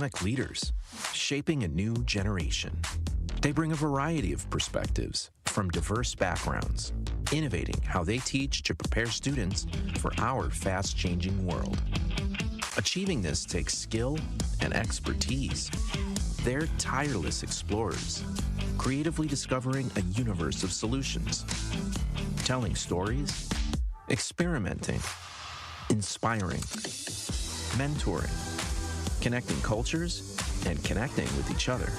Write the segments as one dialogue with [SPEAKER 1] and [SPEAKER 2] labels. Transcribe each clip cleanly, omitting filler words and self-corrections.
[SPEAKER 1] dynamic leaders, shaping a new generation. They bring a variety of perspectives from diverse backgrounds, innovating how they teach to prepare students for our fast-changing world. Achieving this takes skill and expertise. They're tireless explorers, creatively discovering a universe of solutions, telling stories, experimenting, inspiring, mentoring, connecting cultures, and connecting with each other,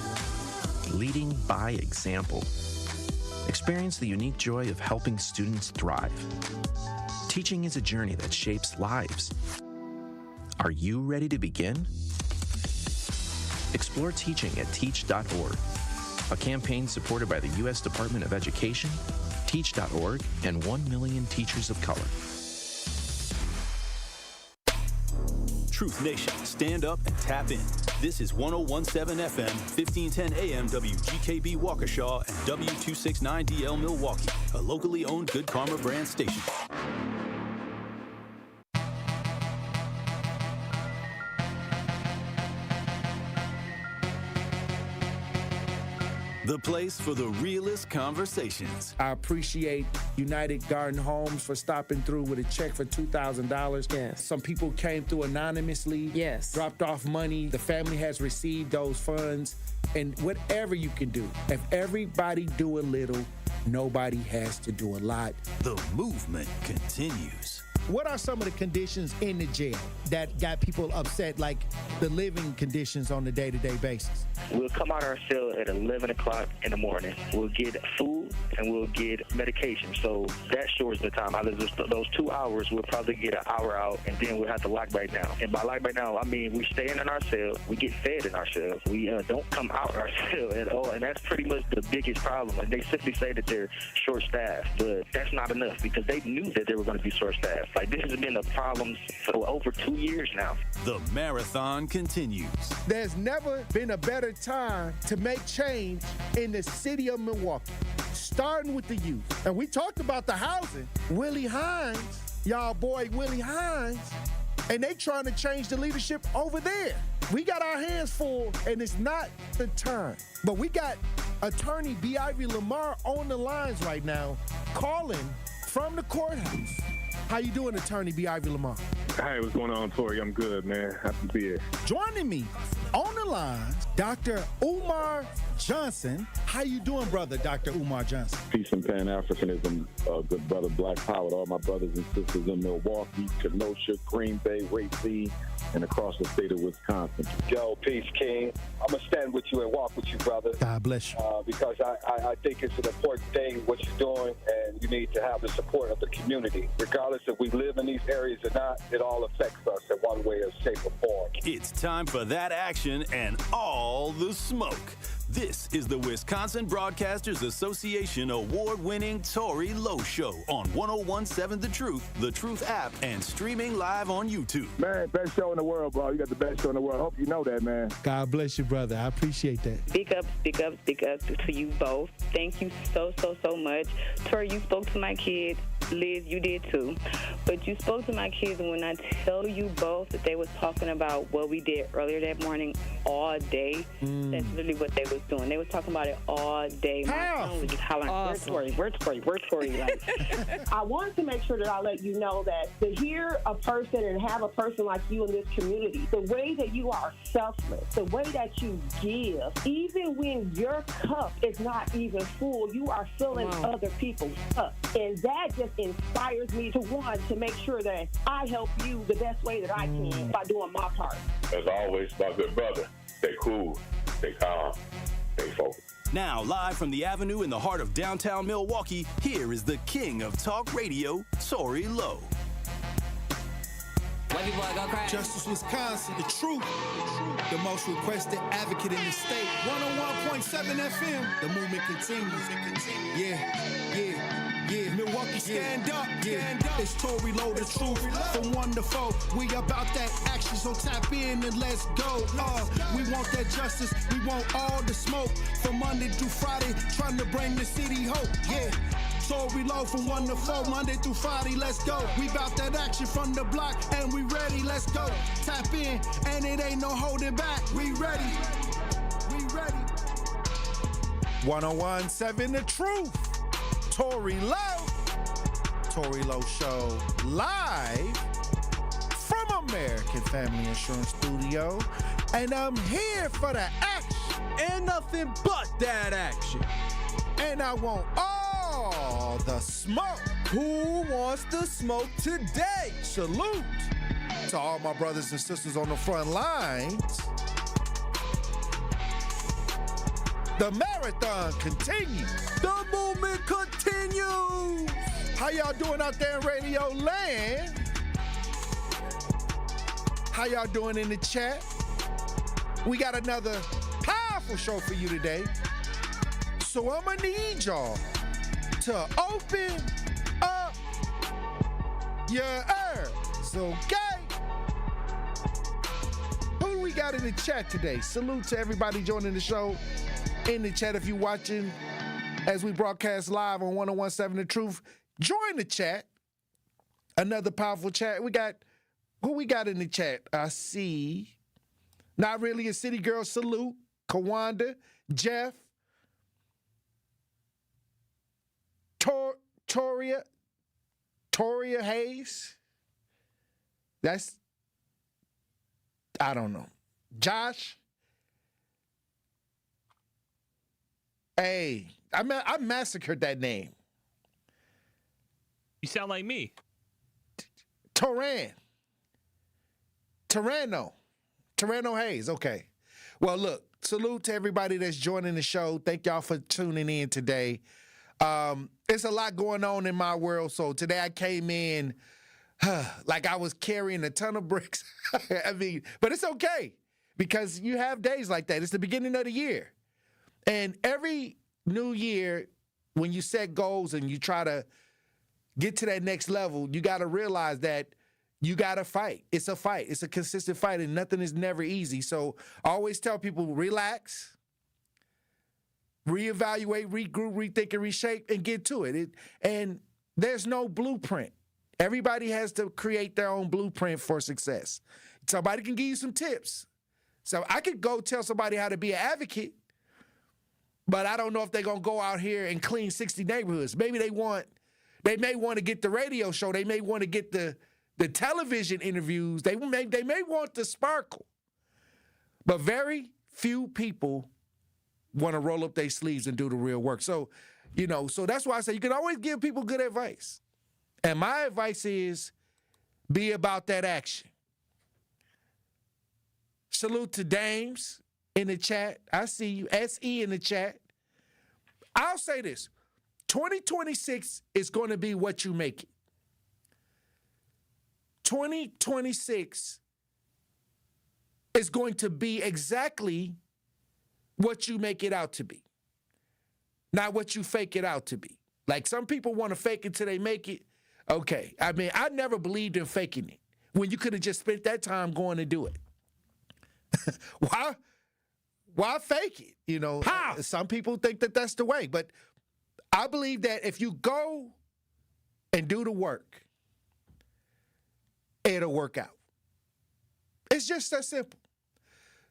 [SPEAKER 1] leading by example. Experience the unique joy of helping students thrive. Teaching is a journey that shapes lives. Are you ready to begin? Explore teaching at teach.org, a campaign supported by the U.S. Department of Education, Teach.org, and 1 million teachers of color.
[SPEAKER 2] Truth Nation, stand up and tap in. This is 1017 FM, 1510 AM WGKB Waukesha and W269DL Milwaukee, a locally owned Good Karma brand station. The place for the realest conversations.
[SPEAKER 3] I appreciate United Garden Homes for stopping through with a check for $2,000.
[SPEAKER 4] Yes.
[SPEAKER 3] Some people came through anonymously.
[SPEAKER 4] Yes.
[SPEAKER 3] Dropped off money. The family has received those funds. And whatever you can do, if everybody do a little, nobody has to do a lot.
[SPEAKER 2] The movement continues.
[SPEAKER 5] What are some of the conditions in the jail that got people upset, like the living conditions on a day-to-day basis?
[SPEAKER 6] We'll come out our cell at 11 o'clock in the morning. We'll get food and we'll get medication. So that shortens the time. Out of those 2 hours, we'll probably get an hour out, and then we'll have to lock back down. And by lock back down, I mean we stay in our cell. We get fed in our cell. We don't come out our cell at all, and that's pretty much the biggest problem. And they simply say that they're short-staffed, but that's not enough because they knew that they were going to be short-staffed. Like, this has been a problem for over 2 years now.
[SPEAKER 2] The marathon continues.
[SPEAKER 5] There's never been a better time to make change in the city of Milwaukee, starting with the youth. And we talked about the housing. Willie Hines, y'all boy Willie Hines, and they trying to change the leadership over there. We got our hands full, and it's not the time. But we got attorney B. Ivy Lamar on the lines right now, calling from the courthouse. How you doing, attorney B. Ivy Lamar?
[SPEAKER 7] Hey, what's going on, Tory? I'm good, man. Happy to be here.
[SPEAKER 5] Joining me on the line, Dr. Umar Johnson. How you doing, brother, Dr. Umar Johnson?
[SPEAKER 7] Peace and Pan-Africanism, good brother, Black Power, to all my brothers and sisters in Milwaukee, Kenosha, Green Bay, Racine, and across the state of Wisconsin.
[SPEAKER 8] Yo, peace, King. I'm going to stand with you and walk with you, brother.
[SPEAKER 5] God bless you.
[SPEAKER 8] Because I think it's an important thing, what you're doing, and you need to have the support of the community. Regardless if we live in these areas or not, it all affects us in one way or shape or form.
[SPEAKER 2] It's time for that action and all the smoke. This is the Wisconsin Broadcasters Association award-winning Tory Lowe Show on 1017 The Truth app, and streaming live on YouTube.
[SPEAKER 7] Man, best show in the world, bro. You got the best show in the world. I hope you know that, man.
[SPEAKER 5] God bless you, brother. I appreciate that.
[SPEAKER 4] Big up to you both. Thank you so much. Tory, you spoke to my kids. Liz, you did too. But you spoke to my kids, and when I tell you both that they was talking about what we did earlier that morning all day, that's literally what they was doing. They was talking about it all day. My son was just hollering,
[SPEAKER 9] awesome.
[SPEAKER 4] Where's Tory? Like,
[SPEAKER 9] I wanted to make sure that I let you know that to hear a person and have a person like you in this community, the way that you are selfless, the way that you give, even when your cup is not even full, you are filling other people's cup. And that just inspires me to make sure that I help you the best way that I can by doing my part.
[SPEAKER 7] As always, my good brother, stay cool, stay calm, stay focused.
[SPEAKER 2] Now, live from the Avenue in the heart of downtown Milwaukee, here is the king of talk radio, Tory Lowe.
[SPEAKER 5] Justice Wisconsin, the truth, the most requested advocate in the state. 101.7 FM, the movement continues. Yeah, Milwaukee, stand up. It's Tory Lowe, the truth, from 1 to 4. We about that action, so tap in and let's go. We want that justice, we want all the smoke. From Monday through Friday, trying to bring the city hope. Yeah.
[SPEAKER 10] Tory Lowe from 1 to 4, Monday through Friday, let's go. We bout that action from the block, and we ready, let's go. Tap in, and it ain't no holding back. We ready. We ready.
[SPEAKER 5] 101.7 The Truth. Tory Lowe. Tory Lowe Show live from American Family Insurance Studio. And I'm here for the action.
[SPEAKER 11] And nothing but that action.
[SPEAKER 5] And I want all the smoke.
[SPEAKER 11] Who wants the smoke today?
[SPEAKER 5] Salute to all my brothers and sisters on the front lines. The marathon continues.
[SPEAKER 11] The movement continues.
[SPEAKER 5] How y'all doing out there in Radio Land? How y'all doing in the chat? We got another powerful show for you today. So I'm gonna need y'all to open up your ears, okay? Who do we got in the chat today? Salute to everybody joining the show in the chat. If you're watching as we broadcast live on 101.7 The Truth, join the chat. Another powerful chat. Who we got in the chat? I see. Not Really a City Girl, salute. Kawanda, Jeff, Toria Hayes. I don't know. Josh. Hey, I massacred that name.
[SPEAKER 12] You sound like me.
[SPEAKER 5] Torano Hayes. Okay. Well, look, salute to everybody that's joining the show. Thank y'all for tuning in today. There's a lot going on in my world, so today I came in like I was carrying a ton of bricks. But it's okay because you have days like that. It's the beginning of the year. And every new year, when you set goals and you try to get to that next level, you got to realize that you got to fight. It's a fight. It's a consistent fight, and nothing is never easy. So I always tell people, relax, reevaluate, regroup, rethink, and reshape, and get to it. And there's no blueprint. Everybody has to create their own blueprint for success. Somebody can give you some tips. So I could go tell somebody how to be an advocate, but I don't know if they're going to go out here and clean 60 neighborhoods. Maybe they may want to get the radio show. They may want to get the television interviews. They may want the sparkle. But very few people want to roll up their sleeves and do the real work. So, so that's why I say you can always give people good advice. And my advice is be about that action. Salute to Dames in the chat. I see you. SE in the chat. I'll say this. 2026 is going to be what you make it. 2026 is going to be exactly what you make it out to be, not what you fake it out to be. Like some people want to fake it till they make it. Okay. I never believed in faking it when you could have just spent that time going to do it. Why fake it? How? Some people think that that's the way, but I believe that if you go and do the work, it'll work out. It's just that simple.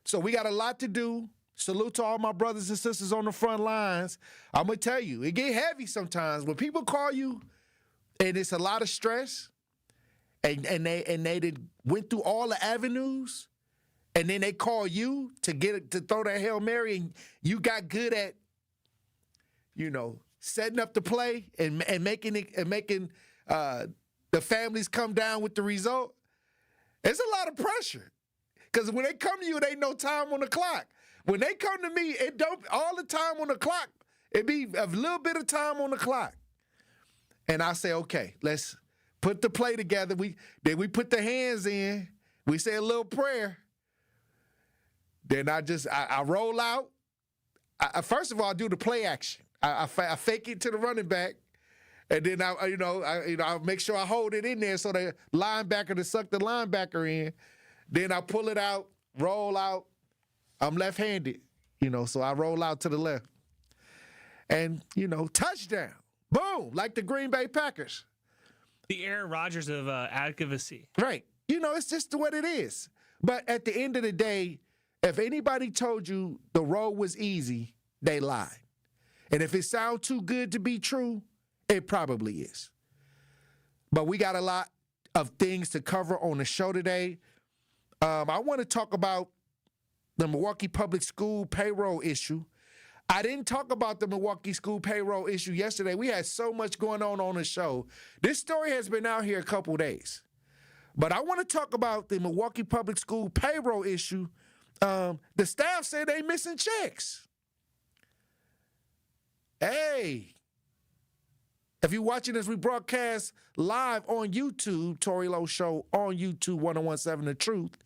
[SPEAKER 5] So we got a lot to do. Salute to all my brothers and sisters on the front lines. I'm going to tell you, it get heavy sometimes. When people call you and it's a lot of stress and they went through all the avenues and then they call you to throw that Hail Mary and you got good at, setting up the play and making the families come down with the result. It's a lot of pressure. Because when they come to you, it ain't no time on the clock. When they come to me, it don't all the time on the clock. It be a little bit of time on the clock. And I say, okay, let's put the play together. Then we put the hands in. We say a little prayer. Then I roll out. First of all, I do the play action. I fake it to the running back. And then I make sure I hold it in there so the linebacker to suck the linebacker in. Then I pull it out, roll out. I'm left-handed, so I roll out to the left. And, touchdown. Boom, like the Green Bay Packers.
[SPEAKER 12] The Aaron Rodgers of advocacy.
[SPEAKER 5] Right. It's just what it is. But at the end of the day, if anybody told you the road was easy, they lied. And if it sounds too good to be true, it probably is. But we got a lot of things to cover on the show today. I want to talk about the Milwaukee Public School payroll issue. I didn't talk about the Milwaukee school payroll issue yesterday. We had so much going on the show. This story has been out here a couple days. But I want to talk about the Milwaukee Public School payroll issue. The staff said they missing checks. Hey, if you're watching as we broadcast live on YouTube, Tory Lowe Show on YouTube, 1017 The Truth,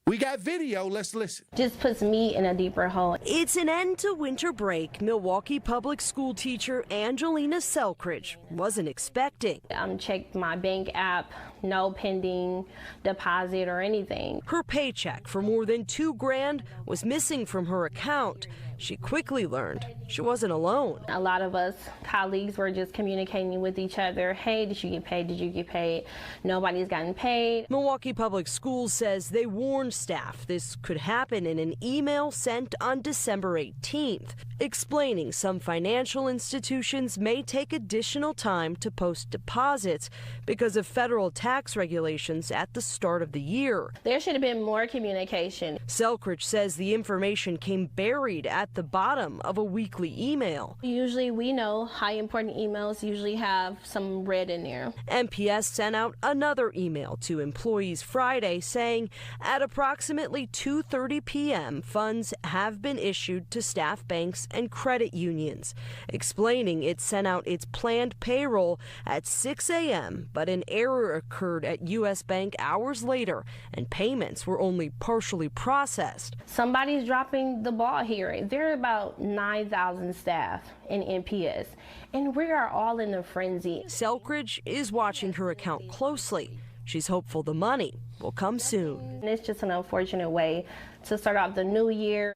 [SPEAKER 5] we got video. Let's listen.
[SPEAKER 13] Just puts me in a deeper hole.
[SPEAKER 14] It's an end to winter break Milwaukee public school teacher Angelina Selkridge wasn't expecting.
[SPEAKER 13] Checked my bank app, no pending deposit or anything.
[SPEAKER 14] Her paycheck for more than $2,000 was missing from her account. She quickly learned she wasn't alone.
[SPEAKER 13] A lot of us colleagues were just communicating with each other. Hey, did you get paid? Did you get paid? Nobody's gotten paid.
[SPEAKER 14] Milwaukee Public Schools says they warned staff this could happen in an email sent on December 18th, explaining some financial institutions may take additional time to post deposits because of federal tax regulations at the start of the year.
[SPEAKER 13] There should have been more communication.
[SPEAKER 14] Selkridge says the information came buried at the bottom of a weekly email.
[SPEAKER 13] Usually we know high important emails usually have some red in there.
[SPEAKER 14] MPS sent out another email to employees Friday saying at approximately 2:30 p.m. funds have been issued to staff banks and credit unions, explaining it sent out its planned payroll at 6 a.m., but an error occurred at U.S. Bank hours later and payments were only partially processed.
[SPEAKER 13] Somebody's dropping the ball here. There are about 9,000 staff in MPS, and we are all in a frenzy.
[SPEAKER 14] Selkridge is watching her account closely. She's hopeful the money will come soon.
[SPEAKER 13] It's just an unfortunate way to start off the new year.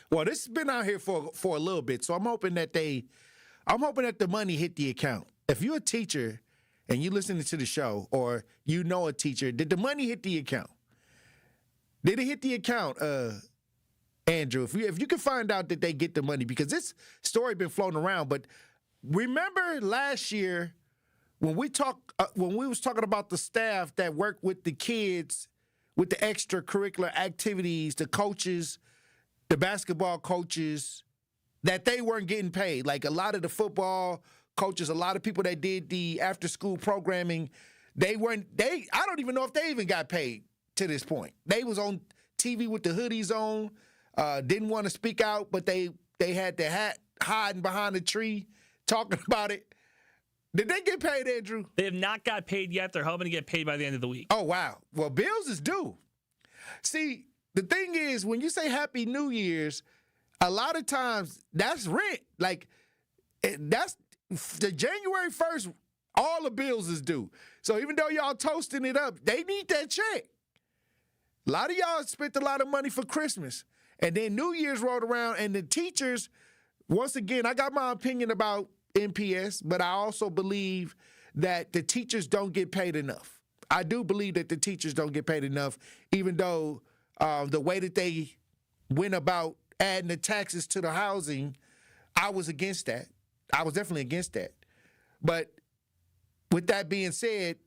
[SPEAKER 5] Well, this has been out here for a little bit, so I'm hoping that the money hit the account. If you're a teacher and you're listening to the show, or you know a teacher, did the money hit the account? Did it hit the account, Andrew? If you can find out that they get the money, because this story been floating around. But remember last year when we was talking about the staff that work with the kids with the extracurricular activities, the coaches, the basketball coaches, that they weren't getting paid. Like a lot of the football coaches, a lot of people that did the after-school programming, I don't even know if they even got paid to this point. They was on TV with the hoodies on, didn't want to speak out, but they had the hat hiding behind a tree talking about it. Did they get paid, Andrew?
[SPEAKER 12] They have not got paid yet. They're hoping to get paid by the end of the week.
[SPEAKER 5] Oh, wow. Well, bills is due. See, the thing is, when you say Happy New Year's, a lot of times that's rent. Like, that's the January 1st, all the bills is due. So even though y'all toasting it up, they need that check. A lot of y'all spent a lot of money for Christmas. And then New Year's rolled around, and the teachers, once again, I got my opinion about MPS, but I also believe that the teachers don't get paid enough. I do believe that the teachers don't get paid enough, even though the way that they went about adding the taxes to the housing, I was against that. I was definitely against that. But with that being said,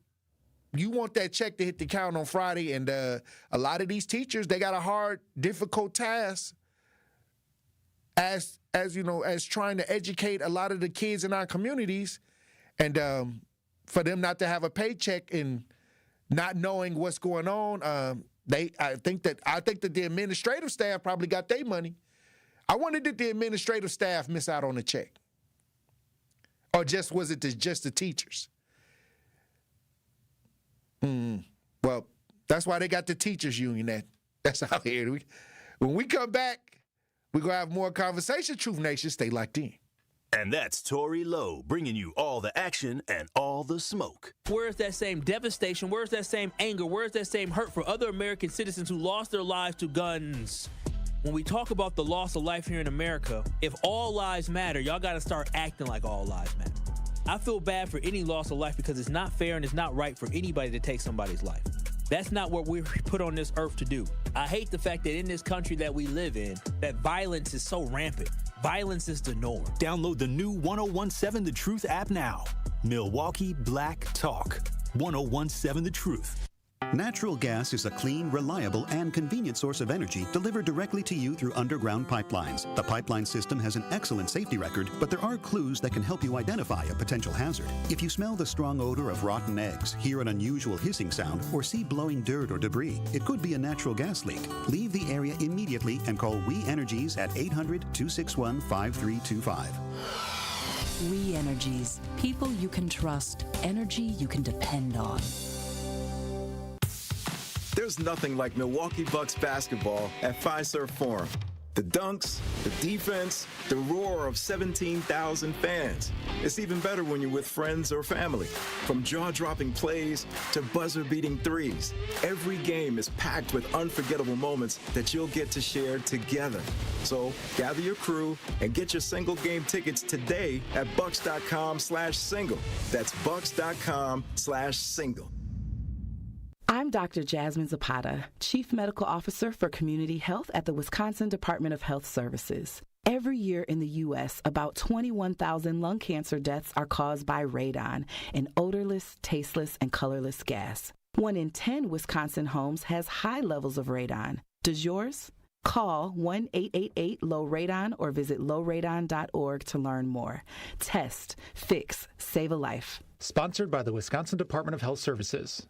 [SPEAKER 5] you want that check to hit the account on Friday, and a lot of these teachers, they got a hard, difficult task as trying to educate a lot of the kids in our communities, and for them not to have a paycheck and not knowing what's going on, I think that the administrative staff probably got their money. I wonder, did the administrative staff miss out on the check, or was it just the teachers? Well, that's why they got the teachers union. That's out here. When we come back, we're going to have more conversation. Truth Nation, stay locked in.
[SPEAKER 2] And that's Tory Lowe, bringing you all the action and all the smoke.
[SPEAKER 12] Where's that same devastation? Where's that same anger? Where's that same hurt for other American citizens who lost their lives to guns? when we talk about the loss of life here in America, if all lives matter, y'all got to start acting like all lives matter. I feel bad for any loss of life because it's not fair and it's not right for anybody to take somebody's life. That's not what we're put on this earth to do. I hate the fact that in this country that we live in, that violence is so rampant. Violence is the norm.
[SPEAKER 2] Download the new 1017 The Truth app now. Milwaukee Black Talk. 1017 The Truth.
[SPEAKER 15] Natural gas is a clean, reliable, and convenient source of energy delivered directly to you through underground pipelines. The pipeline system has an excellent safety record, but there are clues that can help you identify a potential hazard. If you smell the strong odor of rotten eggs, hear an unusual hissing sound, or see blowing dirt or debris, it could be a natural gas leak. Leave the area immediately and call We Energies at 800-261-5325.
[SPEAKER 16] We Energies. People you can trust. Energy you can depend on.
[SPEAKER 17] There's nothing like Milwaukee Bucks basketball at Fiserv Forum. The dunks, the defense, the roar of 17,000 fans. It's even better when you're with friends or family. From jaw-dropping plays to buzzer-beating threes, every game is packed with unforgettable moments that you'll get to share together. So gather your crew and get your single game tickets today at bucks.com/single. That's bucks.com/single.
[SPEAKER 18] I'm Dr. Jasmine Zapata, Chief Medical Officer for Community Health at the Wisconsin Department of Health Services. Every year in the U.S., about 21,000 lung cancer deaths are caused by radon, an odorless, tasteless, and colorless gas. 1 in 10 Wisconsin homes has high levels of radon. Does yours? Call 1-888-LOW-RADON or visit lowradon.org to learn more. Test, fix, save a life.
[SPEAKER 19] Sponsored by the Wisconsin Department of Health Services.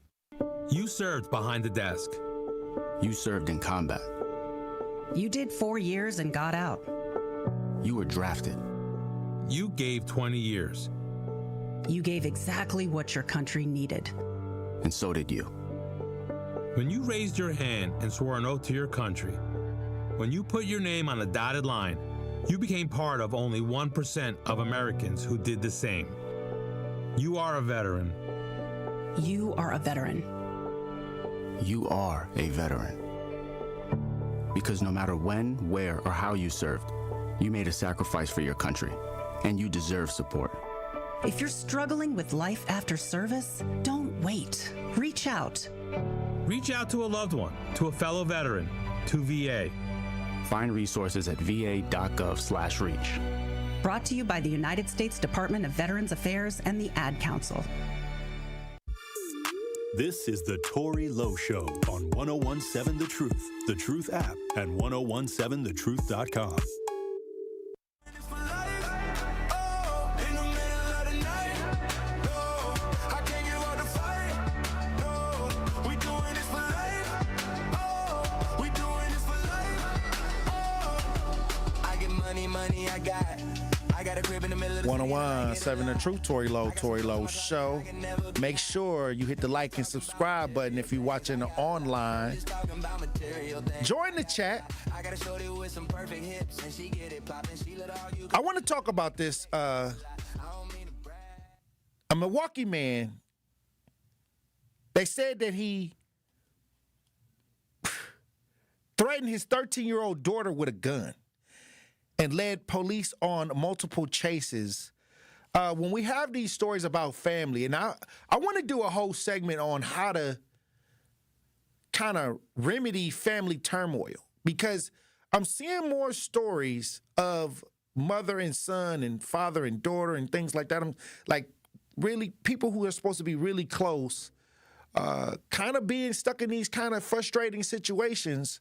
[SPEAKER 20] You served behind the desk.
[SPEAKER 21] You served in combat.
[SPEAKER 22] You did 4 years and got out.
[SPEAKER 21] You were drafted.
[SPEAKER 20] You gave 20 years.
[SPEAKER 22] You gave exactly what your country needed.
[SPEAKER 21] And so did you.
[SPEAKER 20] When you raised your hand and swore an oath to your country, when you put your name on a dotted line, you became part of only 1% of Americans who did the same. You are a veteran.
[SPEAKER 22] You are a veteran.
[SPEAKER 21] You are a veteran. Because no matter when, where, or how you served, you made a sacrifice for your country, and you deserve support.
[SPEAKER 22] If you're struggling with life after service, don't wait. Reach out.
[SPEAKER 20] Reach out to a loved one, to a fellow veteran, to VA.
[SPEAKER 21] Find resources at va.gov/reach.
[SPEAKER 22] Brought to you by the United States Department of Veterans Affairs and the Ad Council.
[SPEAKER 2] This is the Tory Lowe Show on 1017 The Truth app, and 1017thetruth.com.
[SPEAKER 23] Money I got a crib in the middle of the
[SPEAKER 3] 1017 The Truth, Tory Lowe Show. Make sure you hit the like and subscribe button if you're watching online. Join the chat. I want to talk about this. A Milwaukee man, they said that he threatened his 13-year-old daughter with a gun and led police on multiple chases. When we have these stories about family, and I want to do a whole segment on how to kind of remedy family turmoil, because I'm seeing more stories of mother and son and father and daughter and things like that. I'm like, really, people who are supposed to be really close, kind of being stuck in these kind of frustrating situations.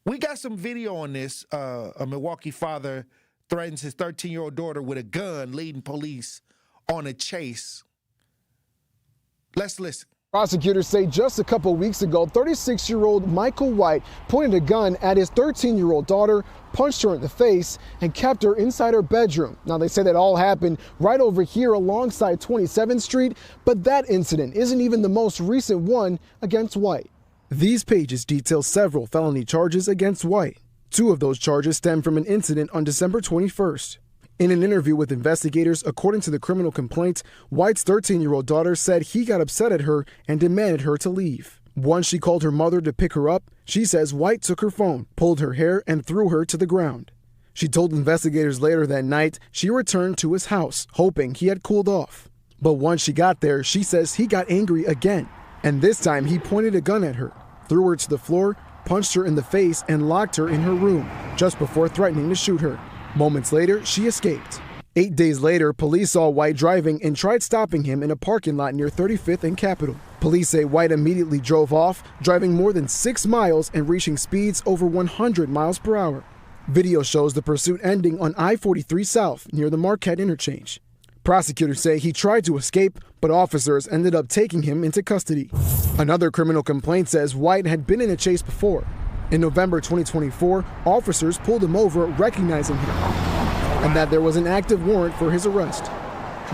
[SPEAKER 3] We got some video on this. A Milwaukee father threatens his 13-year-old daughter with a gun, leading police on a chase. Let's listen.
[SPEAKER 24] Prosecutors say just a couple weeks ago, 36-year-old Michael White pointed a gun at his 13-year-old daughter, punched her in the face, and kept her inside her bedroom. Now, they say that all happened right over here alongside 27th Street, but that incident isn't even the most recent one against White. These pages detail several felony charges against White. 2 of those charges stem from an incident on December 21st. In an interview with investigators, according to the criminal complaint, White's 13-year-old daughter said he got upset at her and demanded her to leave. Once she called her mother to pick her up, she says White took her phone, pulled her hair, and threw her to the ground. She told investigators later that night she returned to his house, hoping he had cooled off. But once she got there, she says he got angry again. And this time he pointed a gun at her, threw her to the floor, punched her in the face, and locked her in her room, just before threatening to shoot her. Moments later, she escaped. 8 days later, police saw White driving and tried stopping him in a parking lot near 35th and Capitol. Police say White immediately drove off, driving more than 6 miles and reaching speeds over 100 miles per hour. Video shows the pursuit ending on I-43 South near the Marquette interchange. Prosecutors say he tried to escape, but officers ended up taking him into custody. Another criminal complaint says White had been in a chase before. In November 2024, officers pulled him over, recognizing him, and that there was an active warrant for his arrest.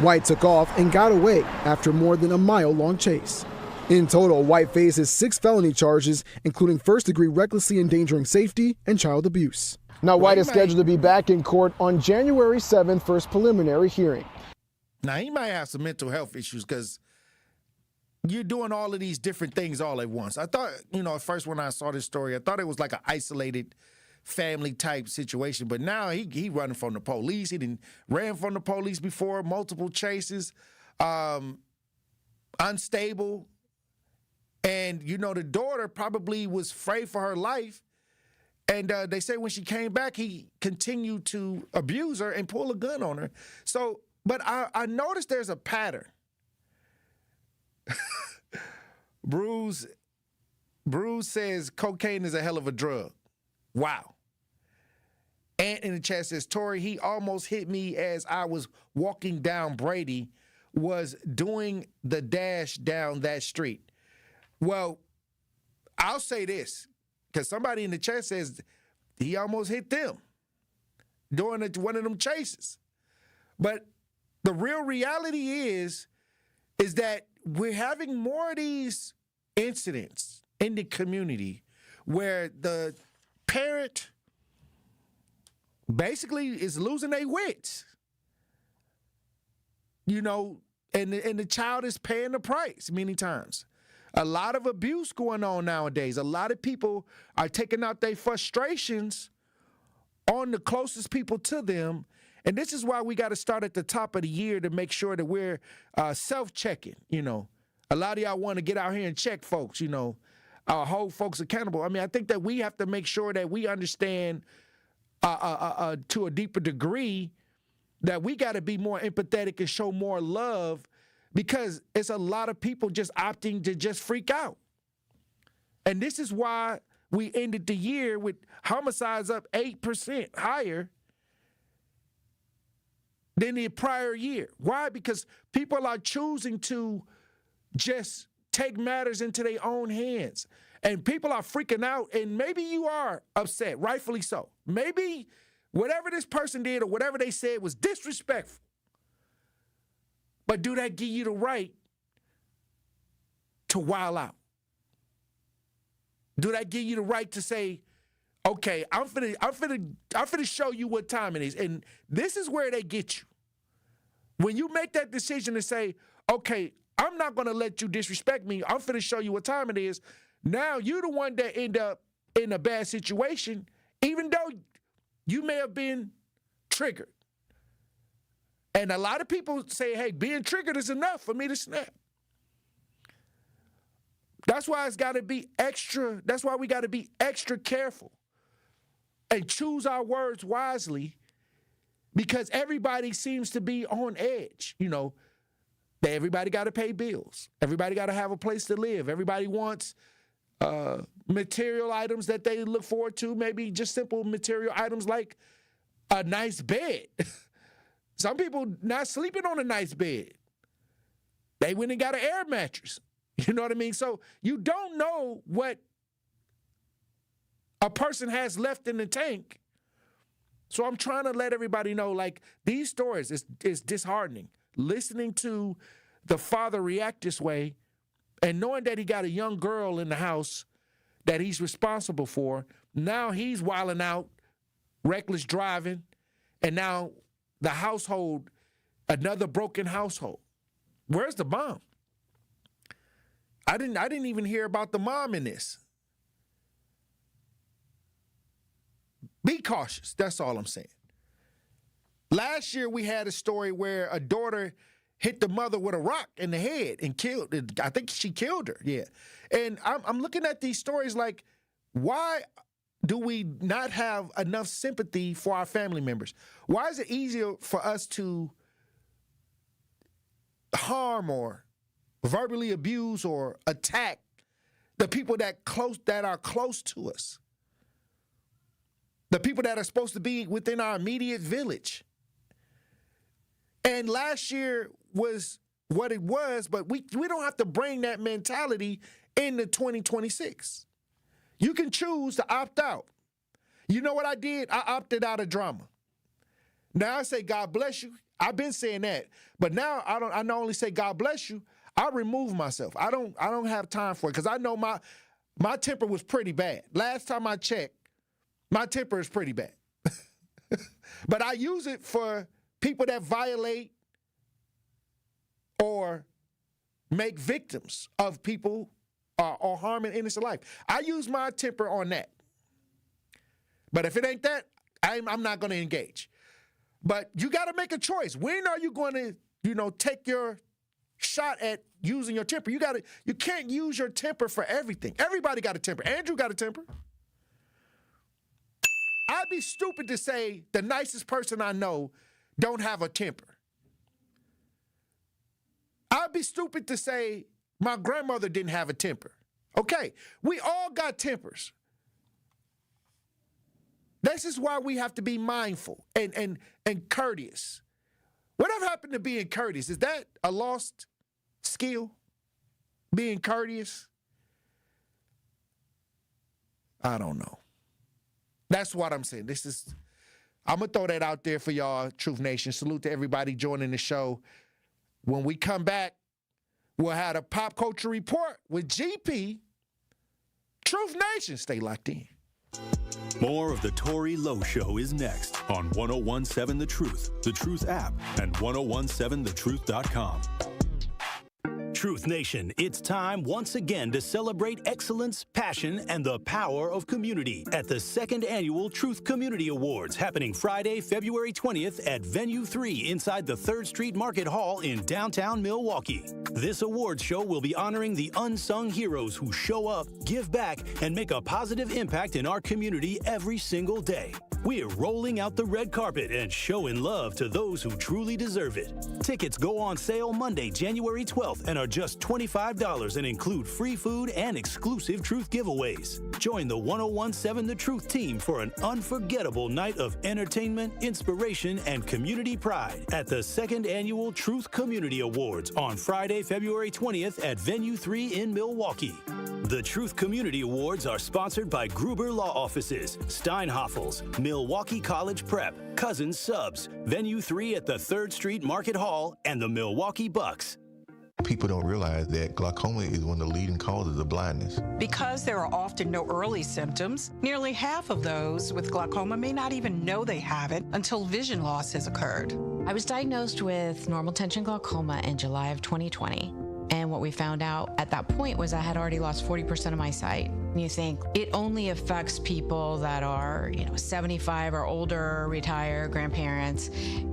[SPEAKER 24] White took off and got away after more than a mile-long chase. In total, White faces 6 felony charges, including first-degree recklessly endangering safety and child abuse. Now, White is scheduled to be back in court on January 7th for his preliminary hearing.
[SPEAKER 3] Now, he might have some mental health issues because you're doing all of these different things all at once. I thought, at first when I saw this story, I thought it was like an isolated family-type situation. But now he running from the police. He done ran from the police before, multiple chases, unstable. And, the daughter probably was afraid for her life. And they say when she came back, he continued to abuse her and pull a gun on her. So, but I noticed there's a pattern. Bruce says cocaine is a hell of a drug. Wow. Ant in the chat says, Tory, he almost hit me as I was walking down Brady, was doing the dash down that street. Well, I'll say this. Because somebody in the chat says he almost hit them during one of them chases. But the real reality is that we're having more of these incidents in the community where the parent basically is losing their wits. And the child is paying the price many times. A lot of abuse going on nowadays. A lot of people are taking out their frustrations on the closest people to them. And this is why we got to start at the top of the year to make sure that we're self-checking, A lot of y'all want to get out here and check folks, hold folks accountable. I mean, I think that we have to make sure that we understand to a deeper degree that we got to be more empathetic and show more love, because it's a lot of people just opting to just freak out. And this is why we ended the year with homicides up 8% higher than the prior year. Why? Because people are choosing to just take matters into their own hands. And people are freaking out, and maybe you are upset, rightfully so. Maybe whatever this person did or whatever they said was disrespectful. But do that give you the right to wild out? Do that give you the right to say, okay, I'm finna show you what time it is? And this is where they get you. When you make that decision to say, okay, I'm not gonna let you disrespect me, I'm finna show you what time it is. Now you're the one that end up in a bad situation, even though you may have been triggered. And a lot of people say, hey, being triggered is enough for me to snap. That's why it's got to be extra. That's why we got to be extra careful and choose our words wisely, because everybody seems to be on edge. Everybody got to pay bills. Everybody got to have a place to live. Everybody wants material items that they look forward to, maybe just simple material items like a nice bed. Some people not sleeping on a nice bed. They went and got an air mattress. You know what I mean? So you don't know what a person has left in the tank. So I'm trying to let everybody know, like, these stories is disheartening. Listening to the father react this way and knowing that he got a young girl in the house that he's responsible for. Now he's wilding out, reckless driving, and now the household, another broken household. Where's the bomb? I didn't even hear about the mom in this. Be cautious. That's all I'm saying. Last year, we had a story where a daughter hit the mother with a rock in the head and killed. I think she killed her. Yeah. And I'm looking at these stories like, why do we not have enough sympathy for our family members? Why is it easier for us to harm or verbally abuse or attack the people that are close to us? The people that are supposed to be within our immediate village. And last year was what it was, but we don't have to bring that mentality into 2026. You can choose to opt out. You know what I did? I opted out of drama. Now I say, God bless you. I've been saying that. But now I not only say God bless you, I remove myself. I don't have time for it because I know my temper was pretty bad. Last time I checked, my temper is pretty bad. But I use it for people that violate or make victims of people or harm an innocent life. I use my temper on that. But if it ain't that, I'm not going to engage. But you got to make a choice. When are you going to, take your shot at using your temper? You can't use your temper for everything. Everybody got a temper. Andrew got a temper. I'd be stupid to say the nicest person I know don't have a temper. I'd be stupid to say my grandmother didn't have a temper. Okay, we all got tempers. This is why we have to be mindful and courteous. Whatever happened to being courteous? Is that a lost skill? Being courteous? I don't know. That's what I'm saying. I'm going to throw that out there for y'all, Truth Nation. Salute to everybody joining the show. When we come back, we'll have a pop culture report with GP. Truth Nation, stay locked in.
[SPEAKER 2] More of the Tory Lowe Show is next on 1017 The Truth app, and 1017thetruth.com. Truth Nation, it's time once again to celebrate excellence, passion, and the power of community at the second annual Truth Community Awards happening Friday, February 20th at Venue 3 inside the 3rd Street Market Hall in downtown Milwaukee. This awards show will be honoring the unsung heroes who show up, give back, and make a positive impact in our community every single day. We're rolling out the red carpet and showing love to those who truly deserve it. Tickets go on sale Monday, January 12th and are just $25 and include free food and exclusive Truth giveaways. Join the 1017 The Truth team for an unforgettable night of entertainment, inspiration, and community pride at the 2nd Annual Truth Community Awards on Friday, February 20th at Venue 3 in Milwaukee. The Truth Community Awards are sponsored by Gruber Law Offices, Steinhoffels, Milwaukee College Prep, Cousins Subs, Venue 3 at the 3rd Street Market Hall, and the Milwaukee Bucks.
[SPEAKER 1] People don't realize that glaucoma is one of the leading causes of blindness.
[SPEAKER 4] Because there are often no early symptoms, nearly half of those with glaucoma may not even know they have it until vision loss has occurred.
[SPEAKER 6] I was diagnosed with normal tension glaucoma in July of 2020. And what we found out at that point was I had already lost 40% of my sight. And you think it only affects people that are, 75 or older, retired, grandparents,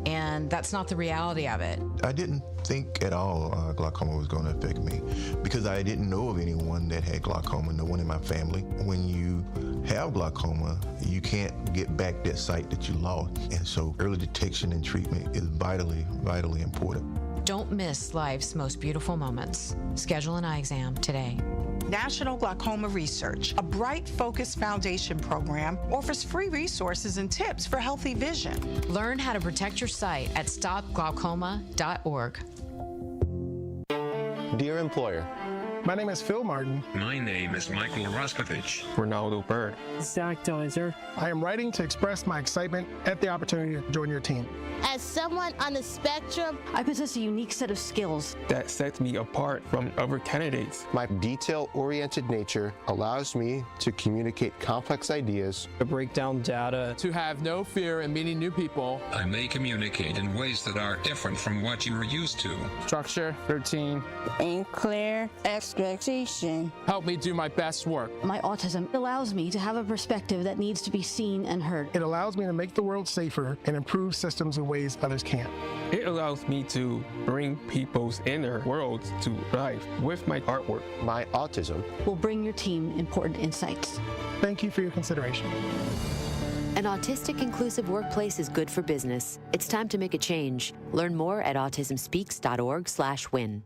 [SPEAKER 6] and that's not the reality of it.
[SPEAKER 1] I didn't think at all glaucoma was going to affect me because I didn't know of anyone that had glaucoma, no one in my family. When you have glaucoma, you can't get back that sight that you lost. And so early detection and treatment is vitally, vitally important.
[SPEAKER 6] Don't miss life's most beautiful moments. Schedule an eye exam today.
[SPEAKER 4] National Glaucoma Research, a Bright Focus Foundation program, offers free resources and tips for healthy vision.
[SPEAKER 6] Learn how to protect your sight at stopglaucoma.org.
[SPEAKER 8] Dear employer,
[SPEAKER 25] my name is Phil Martin.
[SPEAKER 26] My name is Michael Roskovich.
[SPEAKER 8] Ronaldo Bird.
[SPEAKER 25] Zach Deiser. I am writing to express my excitement at the opportunity to join your team.
[SPEAKER 27] As someone on the spectrum,
[SPEAKER 28] I possess a unique set of skills
[SPEAKER 8] that sets me apart from other candidates.
[SPEAKER 25] My detail-oriented nature allows me to communicate complex ideas,
[SPEAKER 8] to break down data,
[SPEAKER 29] to have no fear in meeting new people.
[SPEAKER 26] I may communicate in ways that are different from what you are used to.
[SPEAKER 25] Structure, routine,
[SPEAKER 27] and clear explanation.
[SPEAKER 28] expectation.
[SPEAKER 29] Help me do my best work.
[SPEAKER 28] My autism allows me to have a perspective that needs to be seen and heard.
[SPEAKER 25] It allows me to make the world safer and improve systems in ways others can't.
[SPEAKER 8] It allows me to bring people's inner worlds to life with my artwork.
[SPEAKER 5] My autism
[SPEAKER 28] will bring your team important insights.
[SPEAKER 25] Thank you for your consideration.
[SPEAKER 7] An autistic inclusive workplace is good for business. It's time to make a change. Learn more at autismspeaks.org/win.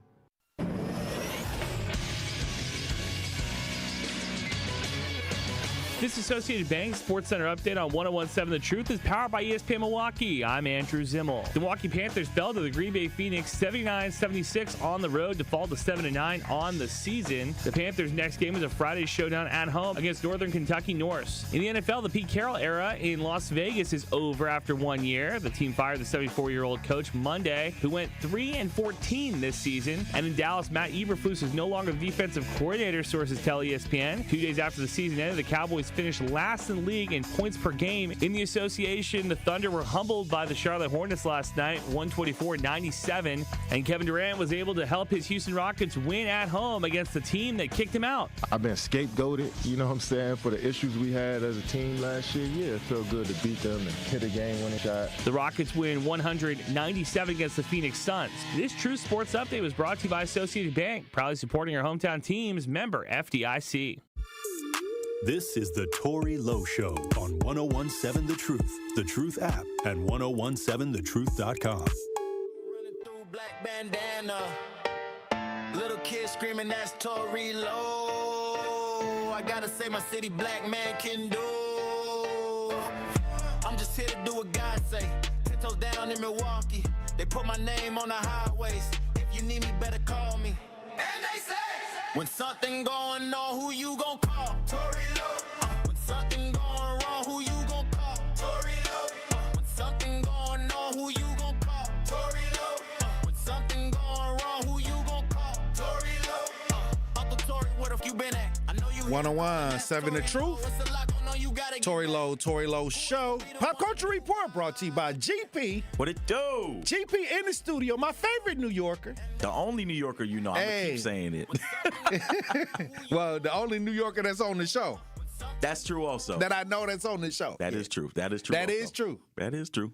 [SPEAKER 9] This Associated Bank Sports Center update on 101.7 The Truth is powered by ESPN Milwaukee. I'm Andrew Zimmel. The Milwaukee Panthers fell to the Green Bay Phoenix 79-76 on the road to fall to 7-9 on the season. The Panthers' next game is a Friday showdown at home against Northern Kentucky Norse. In the NFL, the Pete Carroll era in Las Vegas is over after 1 year. The team fired the 74-year-old coach Monday, who went 3-14 this season. And in Dallas, Matt Eberflus is no longer the defensive coordinator, sources tell ESPN. 2 days after the season ended, the Cowboys finished last in the league in points per game. In the association, the Thunder were humbled by the Charlotte Hornets last night, 124-97, and Kevin Durant was able to help his Houston Rockets win at home against the team that kicked him out.
[SPEAKER 10] I've been scapegoated, you know what I'm saying, for the issues we had as a team last year. Yeah, it felt good to beat them and hit a game-winning shot.
[SPEAKER 9] The Rockets win 197 against the Phoenix Suns. This True Sports Update was brought to you by Associated Bank, proudly supporting our hometown teams, member FDIC.
[SPEAKER 2] This is the Tory Lowe Show on 101.7 The Truth app, and 1017thetruth.com.
[SPEAKER 23] Running through black bandana, little kid screaming, that's Tory Lowe. I gotta say my city black man can do. I'm just here to do what God say. 10 toes down in Milwaukee, they put my name on the highways. If you need me, better call me. And they say, when something going on, who you gon' call? Tory Lowe. When something going wrong, who you gon' call? Tory Lowe. When something going on, who you gon' call? Tory Lowe. When something going wrong, who you gon' call? Tory Lowe. Uncle Tory, where the f you been at? I know you
[SPEAKER 3] 101.7 The Truth. Tory Lowe Show. Pop Culture Report brought to you by GP.
[SPEAKER 11] What it do?
[SPEAKER 3] GP in the studio, my favorite New Yorker.
[SPEAKER 11] The only New Yorker you know. I'm going to keep saying it.
[SPEAKER 3] Well, the only New Yorker that's on the show.
[SPEAKER 11] That's true also.
[SPEAKER 3] That I know that's on the show.
[SPEAKER 11] That is true. That is true.
[SPEAKER 3] That is true.
[SPEAKER 11] That is true.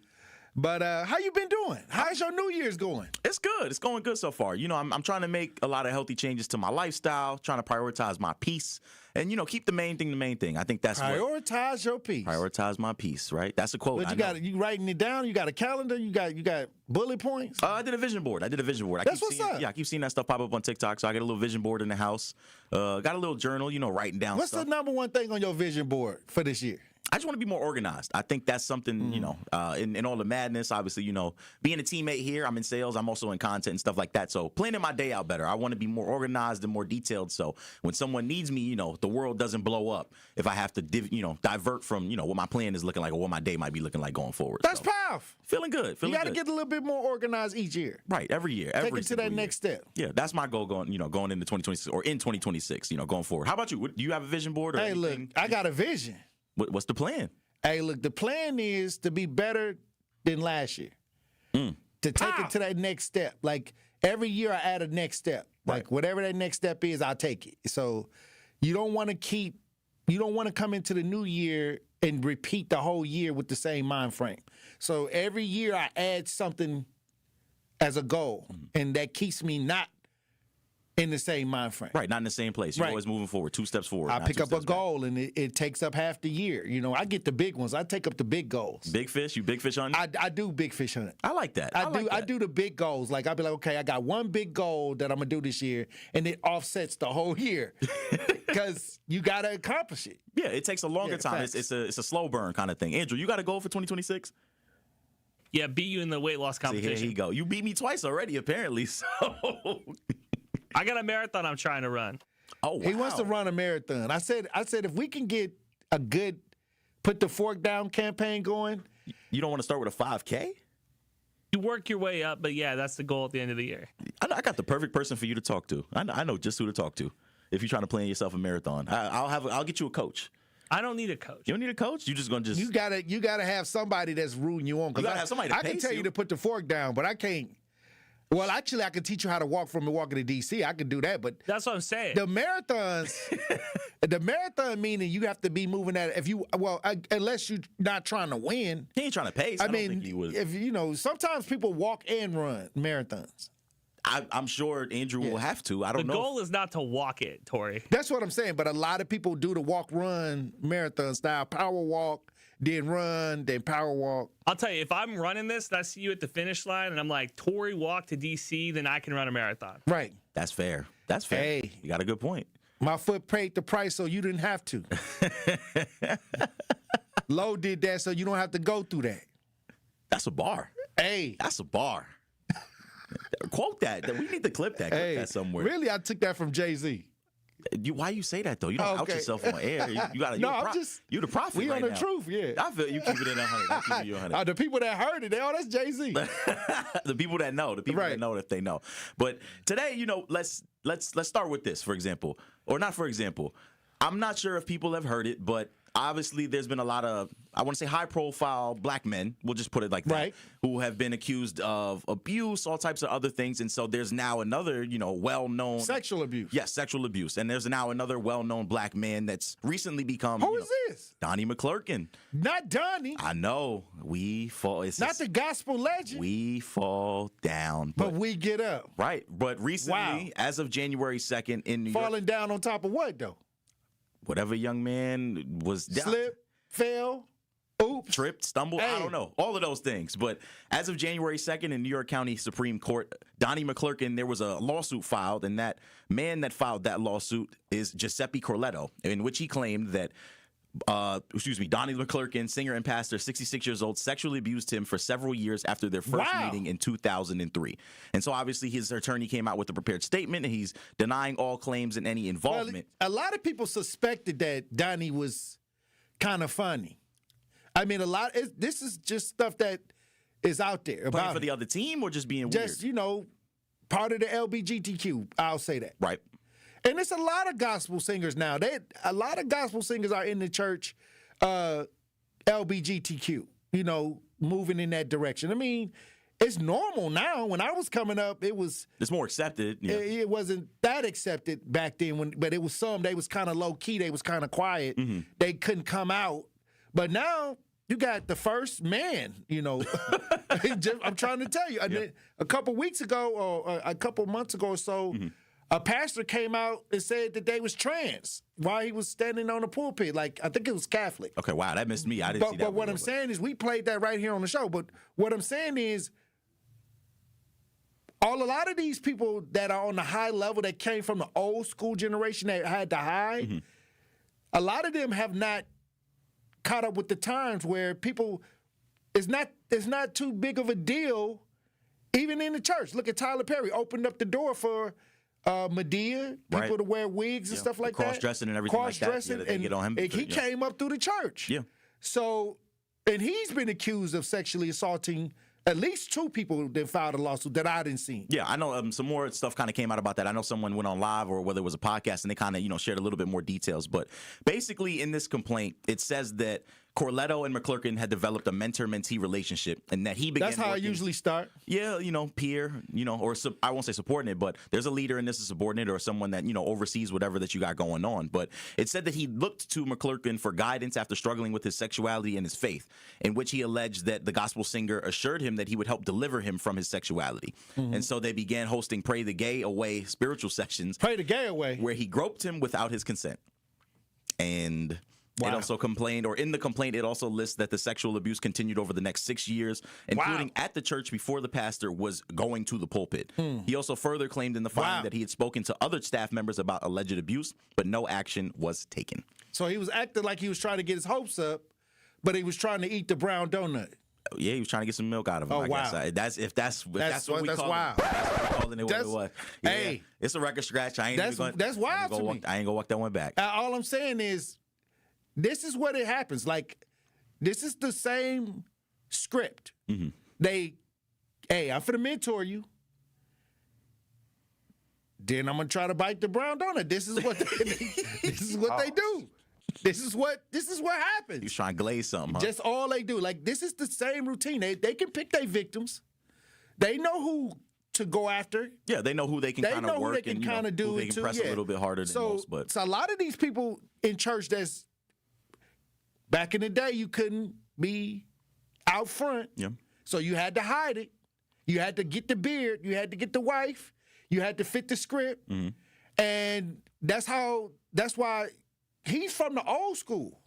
[SPEAKER 3] But how you been doing? How's your New Year's going?
[SPEAKER 11] It's good. It's going good so far. You know, I'm trying to make a lot of healthy changes to my lifestyle, trying to prioritize my peace, and, you know, keep the main thing the main thing. I think that's
[SPEAKER 3] prioritize your peace.
[SPEAKER 11] Prioritize my peace, right? That's a quote.
[SPEAKER 3] But you writing it down? You got a calendar? You got bullet points?
[SPEAKER 11] I did a vision board.
[SPEAKER 3] That's what's up.
[SPEAKER 11] Yeah, I keep seeing that stuff pop up on TikTok, so I get a little vision board in the house. Got a little journal, you know, writing down
[SPEAKER 3] What's
[SPEAKER 11] stuff.
[SPEAKER 3] the number one thing on your vision board for this year?
[SPEAKER 11] I just want to be more organized. I think that's something, you know, in all the madness, obviously, you know, being a teammate here, I'm in sales, I'm also in content and stuff like that. So planning my day out better. I want to be more organized and more detailed. So when someone needs me, you know, the world doesn't blow up if I have to, divert from, you know, what my plan is looking like or what my day might be looking like going forward.
[SPEAKER 3] That's powerful.
[SPEAKER 11] Feeling good.
[SPEAKER 3] You got to get a little bit more organized each year.
[SPEAKER 11] Right. Every year.
[SPEAKER 3] Take it to that next step.
[SPEAKER 11] Yeah. That's my goal going into 2026 or in 2026, you know, going forward. How about you? Do you have a vision board? Or
[SPEAKER 3] hey,
[SPEAKER 11] anything?
[SPEAKER 3] Look, I got a vision.
[SPEAKER 11] What's the plan?
[SPEAKER 3] Hey, look, the plan is to be better than last year. To take it to that next step. Like, every year I add a next step. Like, whatever that next step is, I'll take it. So you don't want to come into the new year and repeat the whole year with the same mind frame. So every year I add something as a goal, and that keeps me not in the same mind frame.
[SPEAKER 11] Right, not in the same place. You're always moving forward, 2 steps forward.
[SPEAKER 3] I pick up a goal, and it takes up half the year. You know, I get the big ones. I take up the big goals.
[SPEAKER 11] Big fish? You big fish hunting?
[SPEAKER 3] I do big fish hunting.
[SPEAKER 11] I like that.
[SPEAKER 3] I do the big goals. Like, I'll be like, okay, I got one big goal that I'm going to do this year, and it offsets the whole year because you got to accomplish it.
[SPEAKER 11] Yeah, it takes a longer time. It's a slow burn kind of thing. Andrew, you got a goal for 2026?
[SPEAKER 9] Yeah, beat you in the weight loss competition.
[SPEAKER 11] See, here you go. You beat me twice already, apparently, so...
[SPEAKER 9] I got a marathon I'm trying to run.
[SPEAKER 11] Oh, wow.
[SPEAKER 3] He wants to run a marathon. I said if we can get a good put the fork down campaign going.
[SPEAKER 11] You don't want to start with a 5K?
[SPEAKER 9] You work your way up, but yeah, that's the goal at the end of the year.
[SPEAKER 11] I got the perfect person for you to talk to. I know just who to talk to if you're trying to plan yourself a marathon. I'll get you a coach.
[SPEAKER 9] I don't need a coach.
[SPEAKER 11] You don't need a coach? You just going to
[SPEAKER 3] You gotta have somebody that's rooting you on.
[SPEAKER 11] You got to have somebody to
[SPEAKER 3] I can tell you to put the fork down, but I can't Well, actually, I could teach you how to walk from Milwaukee to D.C. I could do that, but
[SPEAKER 9] that's what I'm saying.
[SPEAKER 3] The marathons, the marathon meaning you have to be moving at unless you're not trying to win.
[SPEAKER 11] He ain't trying to pace. I don't think he would.
[SPEAKER 3] If sometimes people walk and run marathons.
[SPEAKER 11] I'm sure Andrew will have to. I don't know.
[SPEAKER 9] The goal is not to walk it, Tory.
[SPEAKER 3] That's what I'm saying. But a lot of people do the walk-run marathon style, power walk, then run, then power walk.
[SPEAKER 9] I'll tell you, if I'm running this and I see you at the finish line and I'm like, Tory walk to D.C., then I can run a marathon.
[SPEAKER 3] Right.
[SPEAKER 11] That's fair. That's fair.
[SPEAKER 3] Hey.
[SPEAKER 11] You got a good point.
[SPEAKER 3] My foot paid the price so you didn't have to. Lowe did that so you don't have to go through that.
[SPEAKER 11] That's a bar.
[SPEAKER 3] Hey.
[SPEAKER 11] That's a bar. Quote that. We need to clip that. Clip that somewhere.
[SPEAKER 3] Really, I took that from Jay-Z.
[SPEAKER 11] Why you say that though? You don't out yourself on air. You got. You the prophet.
[SPEAKER 3] We
[SPEAKER 11] right
[SPEAKER 3] on the
[SPEAKER 11] now.
[SPEAKER 3] truth, yeah.
[SPEAKER 11] I feel you keep it in 100. I keep it in 100.
[SPEAKER 3] The people that heard it, that's Jay-Z.
[SPEAKER 11] The people that know, that know if they know. But today, let's start with this. For example, or not for example. I'm not sure if people have heard it, but obviously there's been a lot of, I want to say, high-profile black men, we'll just put it like that, who have been accused of abuse, all types of other things. And so there's now another, well-known...
[SPEAKER 3] Sexual abuse.
[SPEAKER 11] Yes, sexual abuse. And there's now another well-known black man that's recently become...
[SPEAKER 3] Who is this?
[SPEAKER 11] Donnie McClurkin.
[SPEAKER 3] Not Donnie.
[SPEAKER 11] I know. We fall...
[SPEAKER 3] Not the gospel legend.
[SPEAKER 11] We fall down.
[SPEAKER 3] But we get up.
[SPEAKER 11] Right. But recently, as of January 2nd in New York...
[SPEAKER 3] Falling down on top of what, though?
[SPEAKER 11] Whatever young man was down.
[SPEAKER 3] Slip, fell, oops.
[SPEAKER 11] Tripped, stumbled, I don't know. All of those things. But as of January 2nd in New York County Supreme Court, Donnie McClurkin, there was a lawsuit filed, and that man that filed that lawsuit is Giuseppe Corletto, in which he claimed that Donnie McClurkin, singer and pastor, 66 years old, sexually abused him for several years after their first meeting in 2003. And so obviously his attorney came out with a prepared statement, and he's denying all claims and any involvement.
[SPEAKER 3] Well, a lot of people suspected that Donnie was kind of funny. I mean, this is just stuff that is out there.
[SPEAKER 11] Playing for the other team or just being weird?
[SPEAKER 3] Just, part of the LGBTQ, I'll say that.
[SPEAKER 11] Right.
[SPEAKER 3] And it's a lot of gospel singers now. A lot of gospel singers are in the church, LGBTQ, moving in that direction. I mean, it's normal now. When I was coming up, it's
[SPEAKER 11] more accepted. Yeah.
[SPEAKER 3] It wasn't that accepted back then, but it was they was kind of low key. They was kind of quiet.
[SPEAKER 11] Mm-hmm.
[SPEAKER 3] They couldn't come out. But now you got the first man, I'm trying to tell you.
[SPEAKER 11] Yeah.
[SPEAKER 3] A couple weeks ago or a couple months ago or so, a pastor came out and said that they was trans while he was standing on the pulpit. Like, I think it was Catholic.
[SPEAKER 11] Okay, wow, that missed me. I didn't see that.
[SPEAKER 3] But what I'm saying is, we played that right here on the show. But what I'm saying is, a lot of these people that are on the high level that came from the old school generation that had to hide, a lot of them have not caught up with the times where people, it's not too big of a deal, even in the church. Look at Tyler Perry, opened up the door for Medea, people to wear wigs and stuff like that.
[SPEAKER 11] Cross-dressing and everything like that.
[SPEAKER 3] Cross-dressing,
[SPEAKER 11] They get on him.
[SPEAKER 3] And he came up through the church.
[SPEAKER 11] Yeah.
[SPEAKER 3] So, and he's been accused of sexually assaulting at least two people that filed a lawsuit that I didn't see.
[SPEAKER 11] Yeah, I know some more stuff kind of came out about that. I know someone went on live or whether it was a podcast and they kind of, shared a little bit more details. But basically in this complaint, it says that Corletto and McClurkin had developed a mentor-mentee relationship, and that he began.
[SPEAKER 3] That's how I usually start.
[SPEAKER 11] Yeah, peer, or I won't say subordinate, but there's a leader and this is subordinate or someone that oversees whatever that you got going on. But it said that he looked to McClurkin for guidance after struggling with his sexuality and his faith, in which he alleged that the gospel singer assured him that he would help deliver him from his sexuality. And so they began hosting Pray the Gay Away spiritual sessions.
[SPEAKER 3] Pray the Gay Away,
[SPEAKER 11] where he groped him without his consent. And it also complained, or in the complaint, it also lists that the sexual abuse continued over the next 6 years, including at the church before the pastor was going to the pulpit. He also further claimed in the filing that he had spoken to other staff members about alleged abuse, but no action was taken.
[SPEAKER 3] So he was acting like he was trying to get his hopes up, but he was trying to eat the brown donut.
[SPEAKER 11] Yeah, he was trying to get some milk out of him. I guess. That's what we call it. That's what it was. Yeah, hey, it's a record scratch. That's
[SPEAKER 3] wild to me.
[SPEAKER 11] I ain't gonna walk that one back.
[SPEAKER 3] All I'm saying is, this is what it happens. Like, this is the same script. I'm finna mentor you. Then I'm gonna try to bite the brown donut. This is what they do. This is what happens.
[SPEAKER 11] You trying to glaze something, huh?
[SPEAKER 3] Just all they do. Like, this is the same routine. They can pick their victims. They know who to go after.
[SPEAKER 11] Yeah, they know who they can kind of work and
[SPEAKER 3] do
[SPEAKER 11] who they can press a little bit harder than most. But
[SPEAKER 3] so a lot of these people in church that's back in the day, you couldn't be out front.
[SPEAKER 11] Yeah.
[SPEAKER 3] So you had to hide it. You had to get the beard. You had to get the wife. You had to fit the script.
[SPEAKER 11] Mm-hmm.
[SPEAKER 3] And that's why he's from the old school.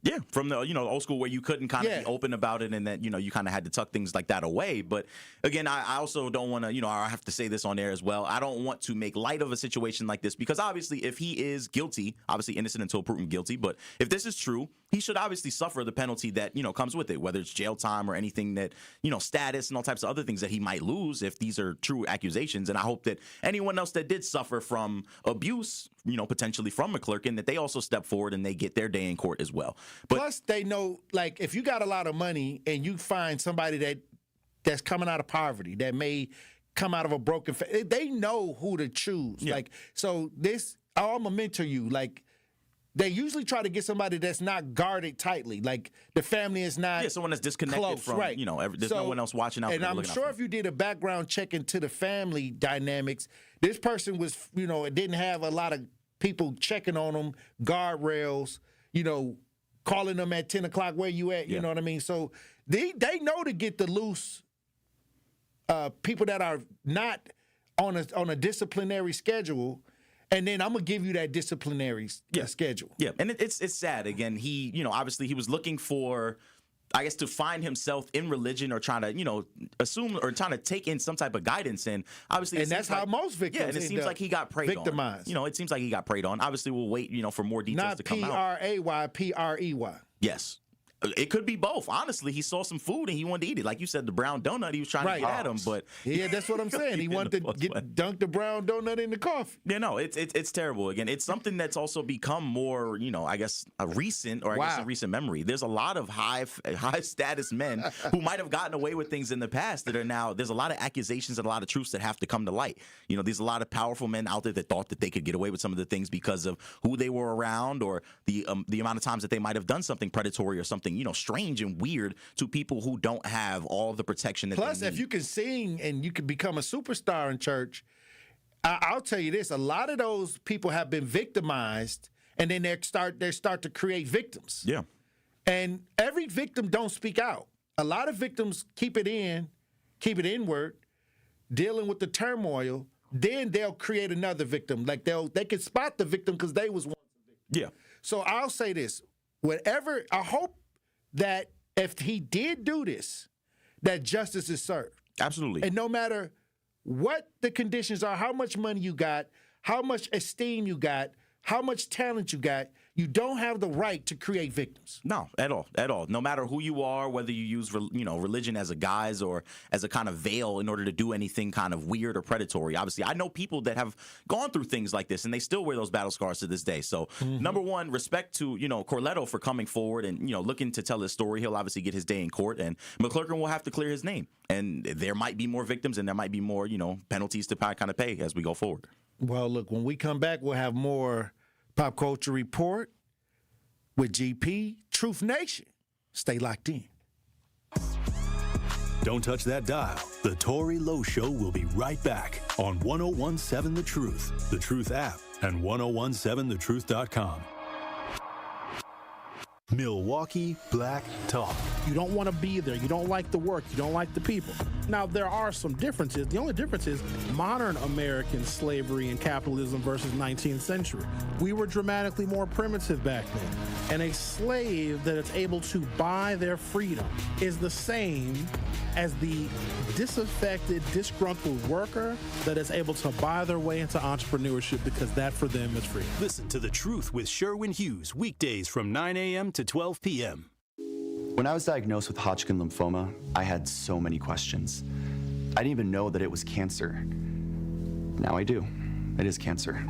[SPEAKER 11] Yeah, from the old school where you couldn't kind of be open about it, and that you kind of had to tuck things like that away. But again, I also don't want to I have to say this on air as well. I don't want to make light of a situation like this, because obviously if he is guilty, obviously innocent until proven guilty, but if this is true, he should obviously suffer the penalty that comes with it, whether it's jail time or anything that status and all types of other things that he might lose if these are true accusations. And I hope that anyone else that did suffer from abuse, potentially from McClurkin, that they also step forward and they get their day in court as well. But
[SPEAKER 3] plus, they know, like, if you got a lot of money and you find somebody that's coming out of poverty, that may come out of a broken family, they know who to choose.
[SPEAKER 11] Yeah.
[SPEAKER 3] Like, so I'm gonna mentor you. Like, they usually try to get somebody that's not guarded tightly. Like, the family is not
[SPEAKER 11] someone that's disconnected
[SPEAKER 3] close,
[SPEAKER 11] from,
[SPEAKER 3] right.
[SPEAKER 11] There's no one else watching out.
[SPEAKER 3] And I'm sure if you did a background check into the family dynamics, this person was, it didn't have a lot of people checking on them, guardrails, calling them at 10 o'clock, where you at, you know what I mean? So they know to get the loose people that are not on a disciplinary schedule. And then I'm gonna give you that disciplinary schedule.
[SPEAKER 11] Yeah, and it's sad. Again, he obviously he was looking for, I guess, to find himself in religion, or trying to assume or trying to take in some type of guidance. And obviously,
[SPEAKER 3] and that's how most victims.
[SPEAKER 11] Yeah, and it seems like he got preyed
[SPEAKER 3] victimized.
[SPEAKER 11] on. It seems like he got preyed on. Obviously, we'll wait for more details to come out.
[SPEAKER 3] Not P-R-A-Y, P-R-E-Y.
[SPEAKER 11] Yes. It could be both. Honestly, he saw some food and he wanted to eat it. Like you said, the brown donut, he was trying to get at him, but
[SPEAKER 3] yeah, that's what I'm saying. He wanted to dunk the brown donut in the coffee.
[SPEAKER 11] Yeah, no, it's terrible. Again, it's something that's also become more, I guess, a recent memory. There's a lot of high status men who might have gotten away with things in the past that are now. There's a lot of accusations and a lot of truths that have to come to light. There's a lot of powerful men out there that thought that they could get away with some of the things because of who they were around, or the amount of times that they might have done something predatory or something strange and weird to people who don't have all the protection that
[SPEAKER 3] Plus,
[SPEAKER 11] they need.
[SPEAKER 3] if you can sing and you can become a superstar in church, I'll tell you this: a lot of those people have been victimized, and then they start to create victims.
[SPEAKER 11] Yeah,
[SPEAKER 3] and every victim don't speak out. A lot of victims keep it inward, dealing with the turmoil. Then they'll create another victim. Like they can spot the victim because they was once a victim.
[SPEAKER 11] Yeah.
[SPEAKER 3] So I'll say this: whatever, I hope that if he did do this, that justice is served.
[SPEAKER 11] Absolutely.
[SPEAKER 3] And no matter what the conditions are, how much money you got, how much esteem you got, how much talent you got, you don't have the right to create victims.
[SPEAKER 11] No, at all. No matter who you are, whether you use religion as a guise or as a kind of veil in order to do anything kind of weird or predatory. Obviously, I know people that have gone through things like this, and they still wear those battle scars to this day. So, number one, respect to Corletto for coming forward and looking to tell his story. He'll obviously get his day in court, and McClurkin will have to clear his name. And there might be more victims, and there might be more penalties to kind of pay as we go forward.
[SPEAKER 3] Well, look, when we come back, we'll have more Pop Culture Report with GP, Truth Nation. Stay locked in.
[SPEAKER 2] Don't touch that dial. The Tory Lowe Show will be right back on 1017 The Truth, The Truth app, and 1017thetruth.com. Milwaukee Black Talk.
[SPEAKER 5] You don't want to be there. You don't like the work. You don't like the people. Now, there are some differences. The only difference is modern American slavery and capitalism versus 19th century. We were dramatically more primitive back then. And a slave that is able to buy their freedom is the same as the disaffected, disgruntled worker that is able to buy their way into entrepreneurship, because that for them is freedom.
[SPEAKER 2] Listen to The Truth with Sherwin Hughes, weekdays from 9 a.m. to 12 p.m.
[SPEAKER 12] When I was diagnosed with Hodgkin lymphoma, I had so many questions. I didn't even know that it was cancer. Now I do. It is cancer.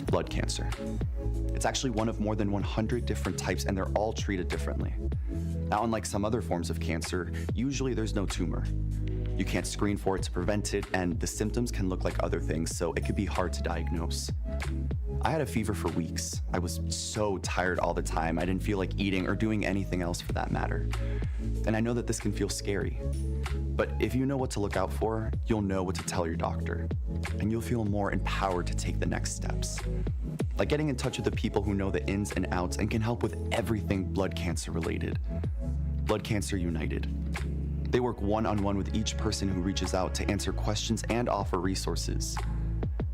[SPEAKER 12] Blood cancer. It's actually one of more than 100 different types, and they're all treated differently. Now, unlike some other forms of cancer, usually there's no tumor. You can't screen for it to prevent it, and the symptoms can look like other things, so it could be hard to diagnose. I had a fever for weeks. I was so tired all the time. I didn't feel like eating or doing anything else for that matter. And I know that this can feel scary. But if you know what to look out for, you'll know what to tell your doctor. And you'll feel more empowered to take the next steps. Like getting in touch with the people who know the ins and outs and can help with everything blood cancer related. Blood Cancer United. They work one-on-one with each person who reaches out to answer questions and offer resources.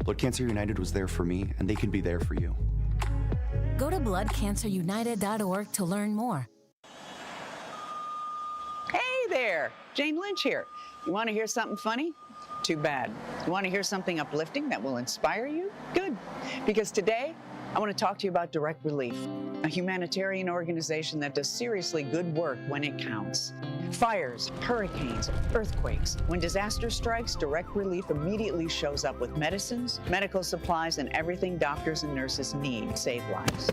[SPEAKER 12] Blood Cancer United was there for me, and they can be there for you.
[SPEAKER 13] Go to bloodcancerunited.org to learn more.
[SPEAKER 14] Hey there, Jane Lynch here. You want to hear something funny? Too bad. You want to hear something uplifting that will inspire you? Good. Because today, I want to talk to you about Direct Relief, a humanitarian organization that does seriously good work when it counts. Fires, hurricanes, earthquakes. When disaster strikes, Direct Relief immediately shows up with medicines, medical supplies, and everything doctors and nurses need to save lives.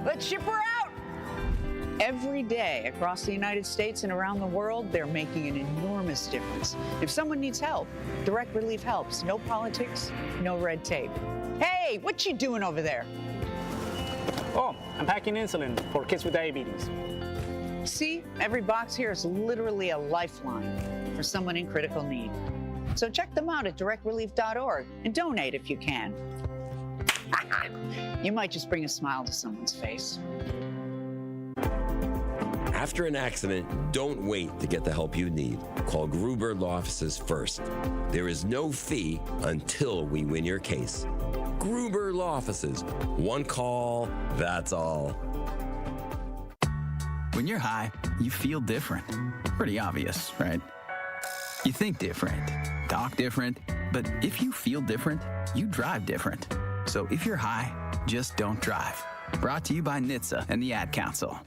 [SPEAKER 14] Let's ship her out! Every day across the United States and around the world, they're making an enormous difference. If someone needs help, Direct Relief helps. No politics, no red tape. Hey, what you doing over there?
[SPEAKER 15] Oh, I'm packing insulin for kids with diabetes.
[SPEAKER 14] See, every box here is literally a lifeline for someone in critical need. So check them out at directrelief.org and donate if you can. You might just bring a smile to someone's face.
[SPEAKER 16] After an accident, don't wait to get the help you need. Call Gruber Law Offices first. There is no fee until we win your case. Gruber Law Offices. One call, that's all.
[SPEAKER 17] When you're high, you feel different. Pretty obvious, right? You think different, talk different, but if you feel different, you drive different. So if you're high, just don't drive. Brought to you by NHTSA and the Ad Council.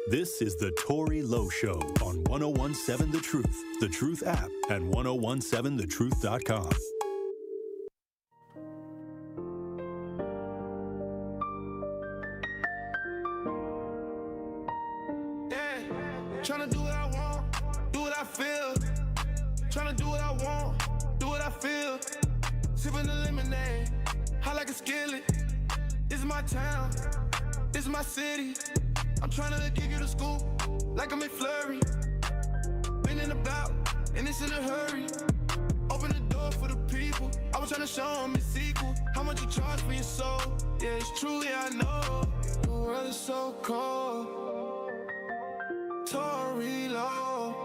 [SPEAKER 2] This is the Tory Lowe Show on 1017 The Truth app, and 1017thetruth.com.
[SPEAKER 23] Tryna do what I want, do what I feel. Tryna do what I want, do what I feel. Sipping the lemonade, hot like a skillet. This is my town, this is my city. I'm tryna give you the scoop, like I'm McFlurry. Been in the block, and it's in a hurry. Open the door for the people. I was tryna show them it's equal. How much you charge for your soul? Yeah, it's true, yeah, I know. The world is so cold. Tory Lowe,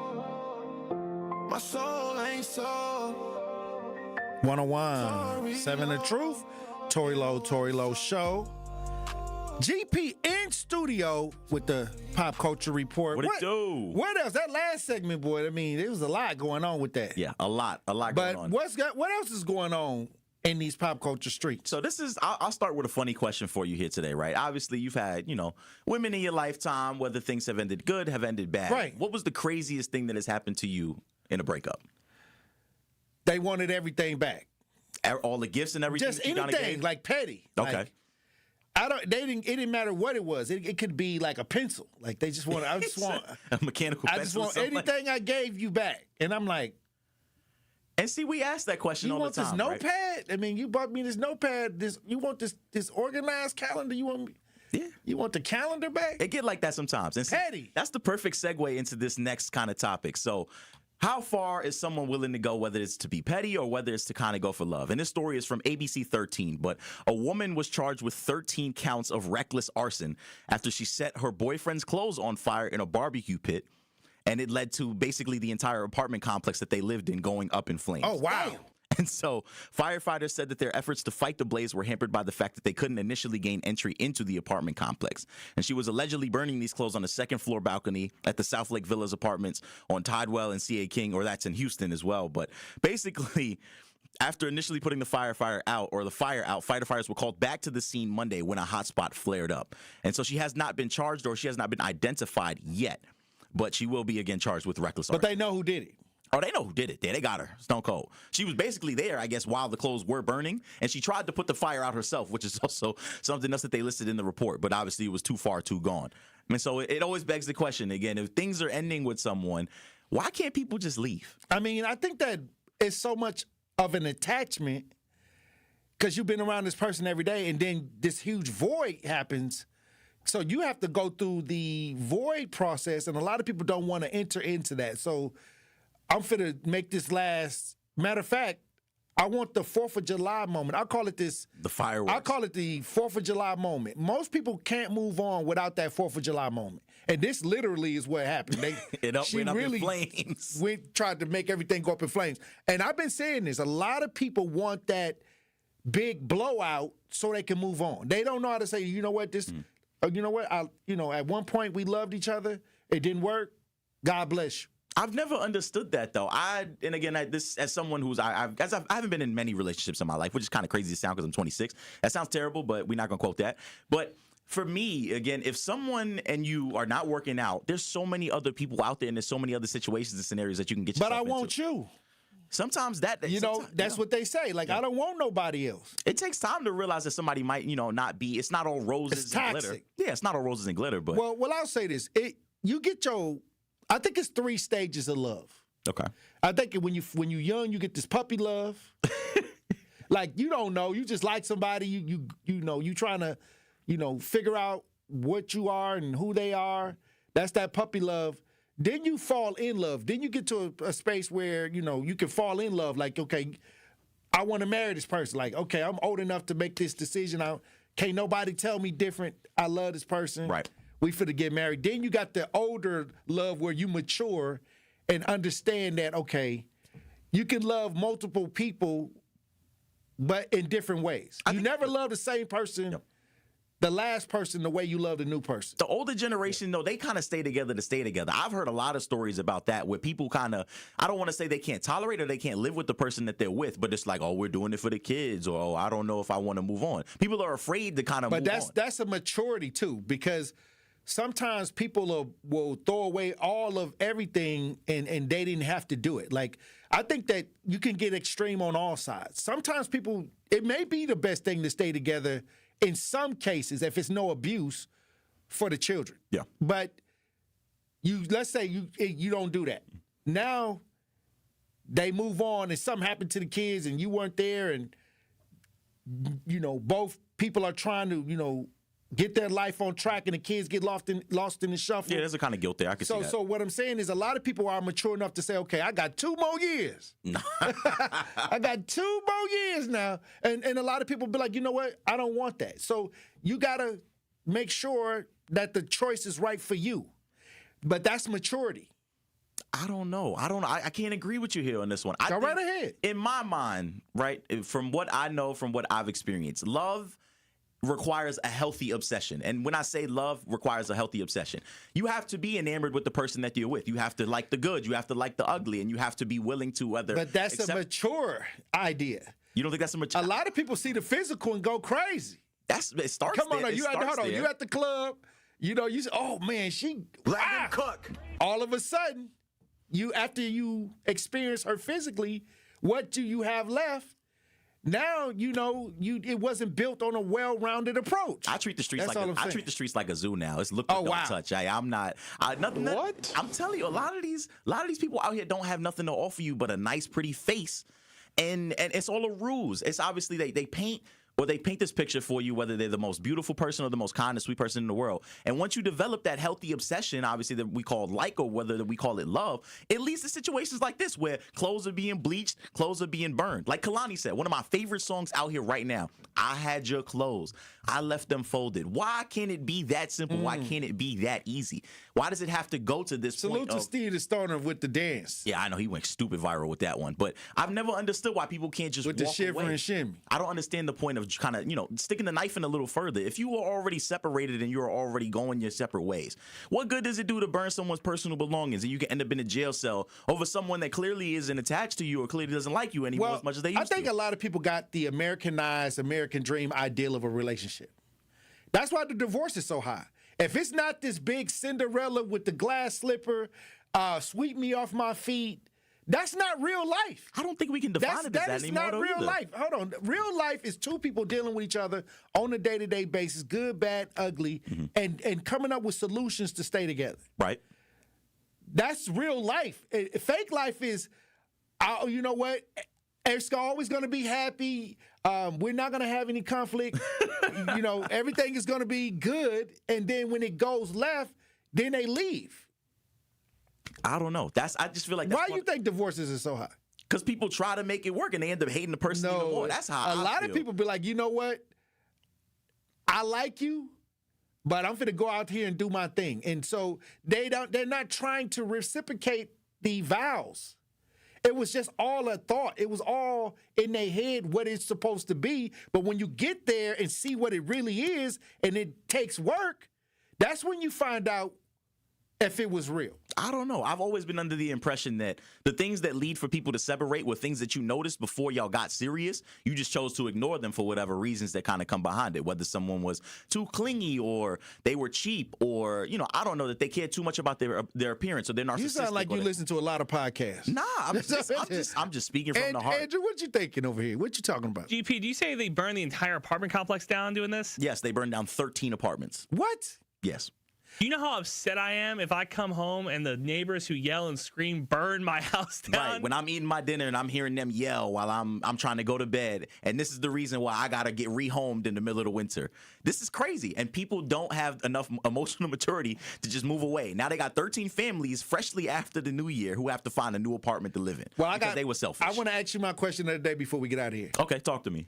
[SPEAKER 23] my soul ain't so.
[SPEAKER 3] 101.7 The Truth, Tory Lowe Show. GP in studio with the Pop Culture Report.
[SPEAKER 11] What it do?
[SPEAKER 3] What else? That last segment, boy, I mean, there was a lot going on with that.
[SPEAKER 11] Yeah, a lot going on.
[SPEAKER 3] But what else is going on in these pop culture streets?
[SPEAKER 11] So I'll start with a funny question for you here today, right? Obviously, you've had, women in your lifetime, whether things have ended good, have ended bad.
[SPEAKER 3] Right.
[SPEAKER 11] What was the craziest thing that has happened to you in a breakup?
[SPEAKER 3] They wanted everything back.
[SPEAKER 11] All the gifts and everything?
[SPEAKER 3] Just anything, like petty.
[SPEAKER 11] Okay.
[SPEAKER 3] It didn't matter what it was. It could be like a pencil. Like they just want, I just want
[SPEAKER 11] a mechanical pencil.
[SPEAKER 3] I just want anything I gave you back. And I'm like,
[SPEAKER 11] and see, we ask that question all the time.
[SPEAKER 3] You want this notepad?
[SPEAKER 11] Right?
[SPEAKER 3] I mean, you bought me this notepad. You want this organized calendar? You want me?
[SPEAKER 11] Yeah.
[SPEAKER 3] You want the calendar back?
[SPEAKER 11] It get like that sometimes. And see,
[SPEAKER 3] petty.
[SPEAKER 11] That's the perfect segue into this next kind of topic. So, how far is someone willing to go, whether it's to be petty or whether it's to kind of go for love? And this story is from ABC 13, but a woman was charged with 13 counts of reckless arson after she set her boyfriend's clothes on fire in a barbecue pit, and it led to basically the entire apartment complex that they lived in going up in flames.
[SPEAKER 3] Oh, wow.
[SPEAKER 11] And so firefighters said that their efforts to fight the blaze were hampered by the fact that they couldn't initially gain entry into the apartment complex. And she was allegedly burning these clothes on the second floor balcony at the South Lake Villas apartments on Tidewell and C.A. King, or that's in Houston as well. But basically, after initially putting the fire out, firefighters were called back to the scene Monday when a hotspot flared up. And so she has not been charged, or she has not been identified yet, but she will be again charged with reckless arson.
[SPEAKER 3] But they know who did it.
[SPEAKER 11] Oh, they know who did it. They got her. Stone cold. She was basically there, I guess, while the clothes were burning, and she tried to put the fire out herself, which is also something else that they listed in the report, but obviously it was too far, too gone. I mean, so it always begs the question, again, if things are ending with someone, why can't people just leave?
[SPEAKER 3] I mean, I think that it's so much of an attachment because you've been around this person every day, and then this huge void happens. So you have to go through the void process, and a lot of people don't want to enter into that. So I'm finna make this last. Matter of fact, I want the 4th of July moment. I call it the
[SPEAKER 11] fireworks.
[SPEAKER 3] I call it the 4th of July moment. Most people can't move on without that 4th of July moment. And this literally is what happened.
[SPEAKER 11] Went up in flames.
[SPEAKER 3] We tried to make everything go up in flames. And I've been saying this. A lot of people want that big blowout so they can move on. They don't know how to say, you know what, you know what, at one point we loved each other. It didn't work. God bless you.
[SPEAKER 11] I've never understood that though. As someone who's I haven't been in many relationships in my life, which is kind of crazy to sound because I'm 26. That sounds terrible, but we're not gonna quote that. But for me, again, if someone and you are not working out, there's so many other people out there, and there's so many other situations and scenarios that you can get yourself into.
[SPEAKER 3] But I want you.
[SPEAKER 11] Sometimes that's
[SPEAKER 3] what they say. Like, I don't want nobody else.
[SPEAKER 11] It takes time to realize that somebody might, not be. It's not all roses and glitter. Yeah, it's not all roses and glitter. But
[SPEAKER 3] well, I'll say this: I think it's 3 stages of love.
[SPEAKER 11] Okay.
[SPEAKER 3] I think when you're young, you get this puppy love. Like, you don't know, you just like somebody. You trying to, figure out what you are and who they are. That's that puppy love. Then you fall in love. Then you get to a space where, you can fall in love. Like, okay, I want to marry this person. Like, okay, I'm old enough to make this decision. Can't nobody tell me different. I love this person.
[SPEAKER 11] Right.
[SPEAKER 3] We finna get married. Then you got the older love where you mature and understand that, okay, you can love multiple people, but in different ways. You never love the same person. Yep. The last person the way you love the new person.
[SPEAKER 11] The older generation, though, they kind of stay together to stay together. I've heard a lot of stories about that where people kind of, I don't want to say they can't tolerate or they can't live with the person that they're with, but it's like, oh, we're doing it for the kids, or oh, I don't know if I want to move on. People are afraid to kind of move on.
[SPEAKER 3] But that's a maturity, too, because sometimes people will throw away all of everything and they didn't have to do it. Like, I think that you can get extreme on all sides. Sometimes people, it may be the best thing to stay together in some cases, if it's no abuse for the children.
[SPEAKER 11] Yeah.
[SPEAKER 3] But let's say you don't do that. Now they move on and something happened to the kids and you weren't there, and both people are trying to, get their life on track and the kids get lost in the shuffle.
[SPEAKER 11] Yeah, there's a kind of guilt there. I can see that.
[SPEAKER 3] So what I'm saying is a lot of people are mature enough to say, okay, I got 2 more years. I got 2 more years now. And a lot of people be like, you know what? I don't want that. So you got to make sure that the choice is right for you. But that's maturity.
[SPEAKER 11] I don't know. I can't agree with you here on this one.
[SPEAKER 3] Go right ahead.
[SPEAKER 11] In my mind, right, from what I know, from what I've experienced, love requires a healthy obsession. And when I say love requires a healthy obsession, you have to be enamored with the person that you're with. You have to like the good, you have to like the ugly, and you have to be willing to
[SPEAKER 3] But that's a mature idea.
[SPEAKER 11] You don't think that's a mature?
[SPEAKER 3] A lot of people see the physical and go crazy.
[SPEAKER 11] It starts.
[SPEAKER 3] Come on,
[SPEAKER 11] there.
[SPEAKER 3] you at the club. You say, oh man, she
[SPEAKER 11] black and cook.
[SPEAKER 3] All of a sudden, after you experience her physically, what do you have left? Now it wasn't built on a well-rounded approach.
[SPEAKER 11] I treat the streets treat the streets like a zoo now. It's look,
[SPEAKER 3] but
[SPEAKER 11] don't touch. I'm not.
[SPEAKER 3] What?
[SPEAKER 11] I'm telling you, a lot of these people out here don't have nothing to offer you but a nice, pretty face, and it's all a ruse. It's obviously they paint. Or they paint this picture for you, whether they're the most beautiful person or the most kind and sweet person in the world. And once you develop that healthy obsession, obviously that we call like, or whether we call it love, it leads to situations like this where clothes are being bleached, clothes are being burned. Like Kalani said, one of my favorite songs out here right now, I had your clothes. I left them folded. Why can't it be that simple? Why can't it be that easy? Why does it have to go to this point?
[SPEAKER 3] Salute to Steve the Stoner with the dance.
[SPEAKER 11] Yeah, I know he went stupid viral with that one. But I've never understood why people can't just
[SPEAKER 3] with
[SPEAKER 11] walk
[SPEAKER 3] the shiver
[SPEAKER 11] away.
[SPEAKER 3] And shimmy.
[SPEAKER 11] I don't understand the point of kind of, sticking the knife in a little further. If you were already separated and you're already going your separate ways, what good does it do to burn someone's personal belongings and you can end up in a jail cell over someone that clearly isn't attached to you or clearly doesn't like you anymore as much as they used to?
[SPEAKER 3] I think a lot of people got the Americanized American dream ideal of a relationship. That's why the divorce is so high. If it's not this big Cinderella with the glass slipper, sweep me off my feet, that's not real life.
[SPEAKER 11] I don't think we can define it as that anymore.
[SPEAKER 3] That is not real life. Hold on. Real life is 2 people dealing with each other on a day-to-day basis, good, bad, ugly, and coming up with solutions to stay together.
[SPEAKER 11] Right.
[SPEAKER 3] That's real life. Fake life is, you know what? It's always going to be happy. We're not going to have any conflict. Everything is going to be good. And then when it goes left, then they leave.
[SPEAKER 11] I don't know. I just feel like
[SPEAKER 3] why do you think divorces are so high?
[SPEAKER 11] Because people try to make it work and they end up hating the person even more. That's how
[SPEAKER 3] a lot of people be like, you know what? I like you, but I'm finna go out here and do my thing. And so they're not trying to reciprocate the vows. It was just all a thought. It was all in their head what it's supposed to be. But when you get there and see what it really is, and it takes work, that's when you find out if it was real.
[SPEAKER 11] I don't know. I've always been under the impression that the things that lead for people to separate were things that you noticed before y'all got serious. You just chose to ignore them for whatever reasons that kind of come behind it, whether someone was too clingy or they were cheap or, I don't know, that they cared too much about their appearance or they're narcissistic.
[SPEAKER 3] You sound like you listen to a lot of podcasts.
[SPEAKER 11] Nah, I'm just speaking from the heart.
[SPEAKER 3] Andrew, what you thinking over here? What you talking about?
[SPEAKER 9] GP, do you say they burned the entire apartment complex down doing this?
[SPEAKER 11] Yes, they burned down 13 apartments.
[SPEAKER 3] What?
[SPEAKER 11] Yes.
[SPEAKER 9] You know how upset I am if I come home and the neighbors who yell and scream burn my house down?
[SPEAKER 11] Right. When I'm eating my dinner and I'm hearing them yell while I'm trying to go to bed, and this is the reason why I gotta get rehomed in the middle of the winter. This is crazy, and people don't have enough emotional maturity to just move away. Now they got 13 families freshly after the new year who have to find a new apartment to live in because they were selfish.
[SPEAKER 3] I want to ask you my question of the day before we get out of here.
[SPEAKER 11] Okay, talk to me.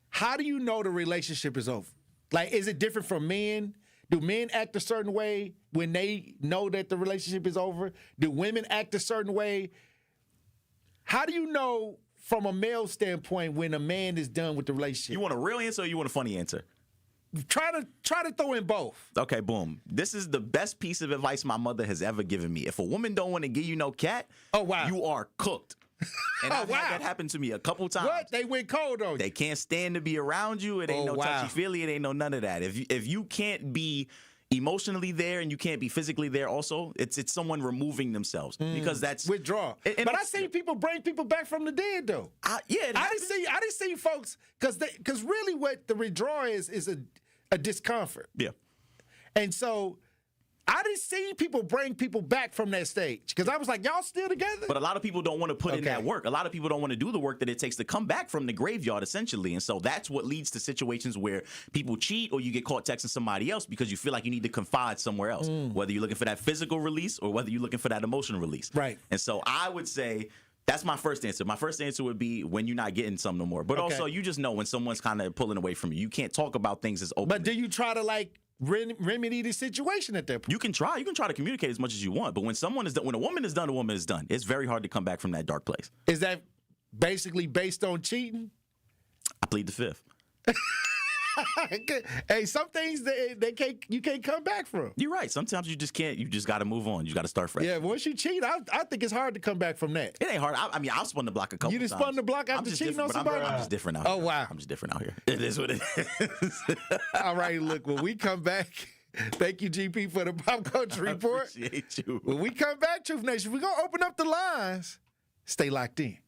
[SPEAKER 3] How do you know the relationship is over? Like, is it different from men? Do men act a certain way when they know that the relationship is over? Do women act a certain way? How do you know from a male standpoint when a man is done with the relationship?
[SPEAKER 11] You want a real answer or you want a funny answer?
[SPEAKER 3] Try to throw in both.
[SPEAKER 11] Okay, boom. This is the best piece of advice my mother has ever given me. If a woman don't want to give you no cat, you are cooked. And I've had that happen to me a couple times.
[SPEAKER 3] What? They went cold on you.
[SPEAKER 11] They can't stand to be around you. It ain't no touchy-feely. It ain't no none of that. If you can't be emotionally there and you can't be physically there also, it's someone removing themselves because that's
[SPEAKER 3] withdraw. But I seen people bring people back from the dead though. I didn't see folks because really what the withdrawal is a discomfort.
[SPEAKER 11] Yeah.
[SPEAKER 3] And so I didn't see people bring people back from that stage because I was like, y'all still together?
[SPEAKER 11] But a lot of people don't want to put in that work. A lot of people don't want to do the work that it takes to come back from the graveyard, essentially. And so that's what leads to situations where people cheat or you get caught texting somebody else because you feel like you need to confide somewhere else, whether you're looking for that physical release or whether you're looking for that emotional release.
[SPEAKER 3] Right.
[SPEAKER 11] And so I would say that's my first answer. My first answer would be when you're not getting some no more. But also you just know when someone's kind of pulling away from you. You can't talk about things as open.
[SPEAKER 3] But do you try to remedy the situation at that point?
[SPEAKER 11] You can try to communicate as much as you want, but when a woman is done, a woman is done. It's very hard to come back from that dark place.
[SPEAKER 3] Is that basically based on cheating?
[SPEAKER 11] I plead the fifth.
[SPEAKER 3] Hey, some things you can't come back from.
[SPEAKER 11] You're right. Sometimes you just can't. You just got to move on. You got to start fresh.
[SPEAKER 3] Yeah, once you cheat, I think it's hard to come back from that.
[SPEAKER 11] It ain't hard. I've spun the block a couple times.
[SPEAKER 3] You just spun the block after cheating on somebody?
[SPEAKER 11] I'm just different out here.
[SPEAKER 3] Oh, wow.
[SPEAKER 11] I'm just different out here. It is what it is.
[SPEAKER 3] All right, look, when we come back, thank you, GP, for the Pop Culture Report.
[SPEAKER 11] I appreciate you.
[SPEAKER 3] When we come back, Truth Nation, we're going to open up the lines. Stay locked in.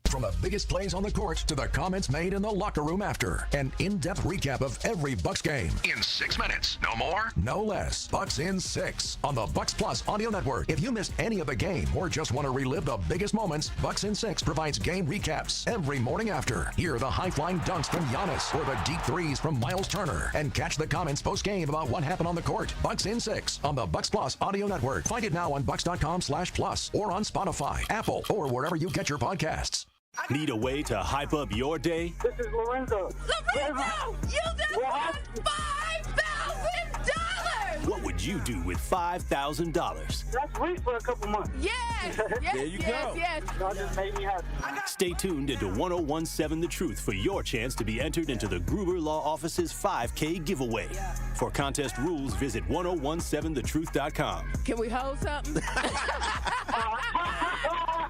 [SPEAKER 1] From the biggest plays on the court to the comments made in the locker room after. An in-depth recap of every Bucks game. In 6 minutes. No more, no less. Bucks in 6 on the Bucks Plus audio network. If you missed any of the game or just want to relive the biggest moments, Bucks in 6 provides game recaps every morning after. Hear the high-flying dunks from Giannis or the deep threes from Miles Turner. And catch the comments post-game about what happened on the court. Bucks in 6 on the Bucks Plus audio network. Find it now on bucks.com/plus or on Spotify, Apple, or wherever you get your podcasts.
[SPEAKER 2] Need a way to hype up your day?
[SPEAKER 4] This is Lorenzo.
[SPEAKER 27] Lorenzo, you just won $5,000!
[SPEAKER 2] What would you do with $5,000?
[SPEAKER 4] That's sweet for a couple months.
[SPEAKER 27] Yes!
[SPEAKER 2] There you go.
[SPEAKER 4] Yes. Y'all just made me happy.
[SPEAKER 2] Stay tuned into 1017 The Truth for your chance to be entered into the Gruber Law Office's 5K giveaway. For contest rules, visit 1017thetruth.com.
[SPEAKER 27] Can we hold something?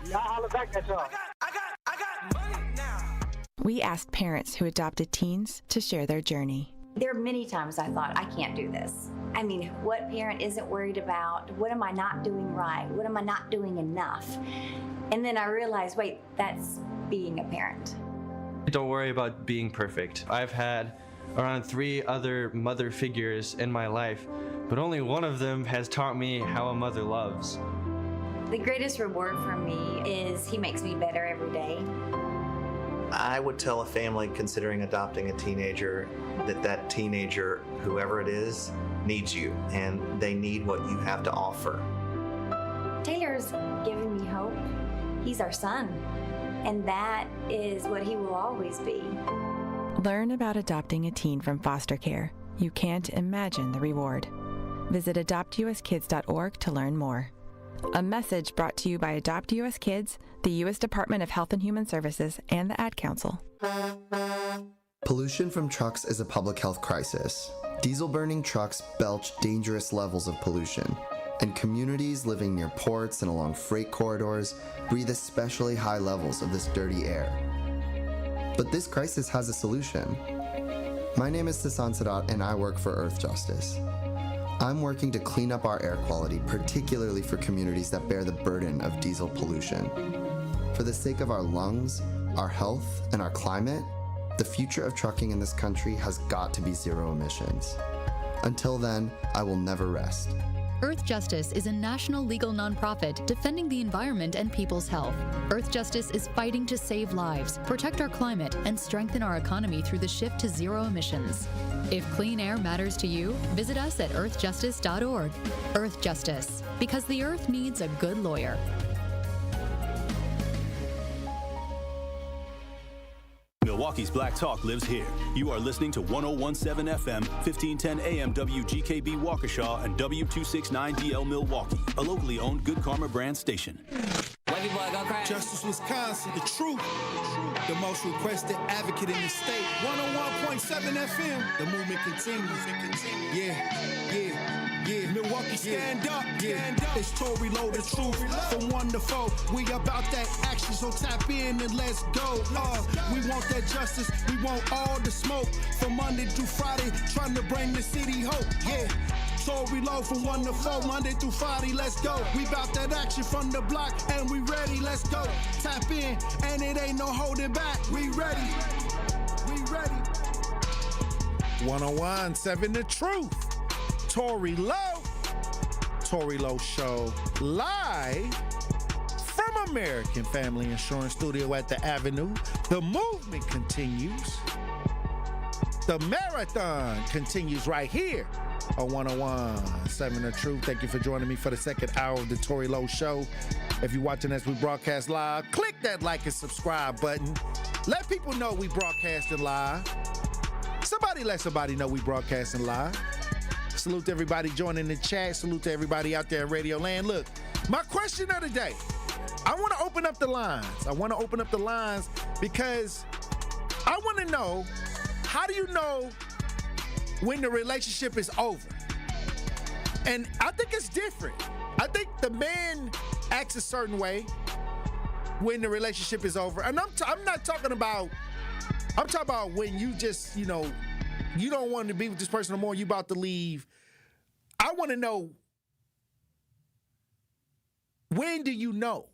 [SPEAKER 4] Y'all holler back at y'all.
[SPEAKER 6] We asked parents who adopted teens to share their journey.
[SPEAKER 18] There are many times I thought, I can't do this. I mean, what parent isn't worried about? What am I not doing right? What am I not doing enough? And then I realized, wait, that's being a parent.
[SPEAKER 19] Don't worry about being perfect. I've had around 3 other mother figures in my life, but only one of them has taught me how a mother loves.
[SPEAKER 18] The greatest reward for me is he makes me better every day.
[SPEAKER 8] I would tell a family considering adopting a teenager that teenager, whoever it is, needs you, and they need what you have to offer.
[SPEAKER 18] Taylor's giving me hope. He's our son, and that is what he will always be.
[SPEAKER 6] Learn about adopting a teen from foster care. You can't imagine the reward. Visit adoptuskids.org to learn more. A message brought to you by Adopt US Kids, the U.S. Department of Health and Human Services, and the Ad Council.
[SPEAKER 20] Pollution from trucks is a public health crisis. Diesel-burning trucks belch dangerous levels of pollution, and communities living near ports and along freight corridors breathe especially high levels of this dirty air. But this crisis has a solution. My name is Sasan Sadat, and I work for Earth Justice. I'm working to clean up our air quality, particularly for communities that bear the burden of diesel pollution. For the sake of our lungs, our health, and our climate, the future of trucking in this country has got to be zero emissions. Until then, I will never rest.
[SPEAKER 21] Earth Justice is a national legal nonprofit defending the environment and people's health. Earth Justice is fighting to save lives, protect our climate, and strengthen our economy through the shift to zero emissions. If clean air matters to you, visit us at earthjustice.org. Earth Justice, because the earth needs a good lawyer.
[SPEAKER 2] Milwaukee's Black Talk lives here. You are listening to 101.7 FM, 1510 AM WGKB Waukesha, and W269DL Milwaukee, a locally owned Good Karma brand station.
[SPEAKER 22] Justice, Wisconsin, the truth. The most requested advocate in the state. 101.7 FM. The movement continues. Yeah. Milwaukee, stand up. Stand up. It's Tory, Lowe, the truth. From 1 to 4. We about that action, so tap in and let's go. We want that justice. We want all the smoke. From Monday through Friday, trying to bring the city hope. Yeah. Tory, Lowe from 1 to 4, Monday through Friday, let's go. We bout that action from the block, and we ready, let's go. Tap in, and it ain't no holding back. We ready.
[SPEAKER 3] 101.7 The Truth. Tory Lowe. Tory Lowe Show live from American Family Insurance Studio at the Avenue. The movement continues. The marathon continues right here on 101.7 The Truth. Thank you for joining me for the second hour of the Tory Lowe Show. If you're watching as we broadcast live, click that like and subscribe button. Let people know we broadcasting live. Somebody let somebody know we broadcasting live. Salute to everybody joining the chat. Salute to everybody out there in Radio Land. Look, my question of the day. I want to open up the lines. Because I want to know, how do you know when the relationship is over? And I think it's different. I think the man acts a certain way when the relationship is over. And I'm not talking about, I'm talking about when you just, you don't want to be with this person no more, you about to leave. I want to know, when do you know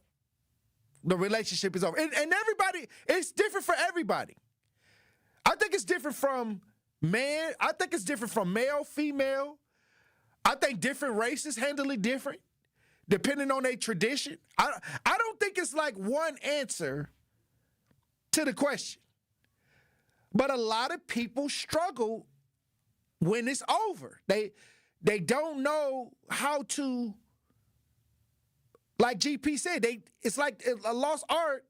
[SPEAKER 3] the relationship is over? And everybody, it's different for everybody. I think it's different from man. I think it's different from male, female. I think different races handle it different, depending on their tradition. I don't think it's like one answer to the question. But a lot of people struggle when it's over. They don't know how to, like GP said, it's like a lost art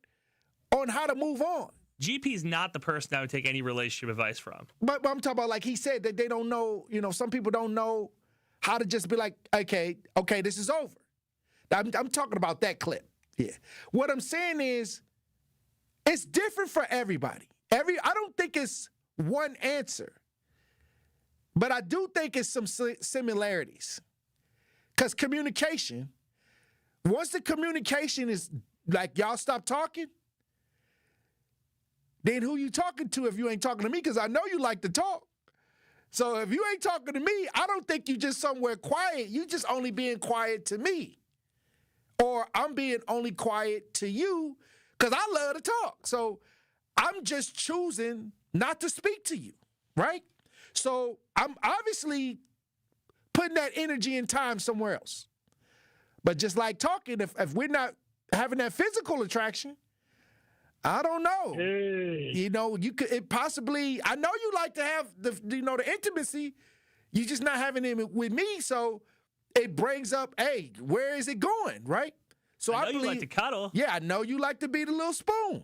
[SPEAKER 3] on how to move on.
[SPEAKER 9] GP's not the person I would take any relationship advice from.
[SPEAKER 3] But I'm talking about, like he said, that they don't know, some people don't know how to just be like, okay, this is over. I'm talking about that clip. Yeah. What I'm saying is, it's different for everybody. I don't think it's one answer. But I do think it's some similarities. Because communication, once the communication is like, y'all stop talking, then who you talking to if you ain't talking to me? Because I know you like to talk. So if you ain't talking to me, I don't think you just somewhere quiet. You just only being quiet to me. Or I'm being only quiet to you because I love to talk. So I'm just choosing not to speak to you, right? So I'm obviously putting that energy and time somewhere else. But just like talking, if we're not having that physical attraction, I don't know. You know, you could it possibly. I know you like to have the intimacy. You're just not having it with me, so it brings up, hey, where is it going, right? So
[SPEAKER 9] I know you like to cuddle.
[SPEAKER 3] Yeah, I know you like to be the little spoon.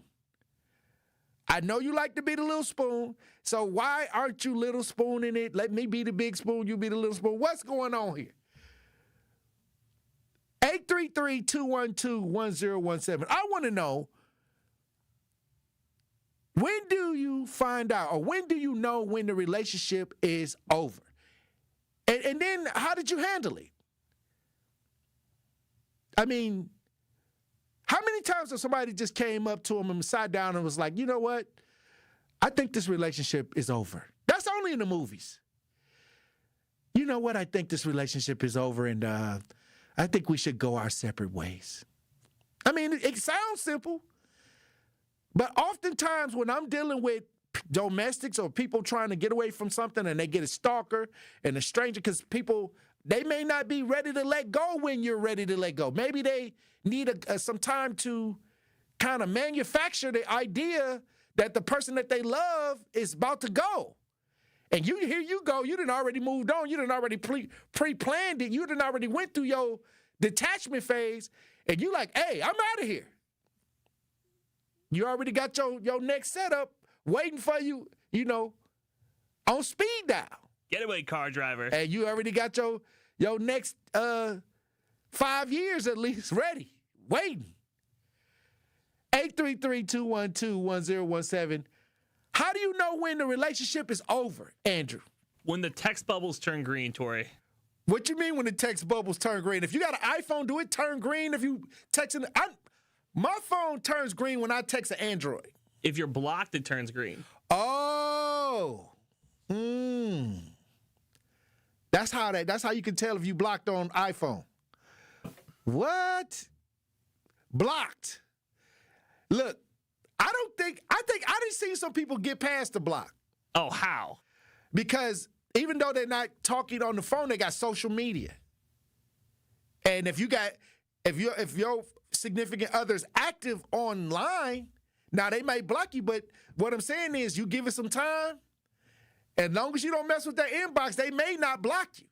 [SPEAKER 3] I know you like to be the little spoon. So why aren't you little spooning it? Let me be the big spoon, you be the little spoon. What's going on here? 833-212-1017. I want to know, when do you find out, or when do you know when the relationship is over? And then how did you handle it? I mean, how many times have somebody just came up to him and sat down and was like, you know what? I think this relationship is over. That's only in the movies. You know what? I think this relationship is over, and I think we should go our separate ways. I mean, it sounds simple, but oftentimes when I'm dealing with domestics or people trying to get away from something and they get a stalker and a stranger, because people, they may not be ready to let go when you're ready to let go. Maybe they need some time to kind of manufacture the idea that the person that they love is about to go. And here you go, you done already moved on, you done already pre-planned it, you done already went through your detachment phase, and you like, hey, I'm out of here. You already got your next setup waiting for you, you know, on speed dial.
[SPEAKER 9] Getaway car driver.
[SPEAKER 3] And you already got your next 5 years at least ready, waiting. 833-212-1017. How do you know when the relationship is over, Andrew?
[SPEAKER 9] When the text bubbles turn green, Tory.
[SPEAKER 3] What you mean when the text bubbles turn green? If you got an iPhone, do it turn green if you texting? My phone turns green when I text an Android.
[SPEAKER 9] If you're blocked, it turns green.
[SPEAKER 3] Oh. That's how you can tell if you blocked on iPhone. What? Blocked. Look, I think I done seen some people get past the block.
[SPEAKER 9] Oh, how?
[SPEAKER 3] Because even though they're not talking on the phone, they got social media. And if your significant other's active online, now they might block you, but what I'm saying is you give it some time. As long as you don't mess with their inbox, they may not block you.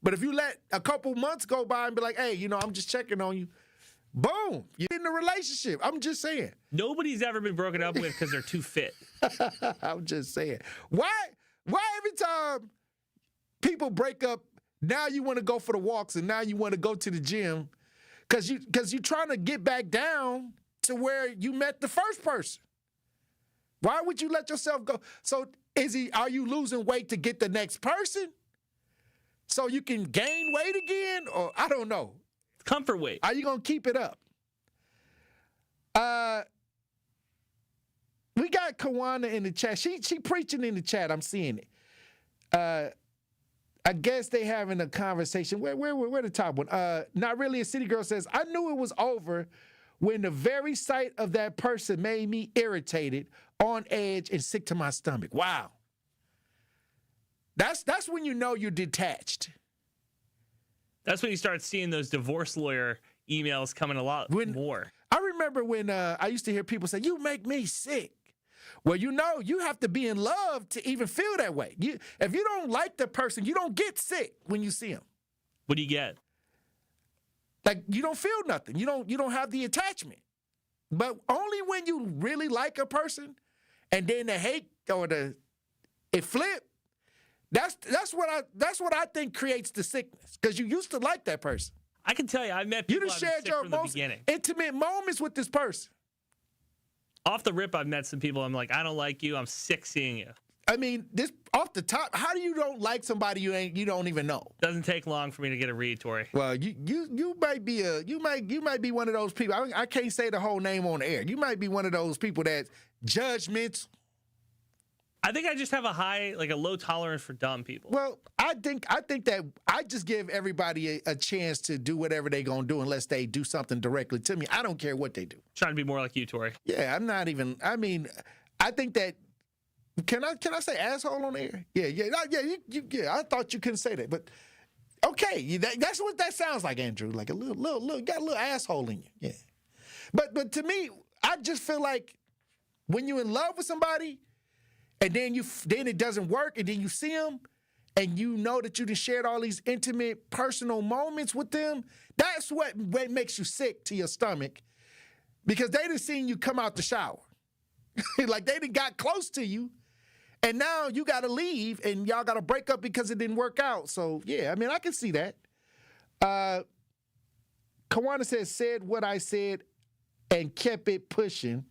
[SPEAKER 3] But if you let a couple months go by and be like, hey, I'm just checking on you, boom, you're in a relationship. I'm just saying.
[SPEAKER 9] Nobody's ever been broken up with because they're too fit.
[SPEAKER 3] I'm just saying. Why every time people break up, now you want to go for the walks and now you want to go to the gym because you're trying to get back down to where you met the first person? Why would you let yourself go? So are you losing weight to get the next person so you can gain weight again? Or I don't know.
[SPEAKER 9] Comfort weight.
[SPEAKER 3] Are you going to keep it up? We got Kawana in the chat. She preaching in the chat. I'm seeing it. I guess they having a conversation. Where the top one? Not really. A city girl says, I knew it was over when the very sight of that person made me irritated, on edge, and sick to my stomach. Wow. That's when you know you're detached.
[SPEAKER 9] That's when you start seeing those divorce lawyer emails coming a lot more.
[SPEAKER 3] I remember when I used to hear people say, you make me sick. Well, you have to be in love to even feel that way. If you don't like the person, you don't get sick when you see him.
[SPEAKER 9] What do you get?
[SPEAKER 3] Like, you don't feel nothing. You don't have the attachment. But only when you really like a person and then the hate or it flip, that's what I think creates the sickness, because you used to like that person.
[SPEAKER 9] I can tell you, I've met people
[SPEAKER 3] you shared your
[SPEAKER 9] from the
[SPEAKER 3] most
[SPEAKER 9] beginning.
[SPEAKER 3] Intimate moments with this person.
[SPEAKER 9] Off the rip, I've met some people. I'm like, I don't like you. I'm sick seeing you.
[SPEAKER 3] I mean, this off the top, how do you don't like somebody you don't even know?
[SPEAKER 9] Doesn't take long for me to get a read, Tory.
[SPEAKER 3] Well, you might be one of those people. I can't say the whole name on the air. You might be one of those people that judgmental.
[SPEAKER 9] I think I just have a low tolerance for dumb people.
[SPEAKER 3] Well, I think that I just give everybody a chance to do whatever they're gonna do unless they do something directly to me. I don't care what they do.
[SPEAKER 9] Trying to be more like you, Tory.
[SPEAKER 3] Yeah, I'm not even. I mean, I think that. Can I say asshole on the air? Yeah. I thought you couldn't say that, but okay, that's what that sounds like, Andrew. Like a little got a little asshole in you. Yeah, but to me, I just feel like when you're in love with somebody, and then it doesn't work, and then you see them, and you know that you just shared all these intimate, personal moments with them, that's what makes you sick to your stomach, because they done seen you come out the shower. Like, they done got close to you, and now you got to leave, and y'all got to break up because it didn't work out. So, yeah, I mean, I can see that. Kawana said what I said and kept it pushing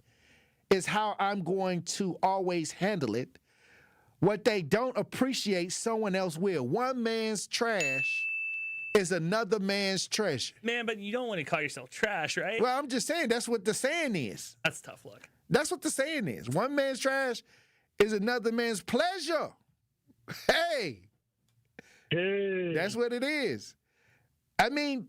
[SPEAKER 3] is how I'm going to always handle it. What they don't appreciate, someone else will. One man's trash is another man's treasure.
[SPEAKER 9] Man, but you don't want to call yourself trash, right?
[SPEAKER 3] Well, I'm just saying that's what the saying is.
[SPEAKER 9] That's tough luck.
[SPEAKER 3] That's what the saying is. One man's trash is another man's pleasure. Hey. That's what it is. I mean,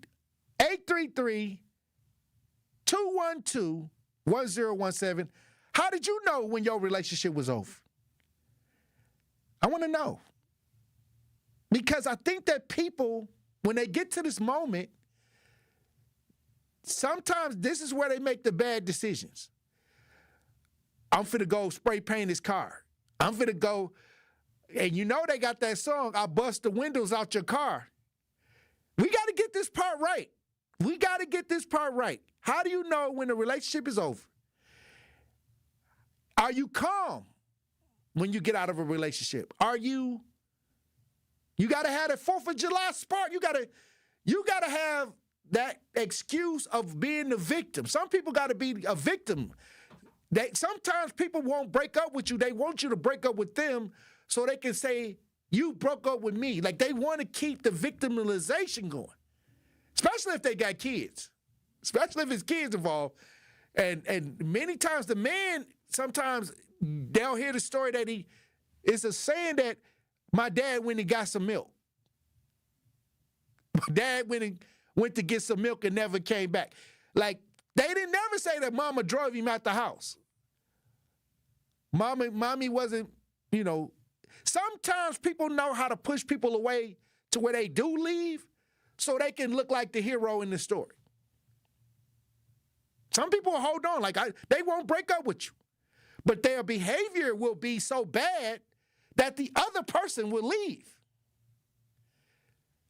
[SPEAKER 3] 833-212-1017. How did you know when your relationship was over? I want to know. Because I think that people, when they get to this moment, sometimes this is where they make the bad decisions. I'm finna go spray paint his car. I'm finna go, and you know they got that song, I bust the windows out your car. We got to get this part right. We got to get this part right. How do you know when the relationship is over? Are you calm when you get out of a relationship? You got to have that 4th of July spark. You got to have that excuse of being the victim. Some people got to be a victim. Sometimes people won't break up with you. They want you to break up with them so they can say, you broke up with me. Like, they want to keep the victimization going, especially if they got kids, especially if it's kids involved. And many times the man, sometimes they'll hear the story that it's a saying that my dad went and got some milk. My dad went to get some milk and never came back. Like, they didn't never say that mama drove him out the house. Mommy wasn't, sometimes people know how to push people away to where they do leave so they can look like the hero in the story. Some people will hold on, they won't break up with you. But their behavior will be so bad that the other person will leave.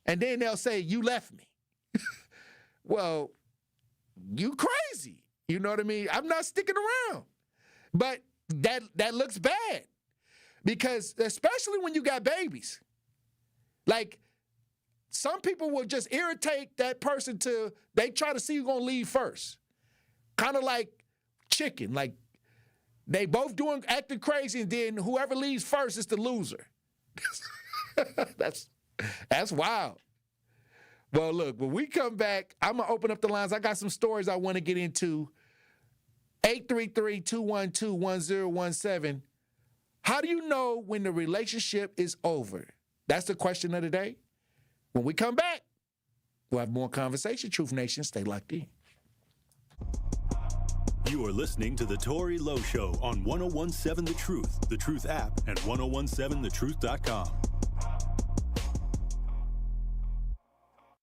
[SPEAKER 3] And then they'll say, you left me. Well, you crazy. You know what I mean? I'm not sticking around. But that looks bad. Because especially when you got babies. Like, some people will just irritate that person till they try to see who's going to leave first. Kind of like chicken. Like, they both acting crazy, and then whoever leaves first is the loser. That's wild. Well, look, when we come back, I'm going to open up the lines. I got some stories I want to get into. 833-212-1017. How do you know when the relationship is over? That's the question of the day. When we come back, we'll have more conversation. Truth Nation, stay locked in.
[SPEAKER 2] You are listening to The Tory Lowe Show on 1017 The Truth app, and 1017thetruth.com.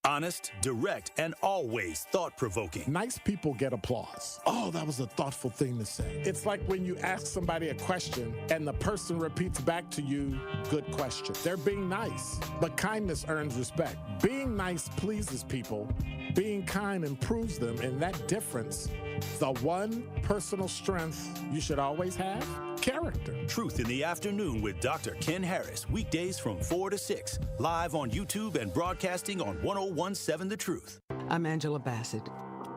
[SPEAKER 2] Honest, direct, and always thought-provoking.
[SPEAKER 5] Nice people get applause. Oh, that was a thoughtful thing to say. It's like when you ask somebody a question and the person repeats back to you, good question. They're being nice, but kindness earns respect. Being nice pleases people. Being kind improves them, and that difference, the one personal strength you should always have, character.
[SPEAKER 2] Truth in the Afternoon with Dr. Ken Harris, weekdays from 4 to 6, live on YouTube and broadcasting on 1017 The Truth.
[SPEAKER 7] I'm Angela Bassett.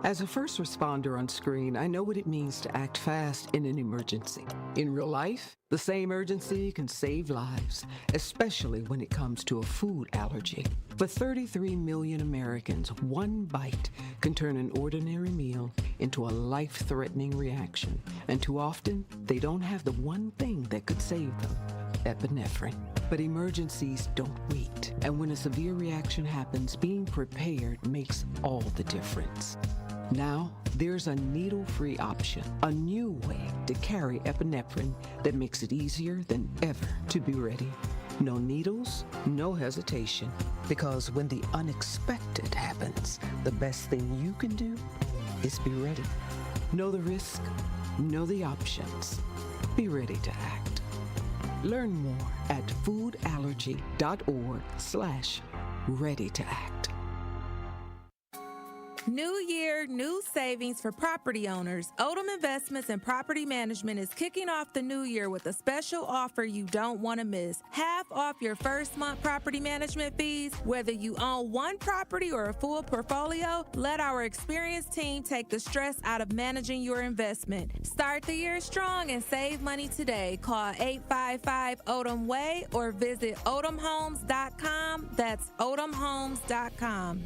[SPEAKER 7] As a first responder on screen, I know what it means to act fast in an emergency. In real life, the same urgency can save lives, especially when it comes to a food allergy. For 33 million Americans, one bite can turn an ordinary meal into a life-threatening reaction. And too often, they don't have the one thing that could save them: epinephrine. But emergencies don't wait. And when a severe reaction happens, being prepared makes all the difference. Now, there's a needle-free option, a new way to carry epinephrine that makes it easier than ever to be ready. No needles, no hesitation, because when the unexpected happens, the best thing you can do is be ready. Know the risk, Know the options. Be ready to act. Learn more at foodallergy.org/ready to act.
[SPEAKER 27] New year, new savings for property owners. Odom Investments and Property Management is kicking off the new year with a special offer you don't want to miss. Half off your first month property management fees. Whether you own one property or a full portfolio, let our experienced team take the stress out of managing your investment. Start the year strong and save money today. Call 855-ODOM-WAY or visit odomhomes.com. That's odomhomes.com.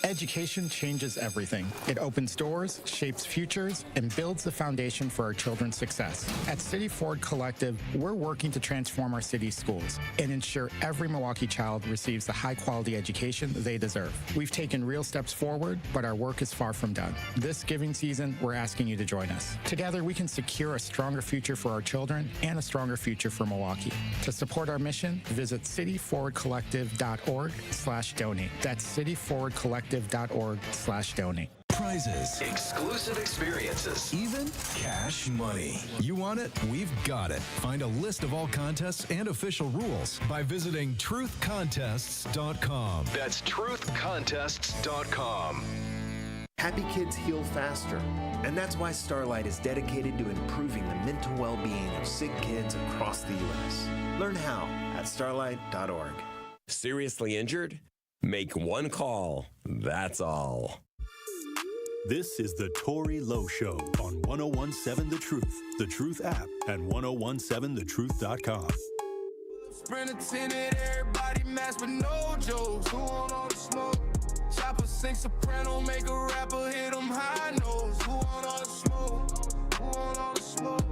[SPEAKER 10] Education changes everything. It opens doors, shapes futures, and builds the foundation for our children's success. At City Ford Collective, we're working to transform our city's schools and ensure every Milwaukee child receives the high-quality education they deserve. We've taken real steps forward, but our work is far from done. This giving season, we're asking you to join us. Together, we can secure a stronger future for our children and a stronger future for Milwaukee. To support our mission, visit cityforwardcollective.org/donate. That's cityforwardcollective.org/donate.
[SPEAKER 1] Prizes, exclusive experiences, even cash money. You want it? We've got it. Find a list of all contests and official rules by visiting truthcontests.com. That's truthcontests.com.
[SPEAKER 12] Happy kids heal faster, and that's why Starlight is dedicated to improving the mental well-being of sick kids across the U.S. Learn how at starlight.org.
[SPEAKER 16] Seriously injured? Make one call. That's all.
[SPEAKER 2] This is the Tory Lowe Show on 1017 The Truth app, and 1017thetruth.com.
[SPEAKER 27] Sprint attended, everybody masked with no jokes. Who want all the smoke? Chopper sing soprano, make a rapper hit them high notes. Who want all the smoke? Who want all the smoke?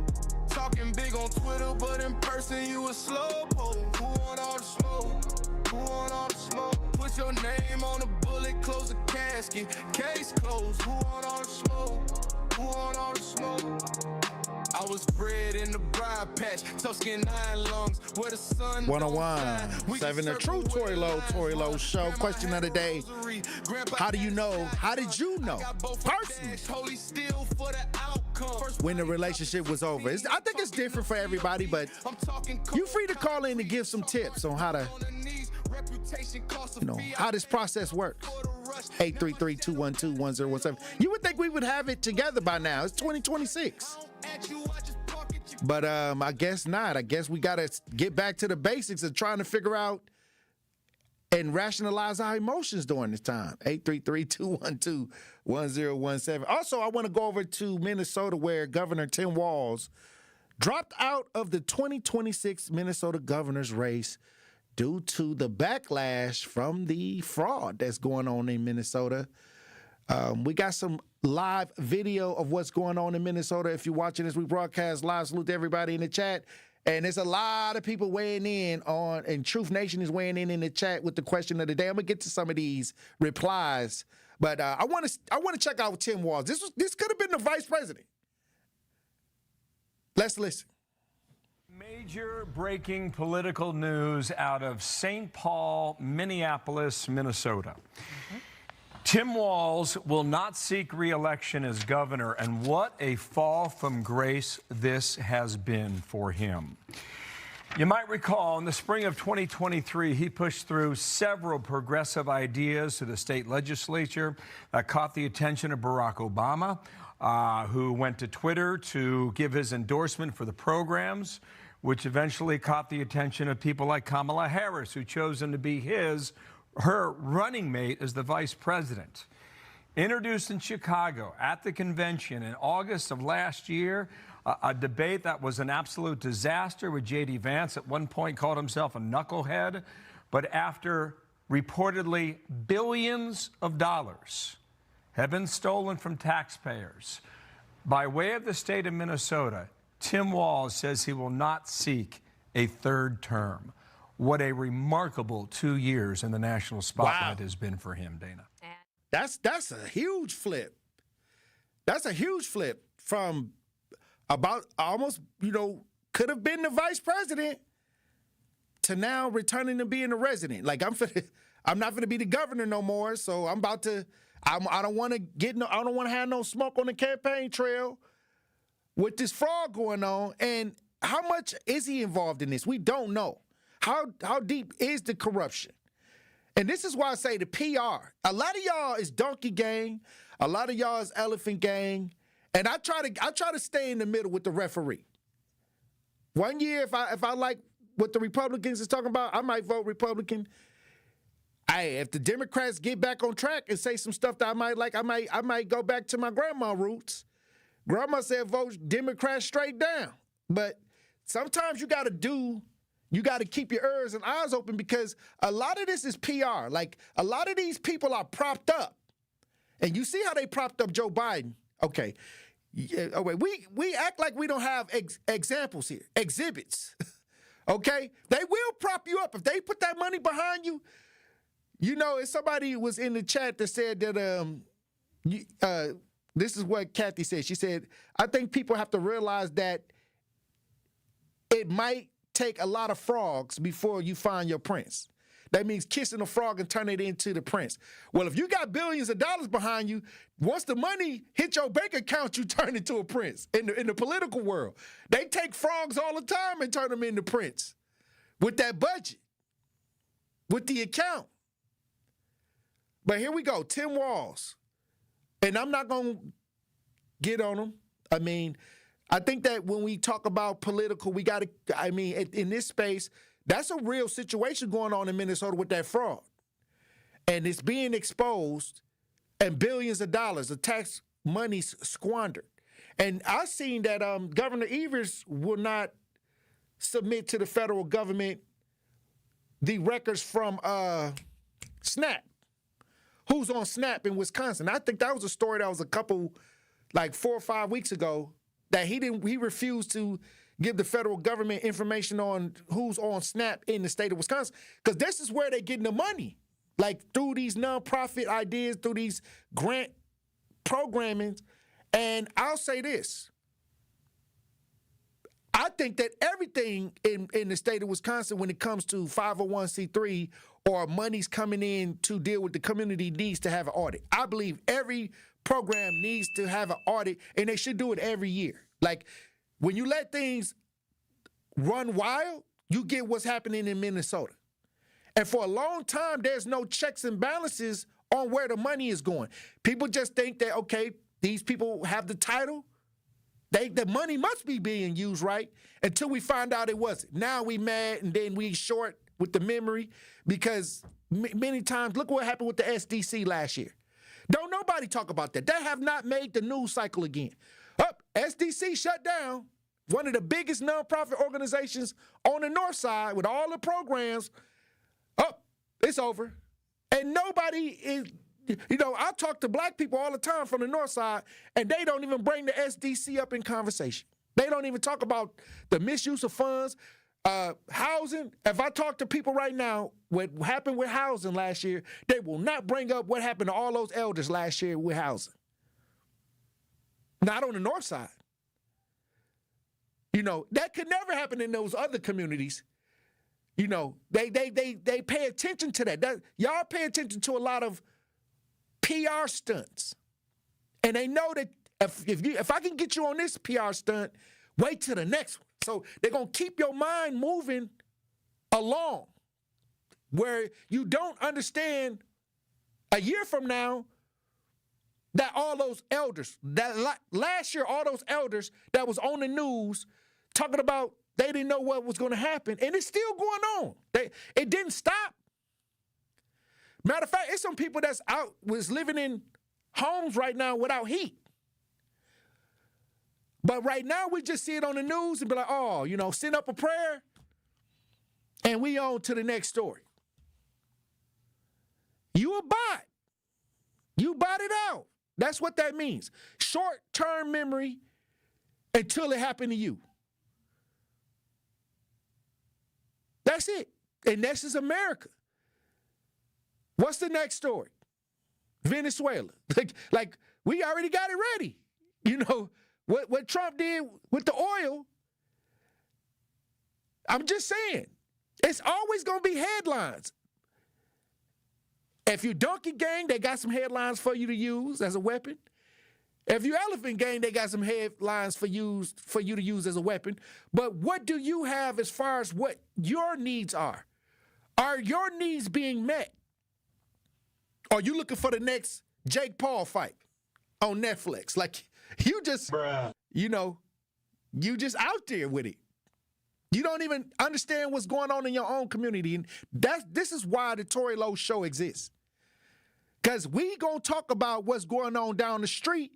[SPEAKER 27] Talking big on Twitter, but in person you a slow poke. Who want all the smoke? Who want all the smoke? Put your name on a bullet, close the casket, case closed. Who want all the smoke? Who want all the smoke? I was bred in the briar patch, tough skin 9 lungs, where the sun
[SPEAKER 3] 101.7 The Truth, Tory Lowe Show. Question of the day: how do you know? How did you know personally when the relationship was over? I think it's different for everybody, but you're free to call in and give some tips on how to, how this process works. 833-212-1017. You would think we would have it together by now. It's 2026. But I guess not. I guess we got to get back to the basics of trying to figure out and rationalize our emotions during this time. 833-212-1017. Also, I want to go over to Minnesota, where Governor Tim Walz dropped out of the 2026 Minnesota governor's race due to the backlash from the fraud that's going on in Minnesota. We got some live video of what's going on in Minnesota. If you're watching this, we broadcast live. Salute to everybody in the chat. And there's a lot of people weighing in on, and Truth Nation is weighing in the chat with the question of the day. I'm gonna get to some of these replies, but I want to check out Tim Walz. This could have been the vice president. Let's listen.
[SPEAKER 13] Major breaking political news out of St. Paul, Minneapolis, Minnesota. Tim Walz will not seek re-election as governor, and what a fall from grace this has been for him. You might recall in the spring of 2023, he pushed through several progressive ideas to the state legislature that caught the attention of Barack Obama, who went to Twitter to give his endorsement for the programs, which eventually caught the attention of people like Kamala Harris, who chose him to be her running mate as the vice president. Introduced in Chicago at the convention in August of last year, a debate that was an absolute disaster, with J.D. Vance at one point called himself a knucklehead. But after reportedly billions of dollars have been stolen from taxpayers by way of the state of Minnesota, Tim Walz says he will not seek a third term. What a remarkable 2 years in the national spotlight has been for him, Dana.
[SPEAKER 3] That's a huge flip. That's a huge flip from about almost, could have been the vice president to now returning to being a resident. Like, I'm not going to be the governor no more, so I don't want to have no smoke on the campaign trail. with this fraud going on, and how much is he involved in this? We don't know. How deep is the corruption? And this is why I say the PR. A lot of y'all is donkey gang. A lot of y'all is elephant gang. And I try to stay in the middle with the referee. One year, if I like what the Republicans is talking about, I might vote Republican. If the Democrats get back on track and say some stuff that I might like, I might go back to my grandma roots. Grandma said vote Democrats straight down. But sometimes you got to keep your ears and eyes open, because a lot of this is PR. Like, a lot of these people are propped up. And you see how they propped up Joe Biden. Okay. Yeah, we act like we don't have examples here, exhibits. Okay? They will prop you up. If they put that money behind you, you know, if somebody was in the chat that said that this is what Kathy said. She said, I think people have to realize that it might take a lot of frogs before you find your prince. That means kissing a frog and turn it into the prince. Well, if you got billions of dollars behind you, once the money hit your bank account, you turn into a prince. In the political world, they take frogs all the time and turn them into prince with that budget, with the account. But here we go, Tim Walz. And I'm not going to get on him. I mean, I think that when we talk about political, we got to, I mean, in this space, that's a real situation going on in Minnesota with that fraud. And it's being exposed, and billions of dollars of tax money squandered. And I've seen that Governor Evers will not submit to the federal government the records from SNAP. Who's on SNAP in Wisconsin? I think that was a story that was a couple, like 4 or 5 weeks ago, that he refused to give the federal government information on who's on SNAP in the state of Wisconsin, because this is where they're getting the money, like through these nonprofit ideas, through these grant programmings. And I'll say this. I think that everything in the state of Wisconsin, when it comes to 501c3 or money's coming in to deal with the community, needs to have an audit. I believe every program needs to have an audit, and they should do it every year. Like, when you let things run wild, you get what's happening in Minnesota. And for a long time, there's no checks and balances on where the money is going. People just think that, okay, these people have the title. The money must be being used right, until we find out it wasn't. Now we mad, and then we short with the memory, because many times, look what happened with the SDC last year. Don't nobody talk about that. They have not made the news cycle again. SDC shut down, one of the biggest nonprofit organizations on the north side with all the programs. It's over. And nobody is, I talk to black people all the time from the north side, and they don't even bring the SDC up in conversation. They don't even talk about the misuse of funds, housing. If I talk to people right now, what happened with housing last year, they will not bring up what happened to all those elders last year with housing. Not on the north side. That could never happen in those other communities. They pay attention to that. Y'all pay attention to a lot of PR stunts. And they know that if I can get you on this PR stunt, wait till the next one. So they're going to keep your mind moving along, where you don't understand a year from now that all those elders, that last year, all those elders that was on the news talking about they didn't know what was going to happen, and it's still going on. It didn't stop. Matter of fact, it's some people that's was living in homes right now without heat. But right now, we just see it on the news and be like, send up a prayer, and we on to the next story. You a bot. You bought it out. That's what that means. Short-term memory until it happened to you. That's it. And this is America. What's the next story? Venezuela. Like we already got it ready. What Trump did with the oil, I'm just saying, it's always going to be headlines. If you donkey gang, they got some headlines for you to use as a weapon. If you elephant gang, they got some headlines for you to use as a weapon. But what do you have as far as what your needs are? Are your needs being met? Are you looking for the next Jake Paul fight on Netflix? Like, you just, you just out there with it. You don't even understand what's going on in your own community. And this is why the Tory Lowe Show exists. Because we going to talk about what's going on down the street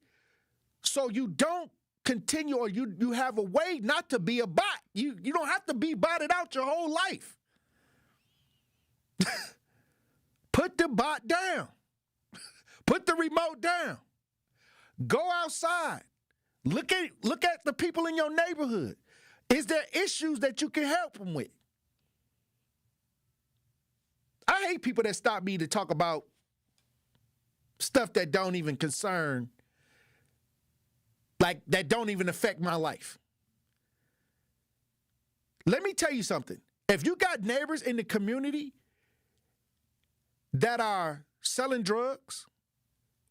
[SPEAKER 3] so you don't continue, or you have a way not to be a bot. You don't have to be botted out your whole life. Put the bot down. Put the remote down. Go outside. Look at the people in your neighborhood. Is there issues that you can help them with? I hate people that stop me to talk about stuff that don't even concern, like that don't even affect my life. Let me tell you something. If you got neighbors in the community that are selling drugs,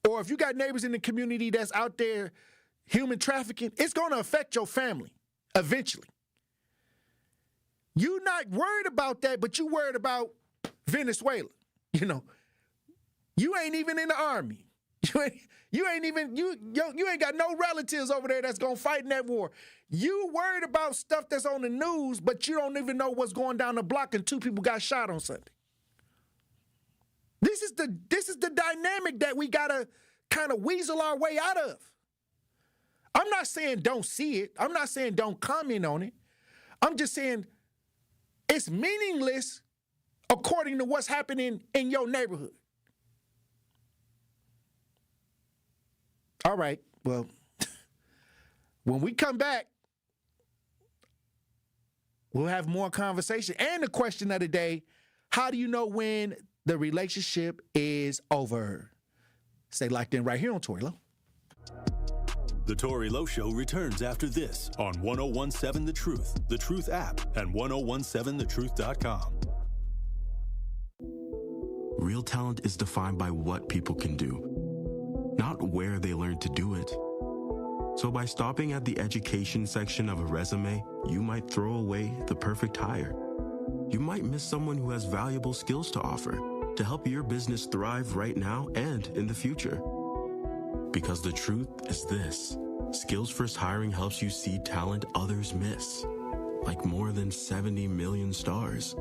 [SPEAKER 3] or if you got neighbors in the community that's out there human trafficking, it's going to affect your family eventually. You're not worried about that, but you worried about Venezuela. You ain't even in the army. You ain't got no relatives over there that's gonna fight in that war. You worried about stuff that's on the news, but you don't even know what's going down the block and 2 people got shot on Sunday. This is the dynamic that we gotta kind of weasel our way out of. I'm not saying don't see it. I'm not saying don't comment on it. I'm just saying it's meaningless according to what's happening in your neighborhood. All right, well, when we come back, we'll have more conversation. And the question of the day, how do you know when the relationship is over? Stay locked in right here on Tory Lowe.
[SPEAKER 2] The Tory Lowe Show returns after this on 1017 The Truth app, and 1017thetruth.com.
[SPEAKER 14] Real talent is defined by what people can do, not where they learn to do it. So by stopping at the education section of a resume, you might throw away the perfect hire. You might miss someone who has valuable skills to offer to help your business thrive right now and in the future. Because the truth is this: Skills First Hiring helps you see talent others miss, like more than 70 million stars,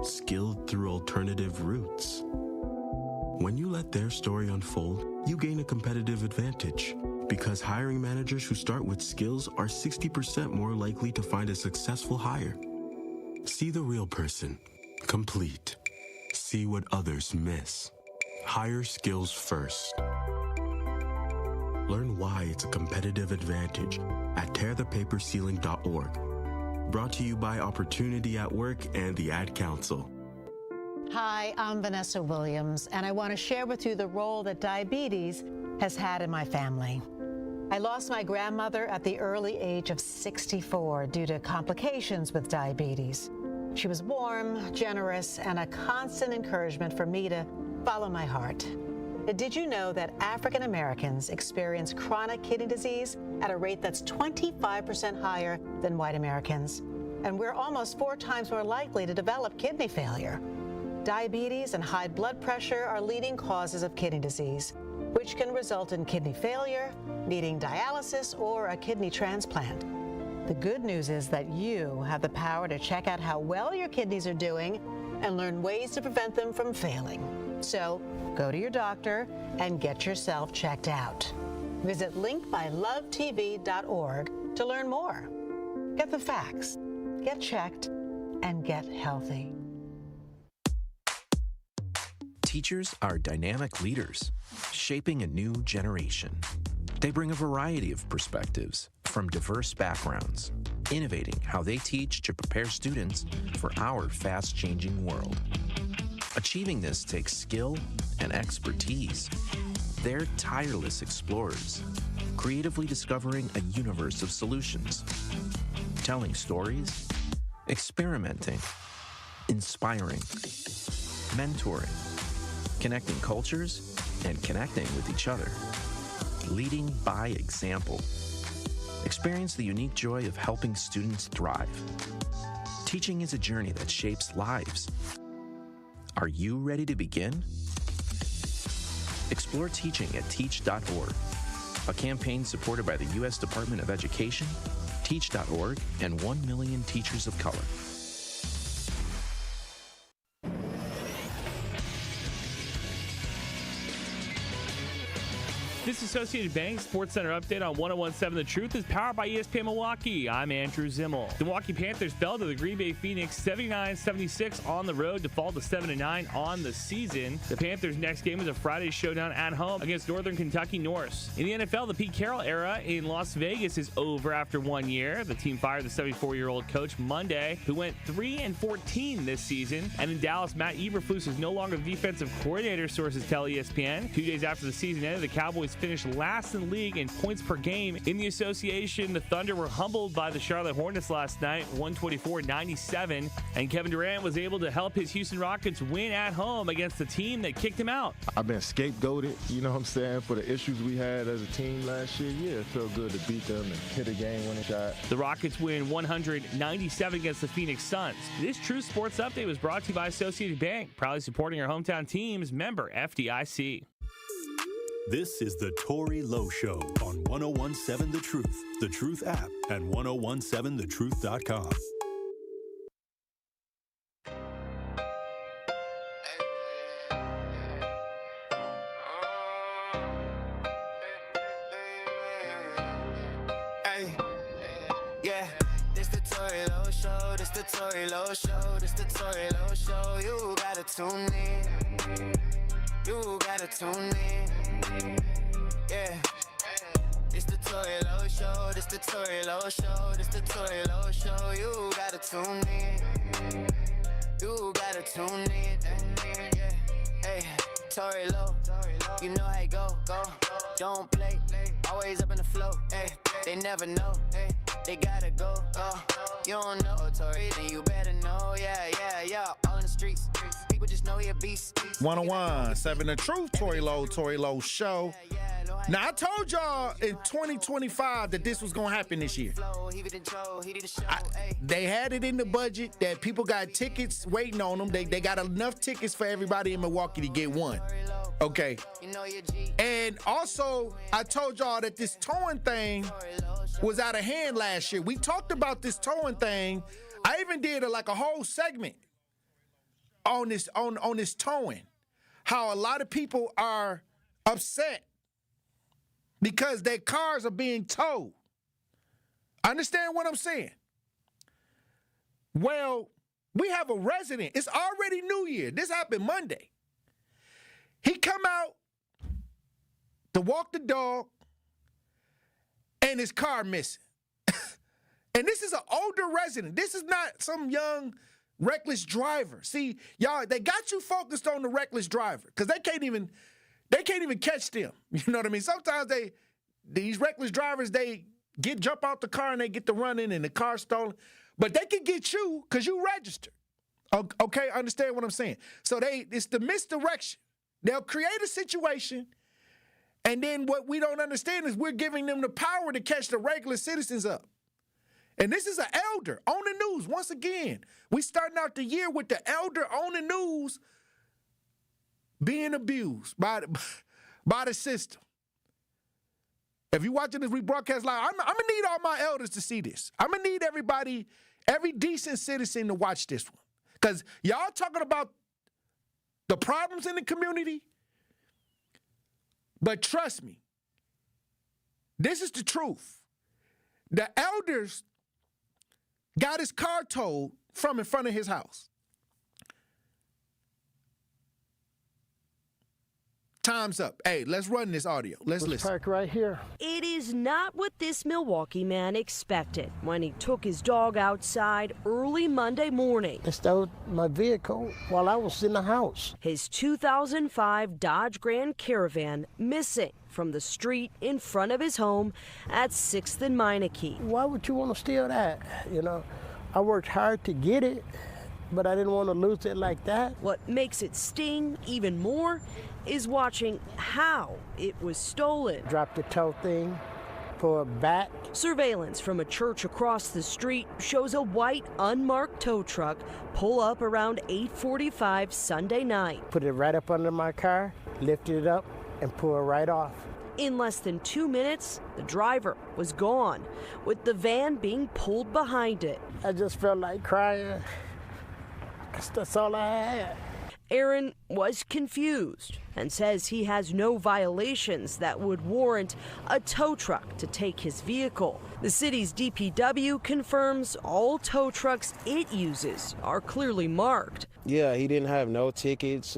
[SPEAKER 14] skilled through alternative routes. When you let their story unfold, you gain a competitive advantage, because hiring managers who start with skills are 60% more likely to find a successful hire. See the real person, complete. See what others miss. Hire skills first. Learn why it's a competitive advantage at tearthepaperceiling.org. Brought to you by Opportunity at Work and the Ad Council.
[SPEAKER 15] Hi, I'm Vanessa Williams, and I want to share with you the role that diabetes has had in my family. I lost my grandmother at the early age of 64 due to complications with diabetes. She was warm, generous, and a constant encouragement for me to follow my heart. Did you know that African Americans experience chronic kidney disease at a rate that's 25% higher than white Americans? And we're almost 4 times more likely to develop kidney failure. Diabetes and high blood pressure are leading causes of kidney disease, which can result in kidney failure, needing dialysis, or a kidney transplant. The good news is that you have the power to check out how well your kidneys are doing and learn ways to prevent them from failing. So go to your doctor and get yourself checked out. Visit linkmylovetv.org to learn more. Get the facts, get checked, and get healthy.
[SPEAKER 17] Teachers are dynamic leaders, shaping a new generation. They bring a variety of perspectives from diverse backgrounds, innovating how they teach to prepare students for our fast-changing world. Achieving this takes skill and expertise. They're tireless explorers, creatively discovering a universe of solutions, telling stories, experimenting, inspiring, mentoring, connecting cultures, and connecting with each other. leading by example. Experience the unique joy of helping students thrive. Teaching is a journey that shapes lives. Are you ready to begin? Explore teaching at teach.org, a campaign supported by the U.S. Department of Education, Teach.org, and 1 million teachers of color.
[SPEAKER 9] This Associated Bank Sports Center update on 101.7 The Truth is powered by ESPN Milwaukee. I'm Andrew Zimmel. The Milwaukee Panthers fell to the Green Bay Phoenix 79-76 on the road to fall to 7-9 on the season. The Panthers' next game is a Friday showdown at home against Northern Kentucky Norse. In the NFL, the Pete Carroll era in Las Vegas is over after 1 year. The team fired the 74-year-old coach Monday, who went 3-14 this season. And in Dallas, Matt Eberflus is no longer the defensive coordinator, sources tell ESPN. 2 days after the season ended, the Cowboys finished last in the league in points per game. In the association, the Thunder were humbled by the Charlotte Hornets last night, 124-97, and Kevin Durant was able to help his Houston Rockets win at home against the team that kicked him out.
[SPEAKER 4] I've been scapegoated, you know what I'm saying, for the issues we had as a team last year. Yeah, it felt good to beat them and hit a game-winning shot.
[SPEAKER 9] The Rockets win 197 against the Phoenix Suns. This True Sports Update was brought to you by Associated Bank, proudly supporting our hometown teams, member FDIC.
[SPEAKER 2] This is the Tory Lowe Show on 101.7 The Truth app, and 1017thetruth.com.
[SPEAKER 27] Hey, yeah, this the Tory Lowe Show, this the Tory Lowe Show, this the Tory Lowe Show. You gotta tune in. You gotta tune in, yeah. It's the Tory Lowe Show, this the Tory Lowe Show, this the Tory Lowe Show. You gotta tune in, you gotta tune in, yeah. Hey, Tory Lowe, you know how it go, don't play, always up in the flow, hey. They never know, hey. They gotta go, you don't know Tory, then you better know, yeah, all in the streets. People just know he a beast.
[SPEAKER 3] 101.7 The Truth, Tory Lowe Show. Now, I told y'all in 2025 that this was going to happen this year. They had it in the budget that people got tickets waiting on them. They got enough tickets for everybody in Milwaukee to get one. Okay. And also, I told y'all that this towing thing was out of hand last year. We talked about this towing thing. I even did a whole segment on this towing, how a lot of people are upset because their cars are being towed. Understand what I'm saying? Well, we have a resident. It's already New Year. This happened Monday. He come out to walk the dog, and his car missing. And this is an older resident. This is not some young reckless driver. See, y'all, they got you focused on the reckless driver because they can't even catch them. You know what I mean? Sometimes these reckless drivers, they jump out the car and they get to running and the car stolen. But they can get you because you registered. Okay, understand what I'm saying? So it's the misdirection. They'll create a situation, and then what we don't understand is we're giving them the power to catch the regular citizens up. And this is an elder on the news. Once again, we starting out the year with the elder on the news being abused by the system. If you're watching this rebroadcast live, I'm going to need all my elders to see this. I'm going to need everybody, every decent citizen to watch this one. Because y'all talking about the problems in the community, but trust me, this is the truth. The elders got his car towed from in front of his house. Time's up. Hey, let's run this audio. Let's listen.
[SPEAKER 11] Park right here. It is not what this Milwaukee man expected when he took his dog outside early Monday morning.
[SPEAKER 19] They stole my vehicle while I was in the house.
[SPEAKER 11] His 2005 Dodge Grand Caravan missing from the street in front of his home at 6th and Meineke.
[SPEAKER 19] Why would you want to steal that? You know, I worked hard to get it, but I didn't want to lose it like that.
[SPEAKER 11] What makes it sting even more is watching how it was stolen.
[SPEAKER 19] Dropped the tow thing, pull it back.
[SPEAKER 11] Surveillance from a church across the street shows a white unmarked tow truck pull up around 8:45 Sunday night.
[SPEAKER 19] Put it right up under my car, lifted it up, and pull it right off.
[SPEAKER 11] In less than 2 minutes, the driver was gone, with the van being pulled behind it.
[SPEAKER 19] I just felt like crying. That's all I had.
[SPEAKER 11] Aaron was confused and says he has no violations that would warrant a tow truck to take his vehicle. The city's DPW confirms all tow trucks it uses are clearly marked.
[SPEAKER 6] Yeah, he didn't have no tickets,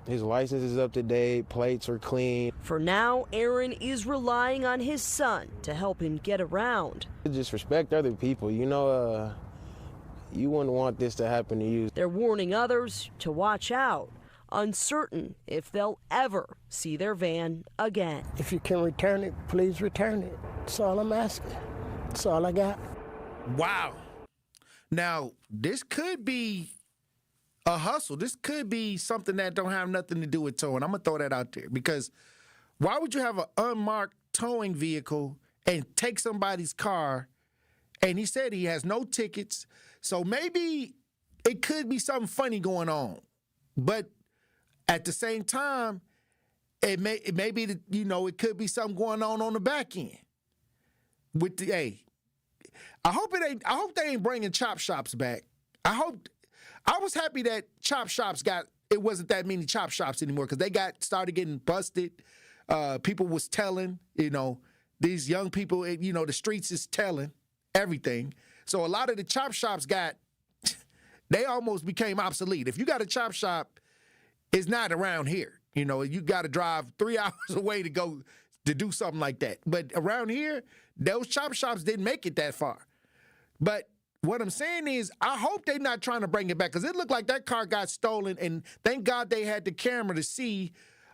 [SPEAKER 6] his license is up to date, plates are clean.
[SPEAKER 11] For now, Aaron is relying on his son to help him get around.
[SPEAKER 6] Just respect other people, you wouldn't want this to happen to you.
[SPEAKER 11] They're warning others to watch out, uncertain if they'll ever see their van again.
[SPEAKER 19] If you can return it, please return it. That's all I'm asking. That's all I got.
[SPEAKER 3] Wow. Now, this could be a hustle. This could be something that don't have nothing to do with towing. I'm going to throw that out there because why would you have an unmarked towing vehicle and take somebody's car? And he said he has no tickets. So maybe it could be something funny going on. But at the same time, it could be something going on the back end. I hope they ain't bringing chop shops back. I was happy that chop shops it wasn't that many chop shops anymore because they started getting busted. People was telling, these young people, the streets is telling everything. So a lot of the chop shops they almost became obsolete. If you got a chop shop, it's not around here. You got to drive 3 hours away to go to do something like that. But around here, those chop shops didn't make it that far. But what I'm saying is, I hope they're not trying to bring it back because it looked like that car got stolen, and thank God they had the camera to see.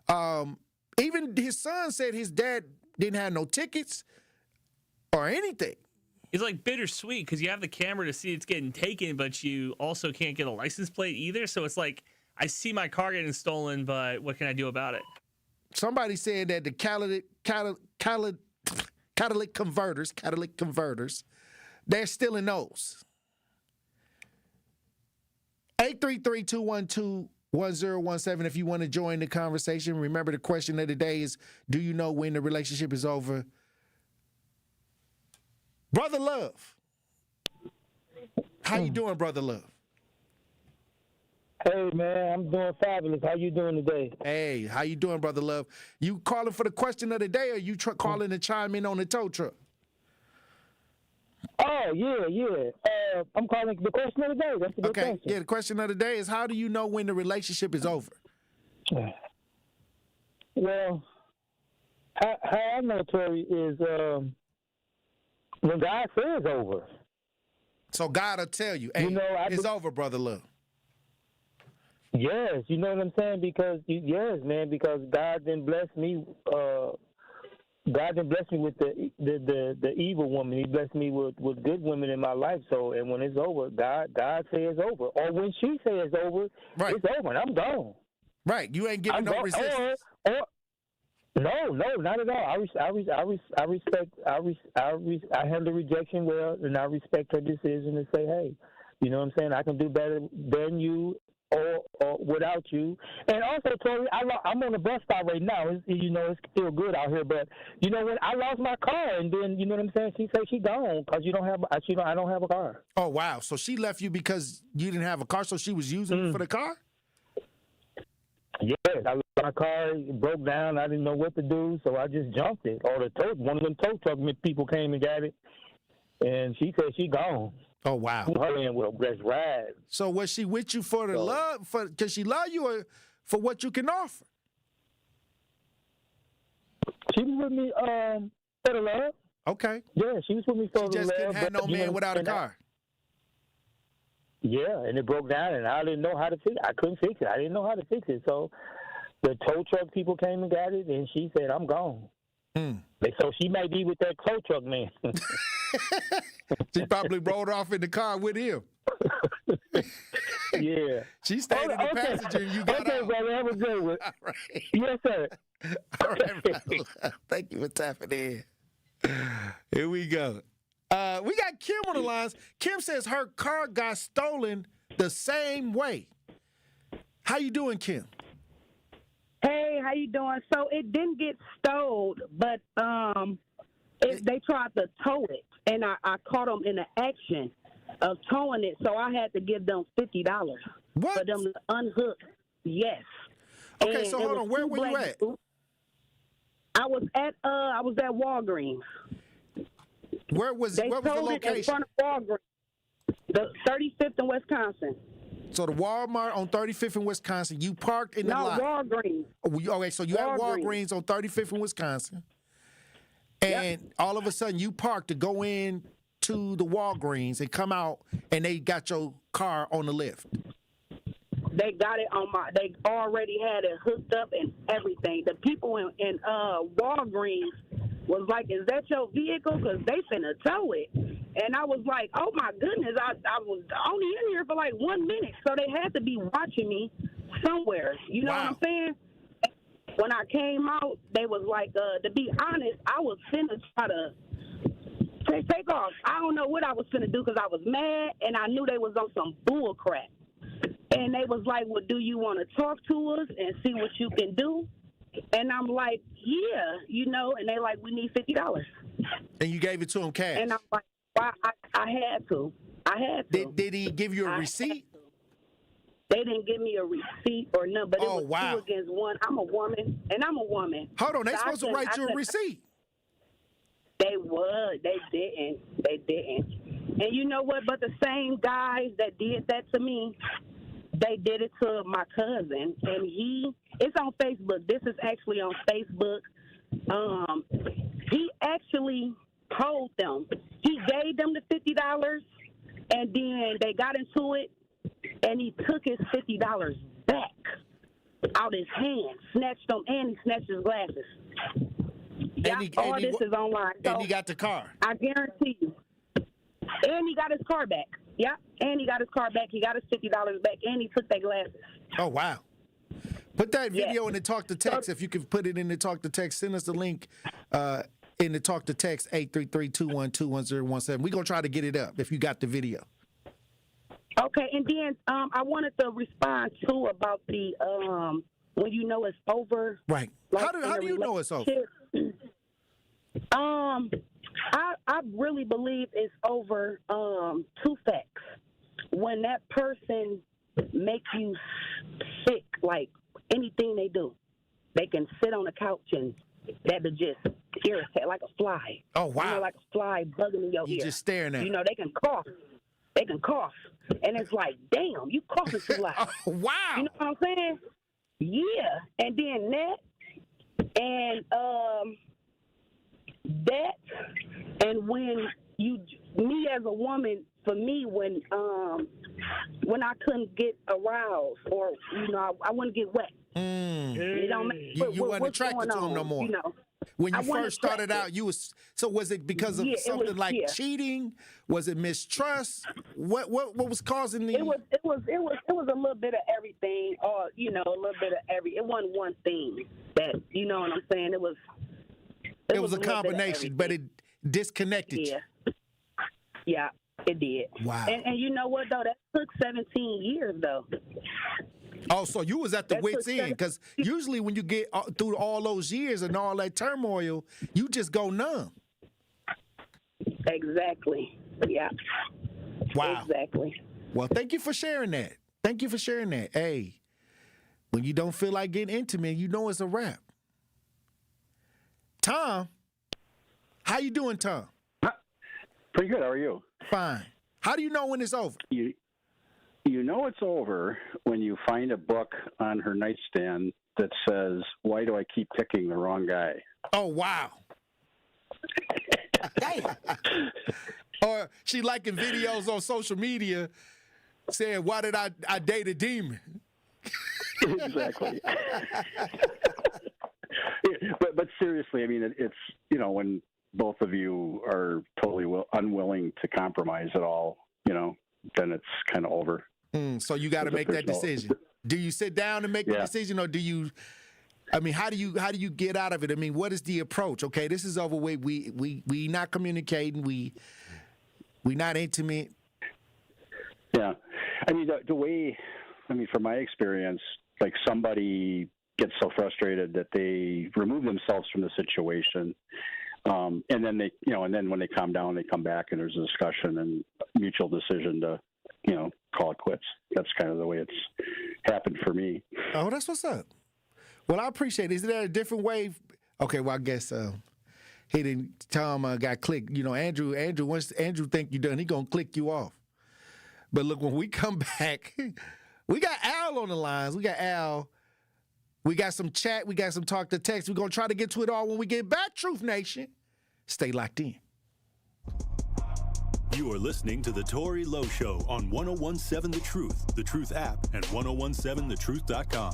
[SPEAKER 3] Even his son said his dad didn't have no tickets or anything.
[SPEAKER 9] It's like bittersweet because you have the camera to see it's getting taken, but you also can't get a license plate either. So it's like, I see my car getting stolen, but what can I do about it?
[SPEAKER 3] Somebody said that the catalytic converters, they're still in those. 833-212-1017 if you want to join the conversation. Remember, the question of the day is, do you know when the relationship is over? Brother Love. How you doing, Brother Love?
[SPEAKER 8] Hey, man, I'm doing fabulous. How you doing today?
[SPEAKER 3] Hey, how you doing, Brother Love? You calling for the question of the day, or you calling to chime in on the tow truck?
[SPEAKER 8] Oh, yeah. I'm calling the question of the day. That's a good question.
[SPEAKER 3] Yeah, the question of the day is, how do you know when the relationship is over?
[SPEAKER 8] Well, how I know, Tory, is when God says over.
[SPEAKER 3] So God will tell you, hey, it's over, Brother Love.
[SPEAKER 8] Yes, you know what I'm saying? Because God didn't bless me. God didn't bless me with the evil woman. He blessed me with good women in my life. So, and when it's over, God says over. Or when she says over, it's over, and I'm gone.
[SPEAKER 3] Right, you ain't giving no resistance.
[SPEAKER 8] No, not at all. I handle rejection well, and I respect her decision to say, hey, you know what I'm saying? I can do better than you or without you. And also, Tory, I'm on the bus stop right now. It's still good out here, but when I lost my car, and then you know what I'm saying? She said she gone because I don't have a car.
[SPEAKER 3] Oh wow! So she left you because you didn't have a car, so she was using it for the car.
[SPEAKER 8] Yes, I lost my car. It broke down. I didn't know what to do, so I just jumped it. Or one of them tow truck people came and got it, and she said she gone.
[SPEAKER 3] Oh wow!
[SPEAKER 8] Her in with a best ride.
[SPEAKER 3] So was she with you for the love? Because she love you, or for what you can offer?
[SPEAKER 8] She was with me for the love.
[SPEAKER 3] Okay.
[SPEAKER 8] Yeah, she was with me for the love.
[SPEAKER 3] She just couldn't have no man without a car.
[SPEAKER 8] Yeah, and it broke down, and I didn't know how to fix it. I couldn't fix it. I didn't know how to fix it. So the tow truck people came and got it, and she said, I'm gone. So she may be with that tow truck man.
[SPEAKER 3] She probably rode off in the car with him.
[SPEAKER 8] Yeah.
[SPEAKER 3] She stayed in the passenger and you got
[SPEAKER 8] okay,
[SPEAKER 3] out.
[SPEAKER 8] brother, have a good one.
[SPEAKER 3] All right.
[SPEAKER 8] Yes, sir.
[SPEAKER 3] All right, brother. Thank you for tapping in. Here we go. We got Kim on the lines. Kim says her car got stolen the same way. How you doing, Kim?
[SPEAKER 18] Hey, how you doing? So it didn't get stole, but they tried to tow it, and I caught them in the action of towing it, so I had to give them $50 for them to unhook. Yes.
[SPEAKER 3] Okay,
[SPEAKER 18] And
[SPEAKER 3] so
[SPEAKER 18] it
[SPEAKER 3] hold
[SPEAKER 18] was
[SPEAKER 3] on. Where
[SPEAKER 18] two
[SPEAKER 3] were you
[SPEAKER 18] black
[SPEAKER 3] at?
[SPEAKER 18] dudes. I was at Walgreens.
[SPEAKER 3] Where was
[SPEAKER 18] They
[SPEAKER 3] the
[SPEAKER 18] towed it in
[SPEAKER 3] location?
[SPEAKER 18] front of Walgreens, the 35th in Wisconsin.
[SPEAKER 3] So the Walmart on 35th in Wisconsin, you parked in the lot.
[SPEAKER 18] Walgreens.
[SPEAKER 3] Okay, so you had Walgreens on 35th in Wisconsin. And all of a sudden you parked to go in to the Walgreens and come out, and they got your car on the lift.
[SPEAKER 18] They got it they already had it hooked up and everything. The people in Walgreens was like, is that your vehicle? Because they finna tow it. And I was like, oh my goodness, I was only in here for like 1 minute. So they had to be watching me somewhere. You know what I'm saying? When I came out, they was like, to be honest, I was finna try to take off. I don't know what I was finna do because I was mad and I knew they was on some bull crap. And they was like, well, do you want to talk to us and see what you can do? And I'm like, yeah, and they like, we need $50.
[SPEAKER 3] And you gave it to him cash?
[SPEAKER 18] And I'm like, well, I had to.
[SPEAKER 3] Did he give you a receipt?
[SPEAKER 18] They didn't give me a receipt or nothing, but it was 2 against 1. I'm a woman, and I'm a woman.
[SPEAKER 3] Hold on, they
[SPEAKER 18] So
[SPEAKER 3] supposed to write you a receipt.
[SPEAKER 18] They would. They didn't. And you know what? But the same guys that did that to me, they did it to my cousin, and it's on Facebook. This is actually on Facebook. He actually told them. He gave them the $50, and then they got into it, and he took his $50 back out his hand, snatched them, and he snatched his glasses. All this is online. So
[SPEAKER 3] and he got the car.
[SPEAKER 18] I guarantee you. And he got his car back. Yeah, and he got his car back. He got his $50 back, and he took their glasses.
[SPEAKER 3] Oh, wow. Put that video in the Talk to Text. If you can put it in the Talk to Text, send us the link in the Talk to Text, 833-212-1017. We're going to try to get it up if you got the video.
[SPEAKER 18] Okay, and then I wanted to respond, too, about the when you know it's over.
[SPEAKER 3] Right.
[SPEAKER 18] Like,
[SPEAKER 3] how do you know it's over?
[SPEAKER 18] I really believe it's over two facts. When that person make you sick, like anything they do, they can sit on the couch and that'll just irritate like a fly.
[SPEAKER 3] Oh, wow.
[SPEAKER 18] Like a fly bugging in your ear.
[SPEAKER 3] You just staring at
[SPEAKER 18] they can cough. They can cough. And it's like, damn, you coughing too loud.
[SPEAKER 3] Oh, wow.
[SPEAKER 18] You know what I'm saying? Yeah. And then that and when me as a woman, for me, when I couldn't get aroused or I wouldn't get wet.
[SPEAKER 3] You wasn't attracted to him no more. When you first started out, was it because of something cheating? Was it mistrust? What was causing the?
[SPEAKER 18] It was a little bit of everything, or a little bit of every. It wasn't one thing that you know what I'm saying. It was
[SPEAKER 3] a combination, but it disconnected you.
[SPEAKER 18] Yeah, it did.
[SPEAKER 3] Wow.
[SPEAKER 18] And you know what though? That took 17 years though.
[SPEAKER 3] Oh, so you was at the wit's end, because usually when you get through all those years and all that turmoil, you just go numb.
[SPEAKER 18] Exactly. Yeah.
[SPEAKER 3] Wow.
[SPEAKER 18] Exactly.
[SPEAKER 3] Well, thank you for sharing that. Hey, when you don't feel like getting intimate, you know it's a wrap. Tom, how you doing, Tom?
[SPEAKER 20] Pretty good. How are you?
[SPEAKER 3] Fine. How do you know when it's over?
[SPEAKER 20] You know it's over when you find a book on her nightstand that says, "Why do I keep picking the wrong guy?"
[SPEAKER 3] Oh, wow. Or she liking videos on social media saying, "Why did I date a demon?"
[SPEAKER 20] Exactly. But seriously, I mean, it's when both of you are totally unwilling to compromise at all, then it's kind of over.
[SPEAKER 3] So you got to make that decision. Do you sit down and make the decision, or do you? I mean, how do you get out of it? I mean, what is the approach? Okay, this is over. We not communicating. We not intimate.
[SPEAKER 20] Yeah, I mean the way. I mean, from my experience, like somebody gets so frustrated that they remove themselves from the situation, and then they, and then when they calm down, they come back and there's a discussion and mutual decision to, call it quits. That's kind of the way it's happened for me.
[SPEAKER 3] Oh, that's what's up. Well, I appreciate it. Is there a different way? Okay, well, I guess he didn't. Tom got clicked. Andrew. Once Andrew think you're done, he gonna click you off. But look, when we come back, we got Al on the lines. We got Al. We got some chat. We got some talk to text. We're gonna try to get to it all when we get back. Truth Nation, stay locked in.
[SPEAKER 2] You are listening to the Tory Lowe Show on 101.7 The Truth app, and 101.7thetruth.com.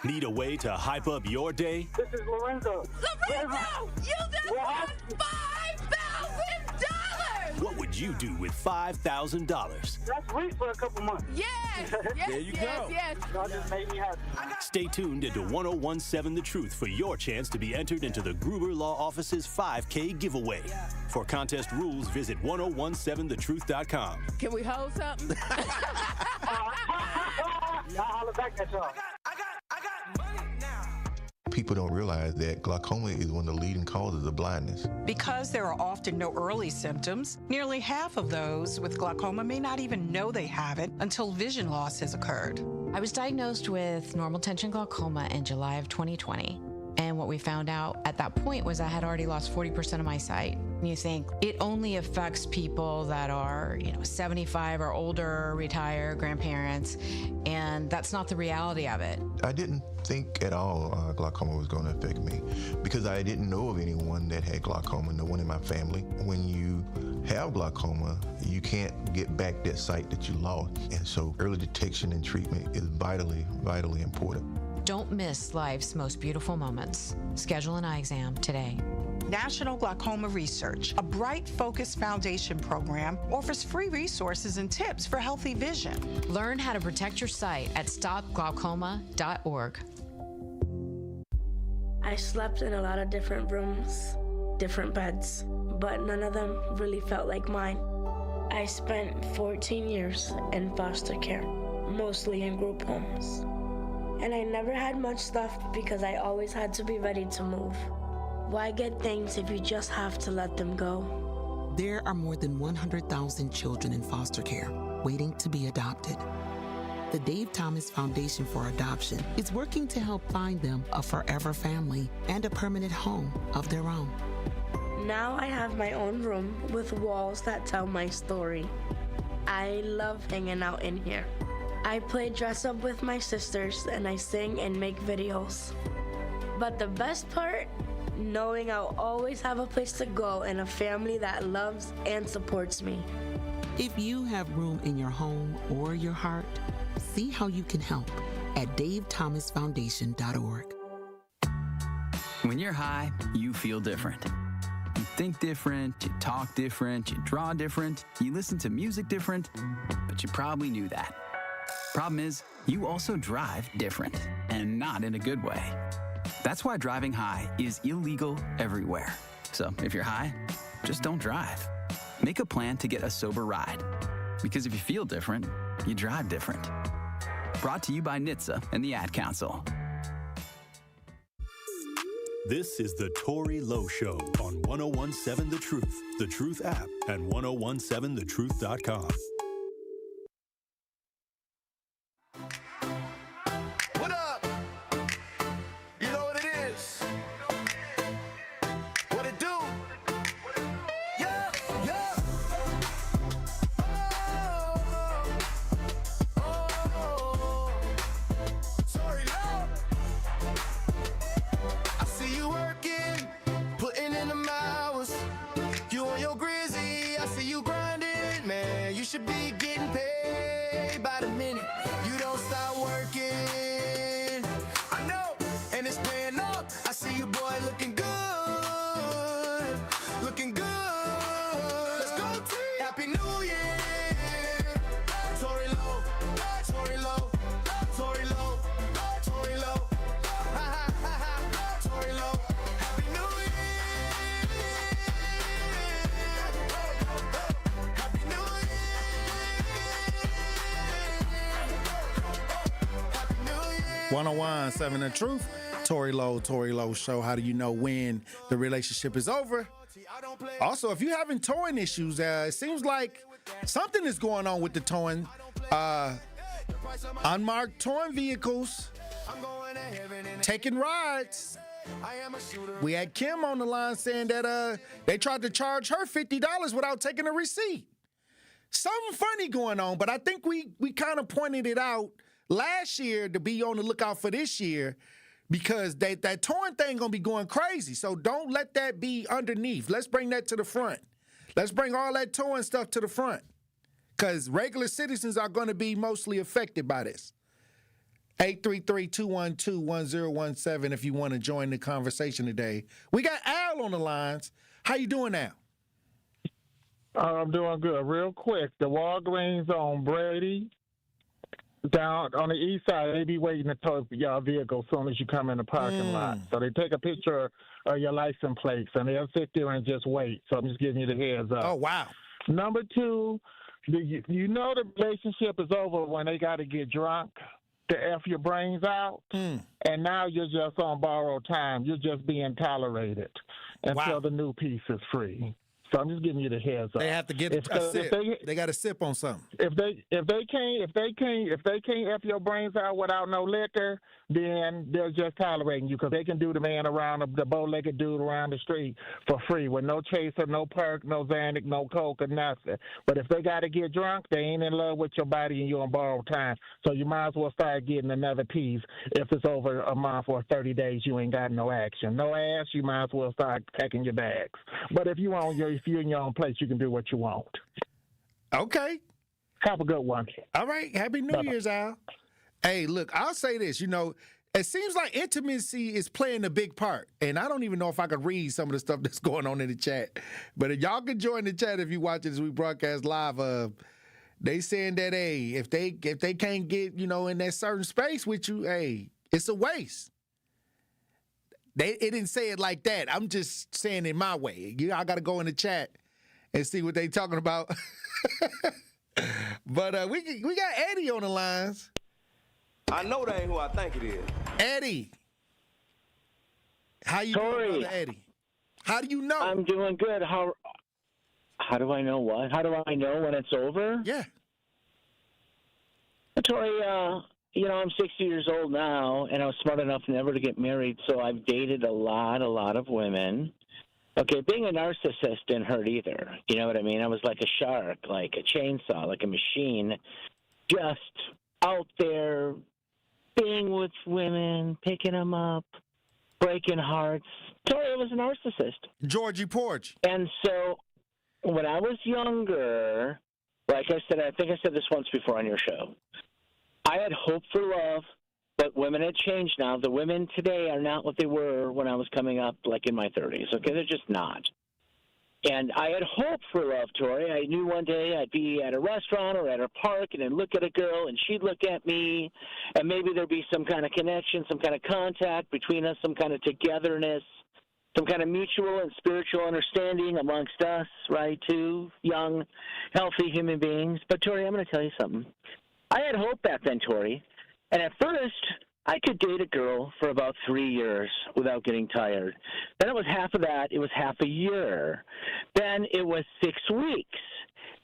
[SPEAKER 2] Need a way to hype up your day?
[SPEAKER 8] This is Lorenzo.
[SPEAKER 5] Lorenzo, you just won $5,000!
[SPEAKER 2] What would you do with $5,000?
[SPEAKER 8] That's great for a couple months.
[SPEAKER 5] Yes!
[SPEAKER 2] There you go.
[SPEAKER 8] Yes. That just made me happy.
[SPEAKER 2] Stay tuned into 101.7 The Truth for your chance to be entered into the Gruber Law Office's 5K giveaway. For contest rules, visit 101.7thetruth.com.
[SPEAKER 5] Can we hold something?
[SPEAKER 8] Y'all holler back at y'all.
[SPEAKER 21] People don't realize that glaucoma is one of the leading causes of blindness.
[SPEAKER 22] Because there are often no early symptoms, nearly half of those with glaucoma may not even know they have it until vision loss has occurred.
[SPEAKER 23] I was diagnosed with normal tension glaucoma in July of 2020. And what we found out at that point was I had already lost 40% of my sight. And you think it only affects people that are, 75 or older, retired, grandparents, and that's not the reality of it.
[SPEAKER 21] I didn't think at all glaucoma was going to affect me because I didn't know of anyone that had glaucoma, no one in my family. When you have glaucoma, you can't get back that sight that you lost. And so early detection and treatment is vitally, vitally important.
[SPEAKER 23] Don't miss life's most beautiful moments. Schedule an eye exam today.
[SPEAKER 22] National Glaucoma Research, a Bright Focus Foundation program, offers free resources and tips for healthy vision.
[SPEAKER 23] Learn how to protect your sight at stopglaucoma.org.
[SPEAKER 24] I slept in a lot of different rooms, different beds, but none of them really felt like mine. I spent 14 years in foster care, mostly in group homes. And I never had much stuff because I always had to be ready to move. Why get things if you just have to let them go?
[SPEAKER 25] There are more than 100,000 children in foster care waiting to be adopted. The Dave Thomas Foundation for Adoption is working to help find them a forever family and a permanent home of their own.
[SPEAKER 24] Now I have my own room with walls that tell my story. I love hanging out in here. I play dress up with my sisters and I sing and make videos. But the best part, knowing I'll always have a place to go and a family that loves and supports me.
[SPEAKER 25] If you have room in your home or your heart, see how you can help at davethomasfoundation.org.
[SPEAKER 26] When you're high, you feel different. You think different, you talk different, you draw different, you listen to music different, but you probably knew that. Problem is, you also drive different, and not in a good way. That's why driving high is illegal everywhere. So if you're high, just don't drive. Make a plan to get a sober ride. Because if you feel different, you drive different. Brought to you by NHTSA and the Ad Council.
[SPEAKER 2] This is the Tory Lowe Show on 101.7 The Truth app, and 101.7thetruth.com.
[SPEAKER 27] What up? You know what it is? What it do? Yeah, yeah. Oh. Sorry, Lowe. I see you working, putting in them hours. You on your grizzy, I see you grinding, man. You should be
[SPEAKER 3] 101.7 The Truth. Tory Lowe Show. How do you know when the relationship is over? Also, if you're having towing issues, it seems like something is going on with the towing. Unmarked towing vehicles taking rides. We had Kim on the line saying that they tried to charge her $50 without taking a receipt. Something funny going on, but I think we kind of pointed it out last year to be on the lookout for this year because that towing thing gonna be going crazy. So don't let that be underneath. Let's bring that to the front. Let's bring all that towing stuff to the front because regular citizens are going to be mostly affected by this. 833-212-1017 if you want to join the conversation today. We got Al on the lines. How you doing now?
[SPEAKER 1] I'm doing good. Real quick, the Walgreens on Brady, down on the east side, they be waiting to tow your vehicle as soon as you come in the parking lot. So they take a picture of your license plates, and they'll sit there and just wait. So I'm just giving you the heads up.
[SPEAKER 3] Oh, wow.
[SPEAKER 1] Number two, you know the relationship is over when they got to get drunk to F your brains out, and now you're just on borrowed time. You're just being tolerated until the new piece is free. So I'm just giving you the heads up.
[SPEAKER 3] They have to get a sip. They got to sip on something.
[SPEAKER 1] If they can't F your brains out without no liquor, then they're just tolerating you because they can do the man around the bow-legged dude around the street for free with no chaser, no perk, no Xanax, no coke, or nothing. But if they got to get drunk, they ain't in love with your body and you're on borrowed time. So you might as well start getting another piece. If it's over a month or 30 days, you ain't got no action, no ass. You might as well start packing your bags. But if you're in your own place, you can do what you want.
[SPEAKER 3] Okay.
[SPEAKER 1] Have a good one.
[SPEAKER 3] All right. Happy New Year's, Al. Hey, look, I'll say this. You know, it seems like intimacy is playing a big part. And I don't even know if I could read some of the stuff that's going on in the chat. But if y'all can join the chat if you watch it as we broadcast live. They saying that, hey, if they can't get, in that certain space with you, hey, it's a waste. It didn't say it like that. I'm just saying it my way. I got to go in the chat and see what they talking about. But we got Eddie on the lines.
[SPEAKER 7] I know that ain't who I think it is.
[SPEAKER 3] Eddie. How you doing, brother Eddie? How do you know?
[SPEAKER 10] I'm doing good. How do I know what? How do I know when it's over?
[SPEAKER 3] Yeah.
[SPEAKER 10] Tory, I'm 60 years old now, and I was smart enough never to get married, so I've dated a lot of women. Okay, being a narcissist didn't hurt either. You know what I mean? I was like a shark, like a chainsaw, like a machine, just out there being with women, picking them up, breaking hearts. Tory, I was a narcissist.
[SPEAKER 3] Georgie Porch.
[SPEAKER 10] And so when I was younger, like I said, I think I said this once before on your show, I had hope for love, but women had changed now. The women today are not what they were when I was coming up, like in my 30s. Okay, they're just not. And I had hope for love, Tory. I knew one day I'd be at a restaurant or at a park and then look at a girl and she'd look at me, and maybe there'd be some kind of connection, some kind of contact between us, some kind of togetherness, some kind of mutual and spiritual understanding amongst us, right, two young, healthy human beings. But, Tory, I'm going to tell you something. I had hope back then, Tory, and at first I could date a girl for about 3 years without getting tired. Then it was half of that. It was half a year. Then it was 6 weeks,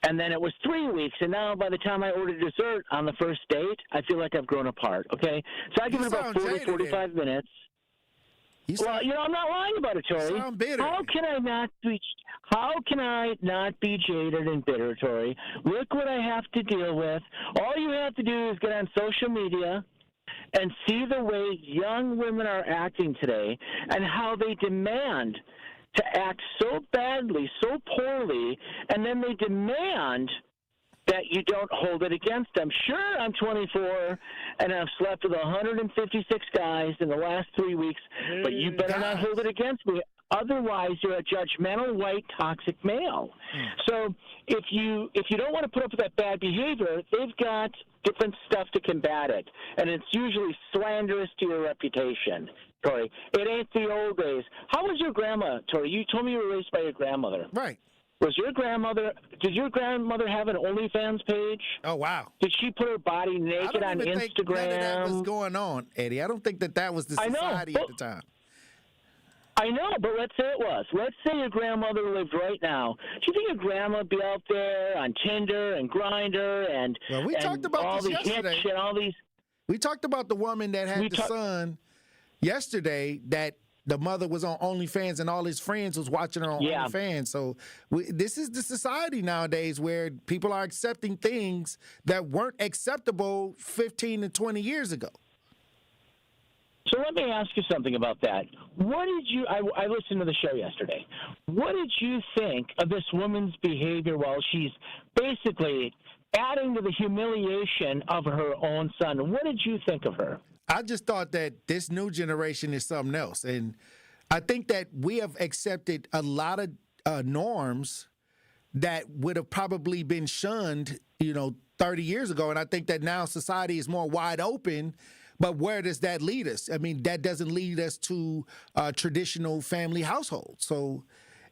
[SPEAKER 10] and then it was 3 weeks. And now by the time I order dessert on the first date, I feel like I've grown apart, okay? So I give it about 40, 45 minutes. Well, I'm not lying about it, Tory. How can I not be jaded and bitter, Tory? Look what I have to deal with. All you have to do is get on social media and see the way young women are acting today and how they demand to act so badly, so poorly, and then they demand that you don't hold it against them. Sure, I'm 24, and I've slept with 156 guys in the last 3 weeks, but you better not hold it against me. Otherwise, you're a judgmental, white, toxic male. So if you don't want to put up with that bad behavior, they've got different stuff to combat it, and it's usually slanderous to your reputation, Tory. It ain't the old days. How was your grandma, Tory? You told me you were raised by your grandmother.
[SPEAKER 3] Right.
[SPEAKER 10] Did your grandmother have an OnlyFans page?
[SPEAKER 3] Oh, wow.
[SPEAKER 10] Did she put her body naked on Instagram?
[SPEAKER 3] Think none of that was going on, Eddie. I don't think that was the society at the time.
[SPEAKER 10] I know, but let's say it was. Let's say your grandmother lived right now. Do you think your grandma would be out there on Tinder and Grindr and
[SPEAKER 3] talked about
[SPEAKER 10] all
[SPEAKER 3] this
[SPEAKER 10] these
[SPEAKER 3] yesterday.
[SPEAKER 10] hits and all these?
[SPEAKER 3] We talked about the woman that had the son yesterday that the mother was on OnlyFans and all his friends was watching her on OnlyFans. So this is the society nowadays where people are accepting things that weren't acceptable 15 to 20 years ago.
[SPEAKER 10] So let me ask you something about that. What did you? I listened to the show yesterday. What did you think of this woman's behavior while she's basically adding to the humiliation of her own son? What did you think of her?
[SPEAKER 3] I just thought that this new generation is something else, and I think that we have accepted a lot of norms that would have probably been shunned, 30 years ago. And I think that now society is more wide open. But where does that lead us? I mean, that doesn't lead us to traditional family households. So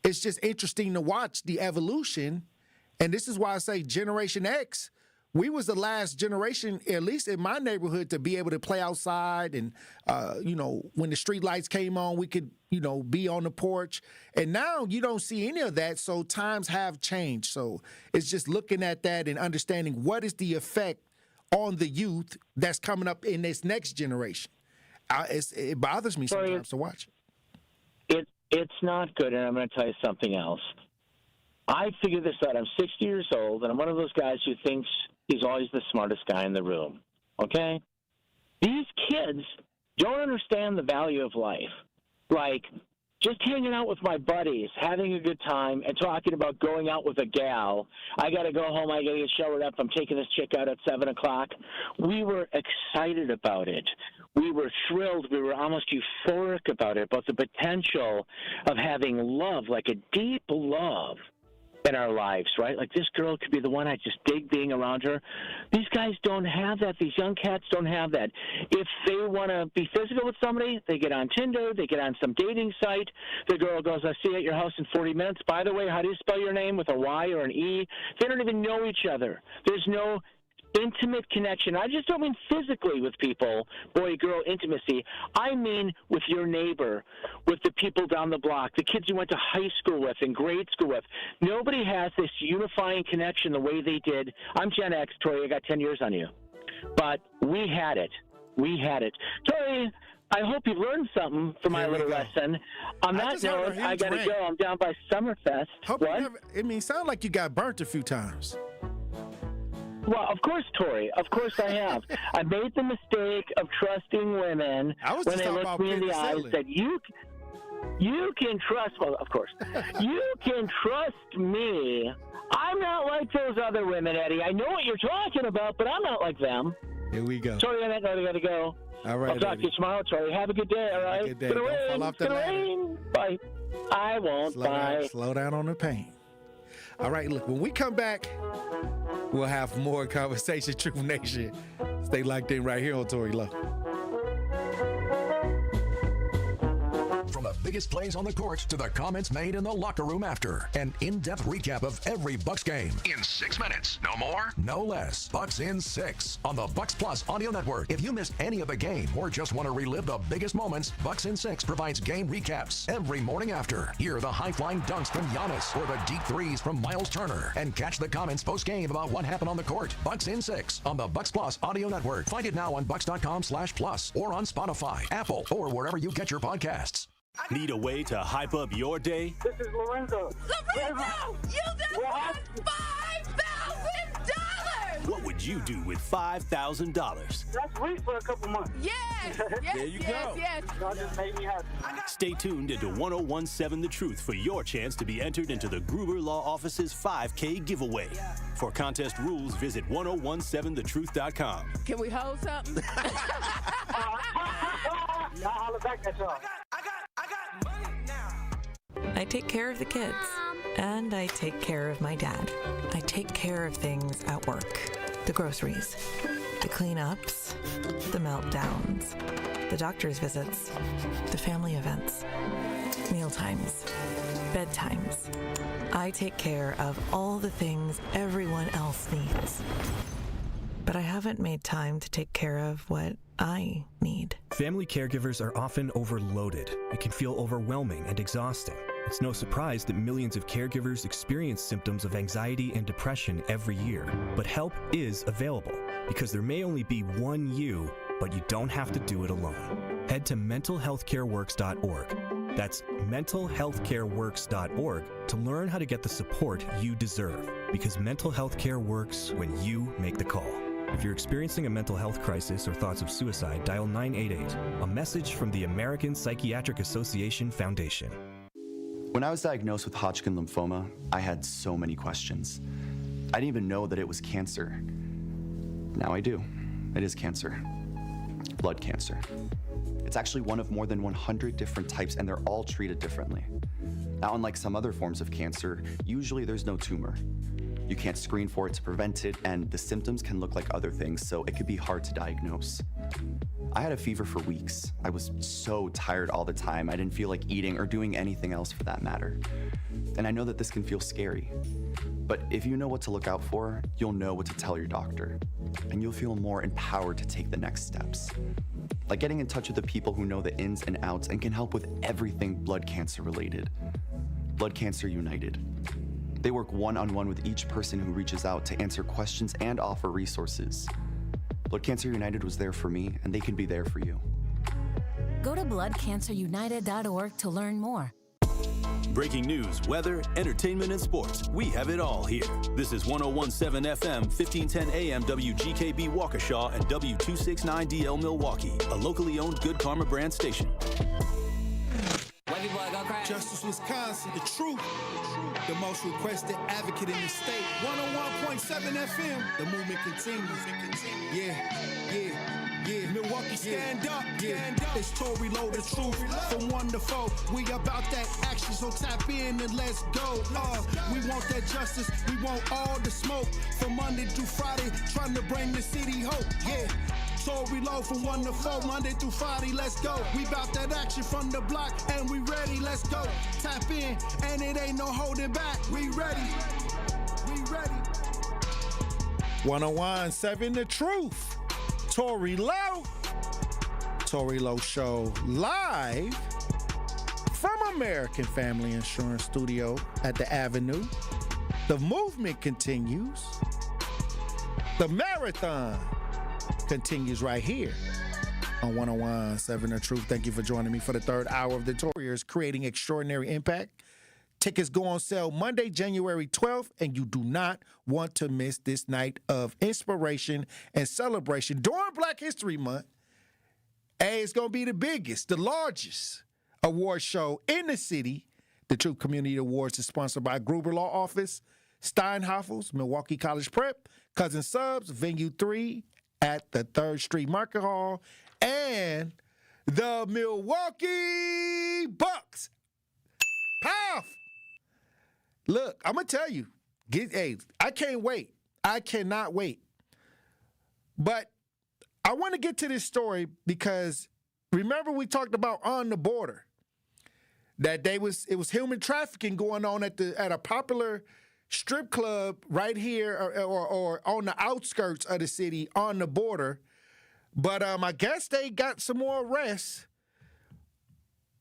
[SPEAKER 3] it's just interesting to watch the evolution. And this is why I say Generation X, we was the last generation, at least in my neighborhood, to be able to play outside. And, when the street lights came on, we could, be on the porch. And now you don't see any of that. So times have changed. So it's just looking at that and understanding what is the effect on the youth that's coming up in this next generation. It bothers me sometimes to watch
[SPEAKER 10] it. It's not good, and I'm going to tell you something else. I figured this out. I'm 60 years old, and I'm one of those guys who thinks he's always the smartest guy in the room, okay? These kids don't understand the value of life. Like, just hanging out with my buddies, having a good time, and talking about going out with a gal. I got to go home. I got to get showered up. I'm taking this chick out at 7 o'clock. We were excited about it. We were thrilled. We were almost euphoric about it, about the potential of having love, like a deep love in our lives, right? Like this girl could be the one. I just dig being around her. These guys don't have that. These young cats don't have that. If they want to be physical with somebody, they get on Tinder, they get on some dating site. The girl goes, I'll see you at your house in 40 minutes. By the way, how do you spell your name, with a Y or an E? They don't even know each other. There's no intimate connection. I just don't mean physically with people, boy-girl intimacy. I mean with your neighbor, with the people down the block, the kids you went to high school with and grade school with. Nobody has this unifying connection the way they did. I'm Gen X, Tory. I got 10 years on you. But we had it. We had it. Tory, I hope you learned something from my little lesson. On that note, I got to go. I'm down by Summerfest.
[SPEAKER 3] It sounds like you got burnt a few times.
[SPEAKER 10] Well, of course, Tory. Of course I have. I made the mistake of trusting women when they looked me in the eye and said, you can trust, well, of course, you can trust me. I'm not like those other women, Eddie. I know what you're talking about, but I'm not like them.
[SPEAKER 3] Here we go.
[SPEAKER 10] Sorry, on that note, I got to go.
[SPEAKER 3] All right,
[SPEAKER 10] I'll talk to you tomorrow, Tory. Have a good day, all right?
[SPEAKER 3] Good day. Don't fall off the ladder.
[SPEAKER 10] Bye. I won't. Bye.
[SPEAKER 3] Slow down on the pain. All right, look, when we come back, we'll have more conversation, Truth Nation. Stay locked in right here on Tory Lowe.
[SPEAKER 4] From the biggest plays on the court to the comments made in the locker room after. An in-depth recap of every Bucks game. In 6 minutes. No more, no less. Bucks in 6 on the Bucks Plus audio network. If you missed any of the game or just want to relive the biggest moments, Bucks in 6 provides game recaps every morning after. Hear the high-flying dunks from Giannis or the deep threes from Miles Turner. And catch the comments post-game about what happened on the court. Bucks in 6 on the Bucks Plus audio network. Find it now on bucks.com/plus or on Spotify, Apple, or wherever you get your podcasts.
[SPEAKER 2] Need a way to hype up your day?
[SPEAKER 12] This is Lorenzo.
[SPEAKER 5] Lorenzo, you just won $5,000!
[SPEAKER 2] What would you do with $5,000?
[SPEAKER 12] That's sweet for a couple months.
[SPEAKER 5] Yes!
[SPEAKER 2] There you go.
[SPEAKER 5] Yes.
[SPEAKER 12] That just made me happy.
[SPEAKER 2] Stay tuned into 1017 The Truth for your chance to be entered into the Gruber Law Office's 5K giveaway. For contest rules, visit 1017thetruth.com.
[SPEAKER 5] Can we hold something?
[SPEAKER 12] Y'all holler back at y'all.
[SPEAKER 13] I take care of the kids, and I take care of my dad. I take care of things at work. The groceries, the cleanups, the meltdowns, the doctor's visits, the family events. mealtimes, bedtimes. I take care of all the things everyone else needs. But I haven't made time to take care of what I need.
[SPEAKER 6] Family caregivers are often overloaded. It can feel overwhelming and exhausting. It's no surprise that millions of caregivers experience symptoms of anxiety and depression every year. But help is available, because there may only be one you, but you don't have to do it alone. Head to mentalhealthcareworks.org. That's mentalhealthcareworks.org to learn how to get the support you deserve, because mental health care works when you make the call. If you're experiencing a mental health crisis or thoughts of suicide, dial 988, a message from the American Psychiatric Association Foundation.
[SPEAKER 11] When I was diagnosed with Hodgkin lymphoma, I had so many questions. I didn't even know that it was cancer. Now I do. It is cancer. Blood cancer. It's actually one of more than 100 different types, and they're all treated differently. Now, unlike some other forms of cancer, usually there's no tumor. You can't screen for it to prevent it, and the symptoms can look like other things, so it could be hard to diagnose. I had a fever for weeks. I was so tired all the time. I didn't feel like eating or doing anything else for that matter. And I know that this can feel scary. But if you know what to look out for, you'll know what to tell your doctor. And you'll feel more empowered to take the next steps. Like getting in touch with the people who know the ins and outs and can help with everything blood cancer related. Blood Cancer United. They work one-on-one with each person who reaches out to answer questions and offer resources. Blood Cancer United was there for me, and they can be there for you.
[SPEAKER 14] Go to bloodcancerunited.org to learn more.
[SPEAKER 2] Breaking news, weather, entertainment, and sports. We have it all here. This is 1017 FM, 1510 AM WGKB Waukesha and W269DL Milwaukee, a locally owned Good Karma brand station.
[SPEAKER 15] Justice, Wisconsin, the truth. The most requested advocate in the state. 101.7 FM. The movement continues. Yeah. Milwaukee, stand up. Stand up. It's Tory, Lowe, the truth. From 1 to 4. We about that action, so tap in and let's go. We want that justice. We want all the smoke. From Monday through Friday, trying to bring the city hope. Yeah. Tory, Lowe from 1 to 4, Monday through Friday, let's go. We bout that action from the block, and we ready, let's go. Tap in, and it ain't no holding back. We ready.
[SPEAKER 3] 101.7 The Truth. Tory Lowe. Tory Lowe Show live from American Family Insurance Studio at the Avenue. The movement continues. The marathon continues right here on 101.7 The Truth. Thank you for joining me for the third hour of the Toryers Creating Extraordinary Impact. Tickets go on sale Monday, January 12th, and you do not want to miss this night of inspiration and celebration during Black History Month. Hey, it's going to be the biggest, the largest award show in the city. The Truth Community Awards is sponsored by Gruber Law Office, Steinhafels, Milwaukee College Prep, Cousin Subs, Venue 3, at the 3rd Street Market Hall, and the Milwaukee Bucks. Powerful. Look, I'm going to tell you, I can't wait. I cannot wait. But I want to get to this story because remember we talked about On the Border, that it was human trafficking going on at a popular strip club right here or on the outskirts of the city on the border. But I guess they got some more arrests.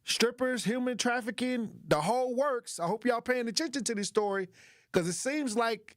[SPEAKER 3] Strippers, human trafficking, the whole works. I hope y'all paying attention to this story because it seems like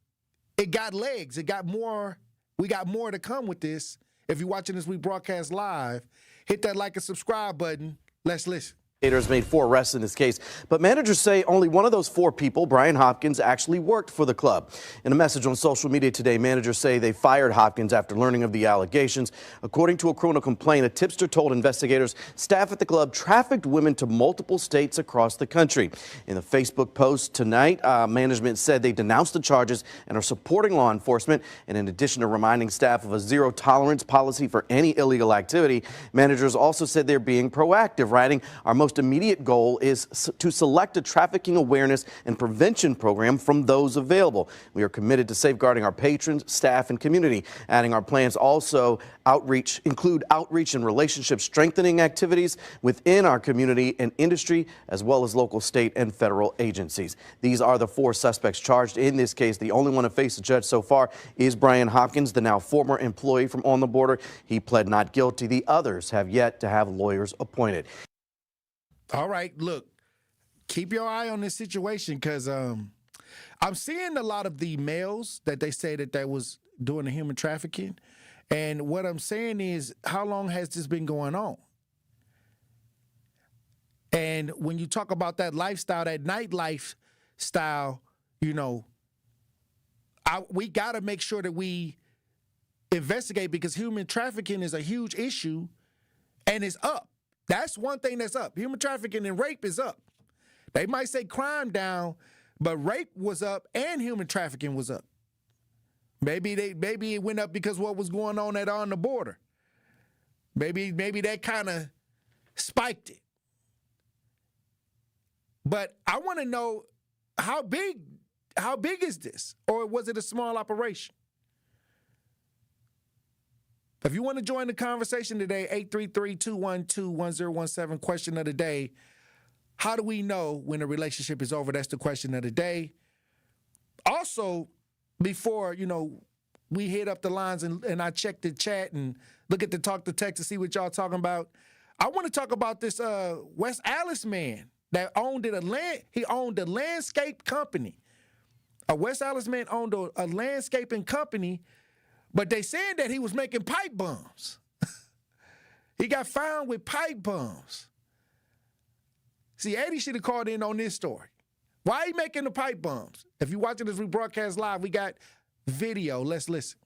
[SPEAKER 3] it got legs. It got more. We got more to come with this. If you're watching this, we broadcast live. Hit that like and subscribe button. Let's listen.
[SPEAKER 16] Investigators made 4 arrests in this case, but managers say only one of those 4 people, Brian Hopkins, actually worked for the club. In a message on social media today, managers say they fired Hopkins after learning of the allegations. According to a criminal complaint, a tipster told investigators staff at the club trafficked women to multiple states across the country. In a Facebook post tonight, management said they denounced the charges and are supporting law enforcement. And in addition to reminding staff of a zero-tolerance policy for any illegal activity, managers also said they're being proactive, writing, "Our most most immediate goal is to select a trafficking awareness and prevention program from those available. We are committed to safeguarding our patrons, staff, and community. Adding our plans also include outreach and relationship strengthening activities within our community and industry, as well as local, state, and federal agencies. These are the 4 suspects charged in this case. The only one to face a judge so far is Brian Hopkins, the now former employee from On the Border. He pled not guilty. The others have yet to have lawyers appointed.
[SPEAKER 3] All right, look, keep your eye on this situation because I'm seeing a lot of the males that they say that was doing the human trafficking. And what I'm saying is, how long has this been going on? And when you talk about that lifestyle, that nightlife style, you know, we got to make sure that we investigate because human trafficking is a huge issue and it's up. That's one thing that's up. Human trafficking and rape is up. They might say crime down, but rape was up and human trafficking was up. Maybe it went up because what was going on the border. Maybe that kind of spiked it. But I want to know how big is this? Or was it a small operation? If you want to join the conversation today, 833-212-1017, question of the day. How do we know when a relationship is over? That's the question of the day. Also, before, we hit up the lines and I check the chat and look at the talk to text to see what y'all talking about, I want to talk about this West Allis man that owned he owned a landscape company. A West Allis man owned a landscaping company, but they said that he was making pipe bombs. He got found with pipe bombs. See, Eddie should have called in on this story. Why are you making the pipe bombs? If you're watching this rebroadcast live, we got video. Let's listen.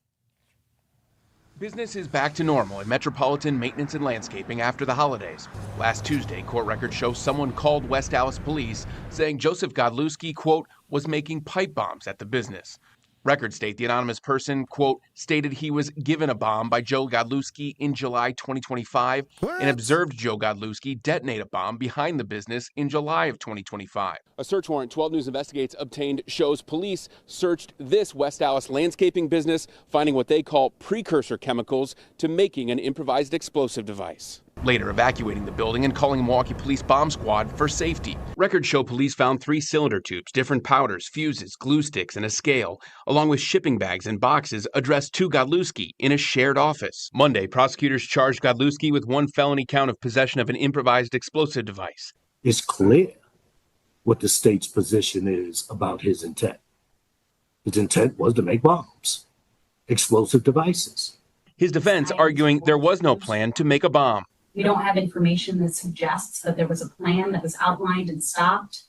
[SPEAKER 8] Business is back to normal in Metropolitan Maintenance and Landscaping after the holidays. Last Tuesday, court records show someone called West Allis police saying Joseph Godlewski, quote, was making pipe bombs at the business. Records state the anonymous person, quote, stated he was given a bomb by Joe Godlewski in July 2025 and observed Joe Godlewski detonate a bomb behind the business in July of 2025. A search warrant 12 News Investigates obtained shows police searched this West Allis landscaping business, finding what they call precursor chemicals to making an improvised explosive device. Later evacuating the building and calling Milwaukee Police Bomb Squad for safety. Records show police found 3 cylinder tubes, different powders, fuses, glue sticks, and a scale, along with shipping bags and boxes addressed to Godlewski in a shared office. Monday, prosecutors charged Godlewski with 1 felony count of possession of an improvised explosive device.
[SPEAKER 9] It's clear what the state's position is about his intent. His intent was to make bombs, explosive devices.
[SPEAKER 8] His defense arguing there was no plan to make a bomb.
[SPEAKER 17] We don't have information that suggests that there was a plan that was outlined and stopped.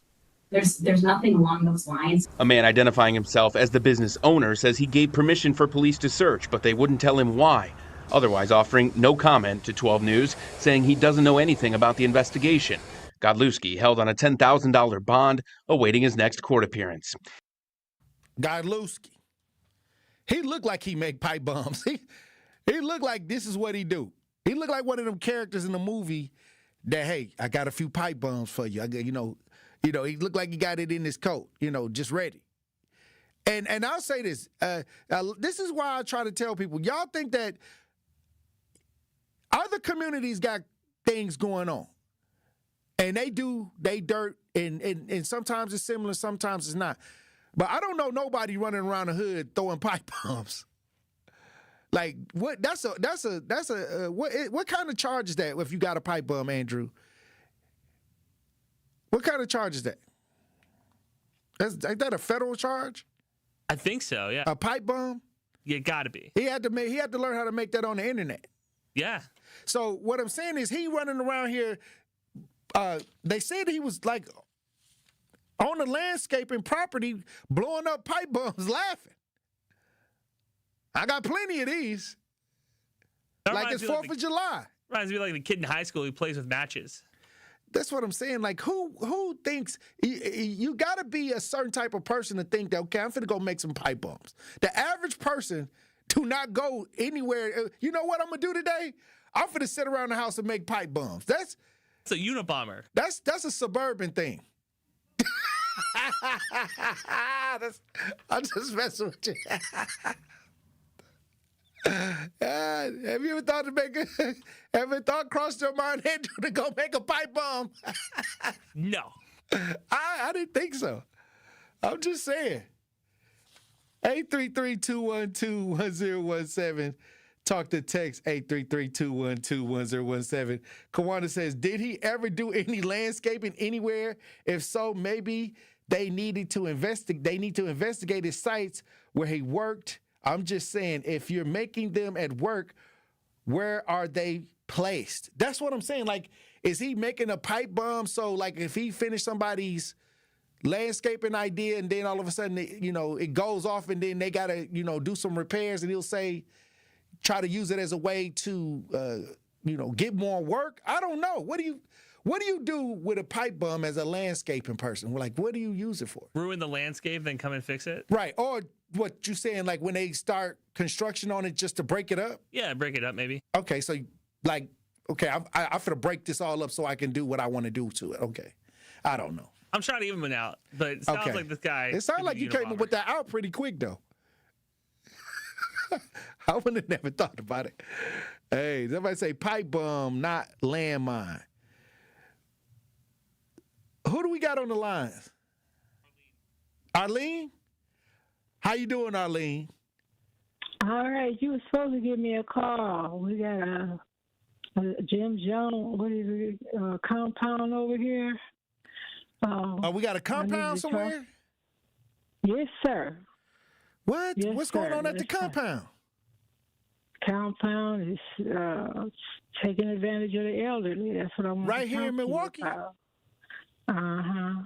[SPEAKER 17] There's nothing along those lines.
[SPEAKER 8] A man identifying himself as the business owner says he gave permission for police to search, but they wouldn't tell him why. Otherwise offering no comment to 12 News, saying he doesn't know anything about the investigation. Godlewski held on a $10,000 bond, awaiting his next court appearance.
[SPEAKER 3] Godlewski. He looked like he make pipe bombs. He looked like this is what he do. He looked like one of them characters in the movie that, hey, I got a few pipe bombs for you. He looked like he got it in his coat, just ready. And I'll say this. This is why I try to tell people, y'all think that other communities got things going on. And they dirt, and sometimes it's similar, sometimes it's not. But I don't know nobody running around the hood throwing pipe bombs. Like what? What kind of charge is that if you got a pipe bomb, Andrew? What kind of charge is that? Is that a federal charge?
[SPEAKER 18] I think so. Yeah.
[SPEAKER 3] A pipe bomb?
[SPEAKER 18] Yeah, gotta be.
[SPEAKER 3] He had to learn how to make that on the internet.
[SPEAKER 18] Yeah.
[SPEAKER 3] So what I'm saying is he running around here. They said he was like on the landscaping property blowing up pipe bombs, laughing. I got plenty of these. Like it's 4th of July.
[SPEAKER 18] Reminds me like the kid in high school who plays with matches.
[SPEAKER 3] That's what I'm saying. Like who thinks you got to be a certain type of person to think that, okay, I'm finna go make some pipe bombs. The average person do not go anywhere. You know what I'm gonna do today? I'm finna sit around the house and make pipe bombs.
[SPEAKER 18] It's a Unabomber.
[SPEAKER 3] That's a suburban thing. I'm just messing with you. Have you ever thought crossed your mind to go make a pipe bomb?
[SPEAKER 18] No.
[SPEAKER 3] I didn't think so. I'm just saying. 833-212-1017. Talk to text 833-212-1017. Kawanda says, did he ever do any landscaping anywhere? If so, maybe they need to investigate his sites where he worked. I'm just saying, if you're making them at work, where are they placed? That's what I'm saying. Like, is he making a pipe bomb? So, like, if he finished somebody's landscaping idea and then all of a sudden, it goes off and then they got to, do some repairs and he'll say, try to use it as a way to, get more work. I don't know. What do you do with a pipe bomb as a landscaping person? Like, what do you use it for?
[SPEAKER 18] Ruin the landscape, then come and fix it?
[SPEAKER 3] Right. Or what you saying, like when they start construction on it just to break it up?
[SPEAKER 18] Yeah, break it up maybe.
[SPEAKER 3] Okay, so like, okay, I'm gonna break this all up so I can do what I want to do to it. Okay. I don't know.
[SPEAKER 18] I'm trying to even one out, but it sounds like this guy.
[SPEAKER 3] It sounds like you came up with that out pretty quick, though. I would have never thought about it. Hey, somebody say pipe bomb, not landmine. Who do we got on the lines? Arlene? How you doing, Arlene?
[SPEAKER 19] All right, you were supposed to give me a call. We got a Jim Jones, what is it, compound over here.
[SPEAKER 3] We got a compound somewhere?
[SPEAKER 19] Yes, sir.
[SPEAKER 3] What?
[SPEAKER 19] Yes,
[SPEAKER 3] What's going on at the compound?
[SPEAKER 19] Compound is taking advantage of the elderly. That's what I want
[SPEAKER 3] right
[SPEAKER 19] to
[SPEAKER 3] here in Milwaukee?
[SPEAKER 19] Yeah,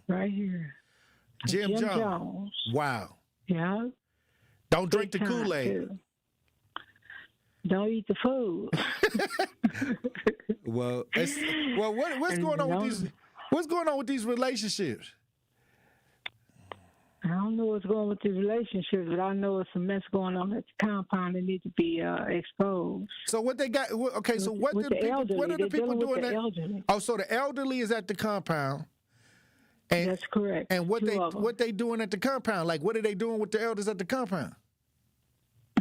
[SPEAKER 19] right here.
[SPEAKER 3] Jim Jones. Wow.
[SPEAKER 19] Yeah.
[SPEAKER 3] Don't drink the Kool-Aid.
[SPEAKER 19] Don't eat the food.
[SPEAKER 3] What's going on with these? What's going on with these relationships?
[SPEAKER 19] I don't know what's going on with these relationships, but I know it's a mess going on at the compound that needs to be exposed.
[SPEAKER 3] So what they got? Okay, so what are the people doing that?
[SPEAKER 19] Elderly.
[SPEAKER 3] Oh, so the elderly is at the compound. And,
[SPEAKER 19] that's correct.
[SPEAKER 3] And what they doing at the compound? Like, what are they doing with the elders at the compound?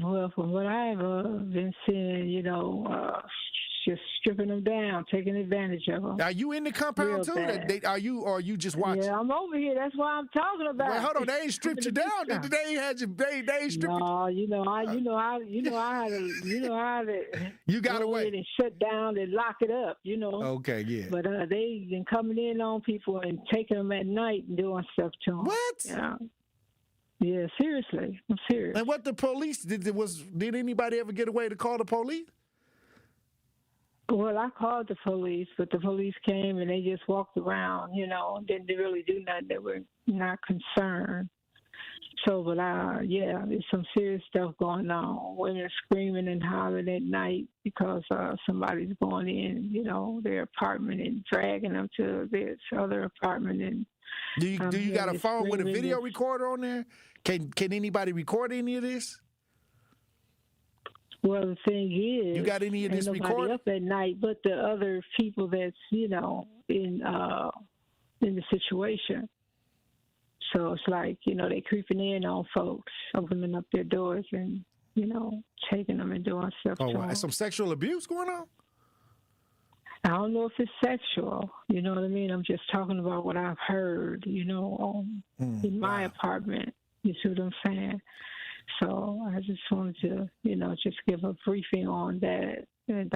[SPEAKER 19] Well, from what I've been seeing, just stripping them down, taking advantage of them.
[SPEAKER 3] Are you in the compound too? Are you just watching?
[SPEAKER 19] Yeah, I'm over here. That's why I'm talking about.
[SPEAKER 3] Well, hold on, they ain't stripped you down. They ain't had you. They ain't stripped you.
[SPEAKER 19] No, I had to.
[SPEAKER 3] You got away
[SPEAKER 19] and shut down and lock it up.
[SPEAKER 3] Okay, yeah.
[SPEAKER 19] But they been coming in on people and taking them at night and doing stuff to them.
[SPEAKER 3] What?
[SPEAKER 19] Yeah, seriously, I'm serious.
[SPEAKER 3] And what the police did anybody ever get away to call the police?
[SPEAKER 19] Well, I called the police, but the police came and they just walked around, and didn't really do nothing. They were not concerned. So, but there's some serious stuff going on. Women screaming and hollering at night because somebody's going in, their apartment and dragging them to this other apartment. And
[SPEAKER 3] do you got a phone with a video recorder on there? Can anybody record any of this?
[SPEAKER 19] Well, the thing is,
[SPEAKER 3] you got any of this recorded?
[SPEAKER 19] Up at night, but the other people that's in the situation. So it's like they creeping in on folks, opening up their doors and taking them and doing stuff.
[SPEAKER 3] Oh, wow. Some sexual abuse going on?
[SPEAKER 19] I don't know if it's sexual. You know what I mean? I'm just talking about what I've heard. In my apartment. You see what I'm saying? So I just wanted to, just give a briefing on that. And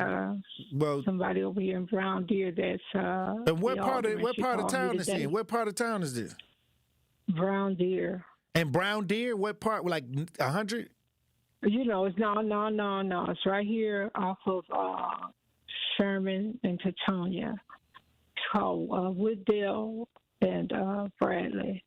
[SPEAKER 19] somebody over here in Brown Deer that's
[SPEAKER 3] and what part of town is he in? What part of town is this?
[SPEAKER 19] Brown Deer.
[SPEAKER 3] And Brown Deer, what part? Like 100?
[SPEAKER 19] It's no. It's right here off of Sherman and Tetonia. It's called Wooddale and Bradley.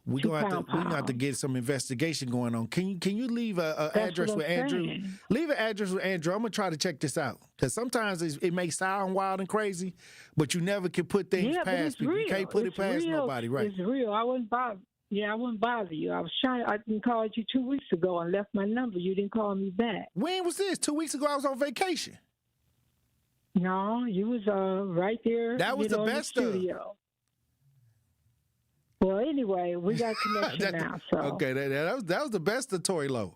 [SPEAKER 3] We're gonna have to get some investigation going on. Can you leave an address with Andrew?
[SPEAKER 19] Saying.
[SPEAKER 3] Leave an address with Andrew. I'm gonna try to check this out because sometimes it may sound wild and crazy, but you never can put things past people. You can't put it past nobody, right?
[SPEAKER 19] It's real. I wouldn't bother you. I called you 2 weeks ago and left my number. You didn't call me back.
[SPEAKER 3] When was this? 2 weeks ago, I was on vacation.
[SPEAKER 19] No, you was right there.
[SPEAKER 3] That was the
[SPEAKER 19] in
[SPEAKER 3] best
[SPEAKER 19] the studio. Well, anyway, we got connection now. So.
[SPEAKER 3] Okay, that was the best of Tory Lowe.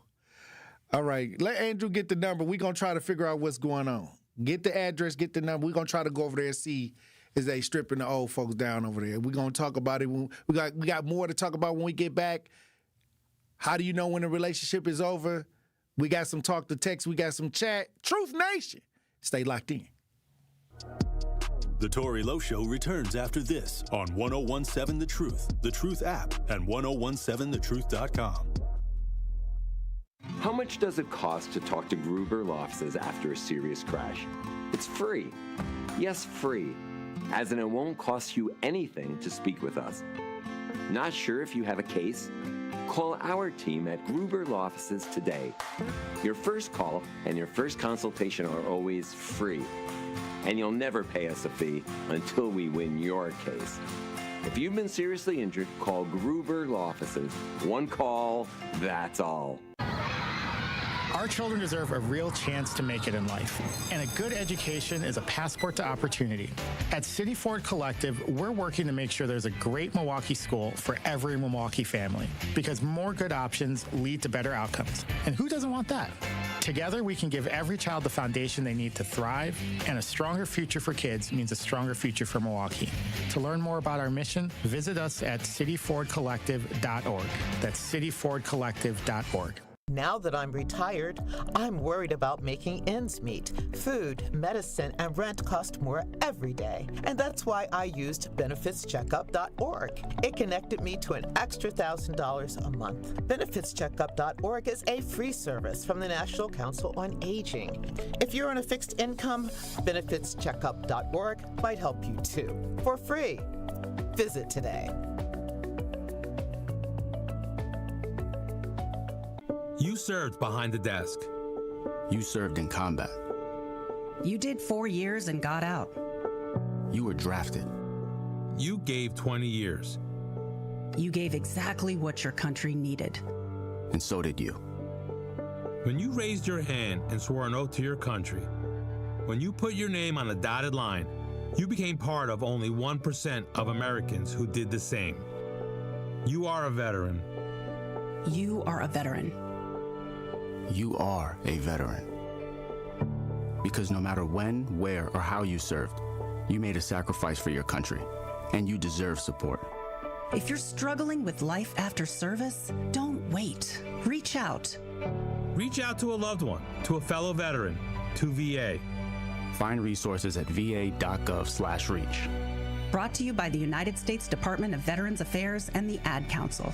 [SPEAKER 3] All right, let Andrew get the number. We're going to try to figure out what's going on. Get the address, get the number. We're going to try to go over there and see is they stripping the old folks down over there. We're going to talk about it. We got more to talk about when we get back. How do you know when a relationship is over? We got some talk to text. We got some chat. Truth Nation. Stay locked in.
[SPEAKER 2] The Tory Lowe Show returns after this on 1017 The Truth app, and 1017thetruth.com.
[SPEAKER 20] How much does it cost to talk to Gruber Law Offices after a serious crash? It's free. Yes, free. As in, it won't cost you anything to speak with us. Not sure if you have a case? Call our team at Gruber Law Offices today. Your first call and your first consultation are always free. And you'll never pay us a fee until we win your case. If you've been seriously injured, call Gruber Law Offices. One call, that's all.
[SPEAKER 21] Our children deserve a real chance to make it in life, and a good education is a passport to opportunity. At City Ford Collective, we're working to make sure there's a great Milwaukee school for every Milwaukee family, because more good options lead to better outcomes. And who doesn't want that? Together, we can give every child the foundation they need to thrive, and a stronger future for kids means a stronger future for Milwaukee. To learn more about our mission, visit us at cityfordcollective.org. That's cityfordcollective.org.
[SPEAKER 22] Now that I'm retired, I'm worried about making ends meet. Food, medicine, and rent cost more every day. And that's why I used benefitscheckup.org. It connected me to an extra $1,000 a month. Benefitscheckup.org is a free service from the National Council on Aging. If you're on a fixed income, benefitscheckup.org might help you too. For free. Visit today.
[SPEAKER 23] You served behind the desk.
[SPEAKER 24] You served in combat.
[SPEAKER 25] You did 4 years and got out.
[SPEAKER 24] You were drafted.
[SPEAKER 23] You gave 20 years.
[SPEAKER 25] You gave exactly what your country needed.
[SPEAKER 24] And so did you.
[SPEAKER 23] When you raised your hand and swore an oath to your country, when you put your name on a dotted line, you became part of only 1% of Americans who did the same. You are a veteran.
[SPEAKER 25] You are a veteran.
[SPEAKER 24] You are a veteran. Because no matter when, where, or how you served, you made a sacrifice for your country, and you deserve support.
[SPEAKER 25] If you're struggling with life after service, don't wait. Reach out.
[SPEAKER 23] Reach out to a loved one, to a fellow veteran, to VA.
[SPEAKER 24] Find resources at va.gov/reach.
[SPEAKER 25] Brought to you by the United States Department of Veterans Affairs and the Ad Council.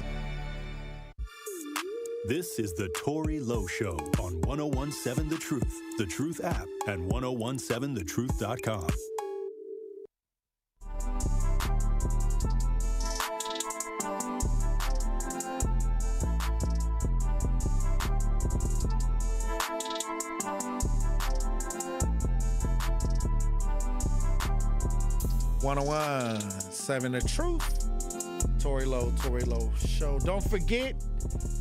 [SPEAKER 2] This is the Tory Lowe Show on 1017 The Truth app, and 1017thetruth.com.
[SPEAKER 3] Seven The Truth. Tory Lowe Show. Don't forget,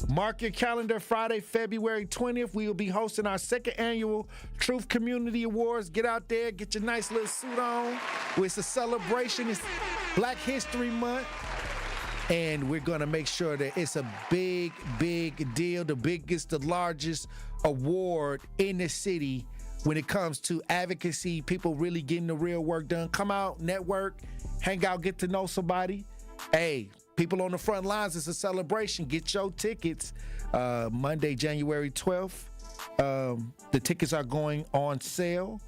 [SPEAKER 3] mark your calendar, Friday, February 20th. We will be hosting our second annual Truth Community Awards. Get out there, get your nice little suit on. It's a celebration. It's Black History Month. And we're going to make sure that it's a big, big deal. The biggest, the largest award in the city when it comes to advocacy, people really getting the real work done. Come out, network, hang out, get to know somebody. Hey, people on the front lines, it's a celebration. Get your tickets. Monday, January 12th. The tickets are going on sale.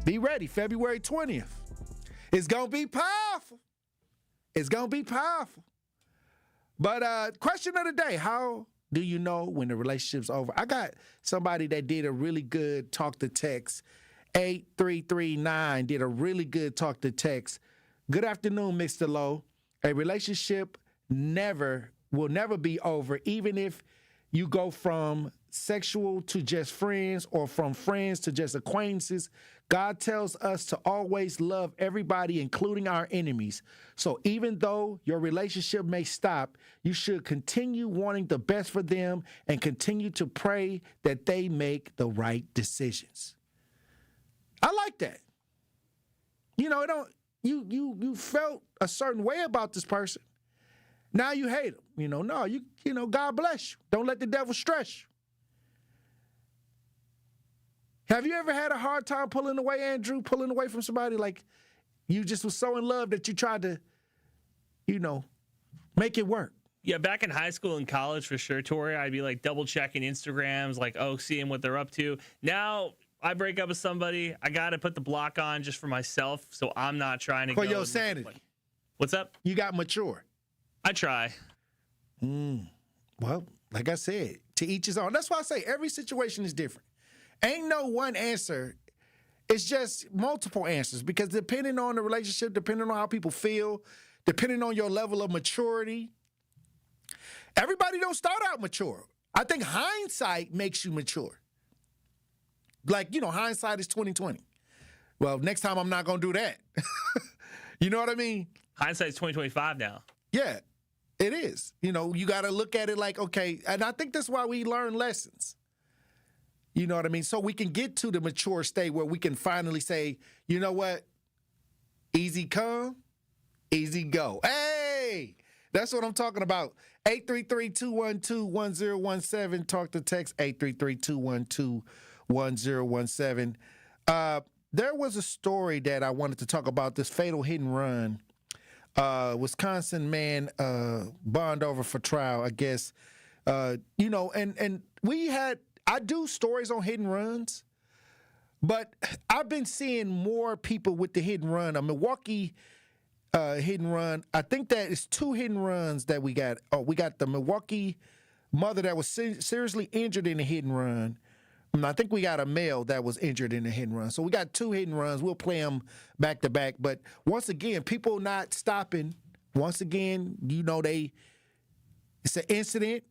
[SPEAKER 3] Be ready, February 20th. It's going to be powerful. It's going to be powerful. But question of the day, how do you know when the relationship's over? I got somebody that did a really good talk to text. 8339 did a really good talk to text. Good afternoon, Mr. Lowe. A relationship will never be over, even if you go from sexual to just friends or from friends to just acquaintances. God tells us to always love everybody, including our enemies. So even though your relationship may stop, you should continue wanting the best for them and continue to pray that they make the right decisions. I like that. You know, you felt a certain way about this person. Now you hate him. You know, no, you know, God bless you. Don't let the devil stress you. Have you ever had a hard time pulling away, Andrew, pulling away from somebody? Like you just was so in love that you tried to, you know, make it work?
[SPEAKER 18] Yeah, back in high school and college for sure, Tory, I'd be like double checking Instagrams, like, seeing what they're up to. Now I break up with somebody, I got to put the block on just for myself, so I'm not trying to
[SPEAKER 3] for
[SPEAKER 18] go
[SPEAKER 3] your sanity.
[SPEAKER 18] What's up?
[SPEAKER 3] You got mature.
[SPEAKER 18] I try.
[SPEAKER 3] Well, like I said, to each his own. That's why I say every situation is different. Ain't no one answer. It's just multiple answers because depending on the relationship, depending on how people feel, depending on your level of maturity, everybody don't start out mature. I think hindsight makes you mature. Like, you know, hindsight is 20/20. Well, next time I'm not going to do that. You know what I mean?
[SPEAKER 18] Hindsight's 20/25 now.
[SPEAKER 3] Yeah, it is. You know, you got to look at it like, okay, and I think that's why we learn lessons. You know what I mean? So we can get to the mature state where we can finally say, you know what? Easy come, easy go. Hey, that's what I'm talking about. 833-212-1017. Talk to text 833-212-1017. There was a story that I wanted to talk about, this fatal hit and run. Wisconsin man bond over for trial, I guess. You know, and I do stories on hit and runs, but I've been seeing more people with the hit and run. A Milwaukee hit and run. I think that it's 2 hit and runs that we got. Oh, we got the Milwaukee mother that was seriously injured in a hit and run. And I think we got a male that was injured in a hit and run. So we got 2 hit and runs. We'll play them back to back. But once again, people not stopping. Once again, you know, it's an incident,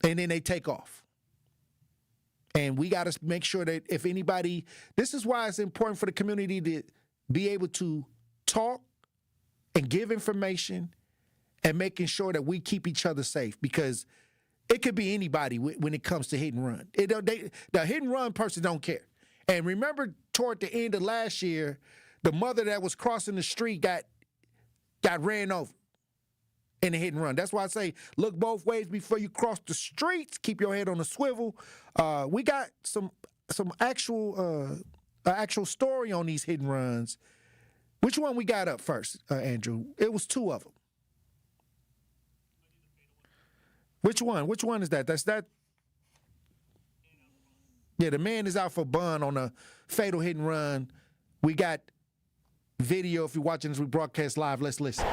[SPEAKER 3] and then they take off. And we got to make sure that if anybody, this is why it's important for the community to be able to talk and give information and making sure that we keep each other safe, because it could be anybody when it comes to hit and run. The hit and run person don't care. And remember, toward the end of last year, the mother that was crossing the street got ran over in a hit and run. That's why I say look both ways before you cross the streets. Keep your head on the swivel. We got some actual story on these hit and runs. Which one we got up first, Andrew? It was 2 of them. Which one? Which one is that? That's that. Yeah, the man is out for bond on a fatal hit and run. We got video. If you're watching this, we broadcast live. Let's listen.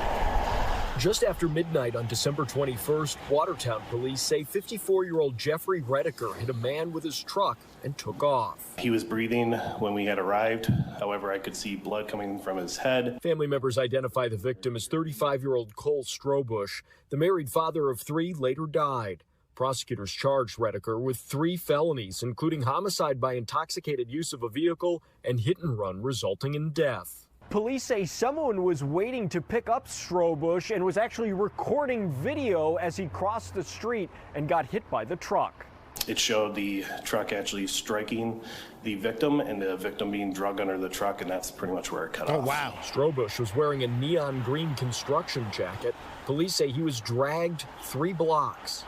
[SPEAKER 1] Just after midnight on December 21st, Watertown police say 54-year-old Jeffrey Rediker hit a man with his truck and took off.
[SPEAKER 4] He was breathing when we had arrived. However, I could see blood coming from his head.
[SPEAKER 1] Family members identify the victim as 35-year-old Cole Strobush. The married father of 3 later died. Prosecutors charged Rediker with 3 felonies, including homicide by intoxicated use of a vehicle and hit and run resulting in death. Police say someone was waiting to pick up Strobush and was actually recording video as he crossed the street and got hit by the truck.
[SPEAKER 4] It showed the truck actually striking the victim and the victim being drugged under the truck, and that's pretty much where it cut off.
[SPEAKER 3] Oh, wow.
[SPEAKER 1] Strobush was wearing a neon green construction jacket. Police say he was dragged 3 blocks.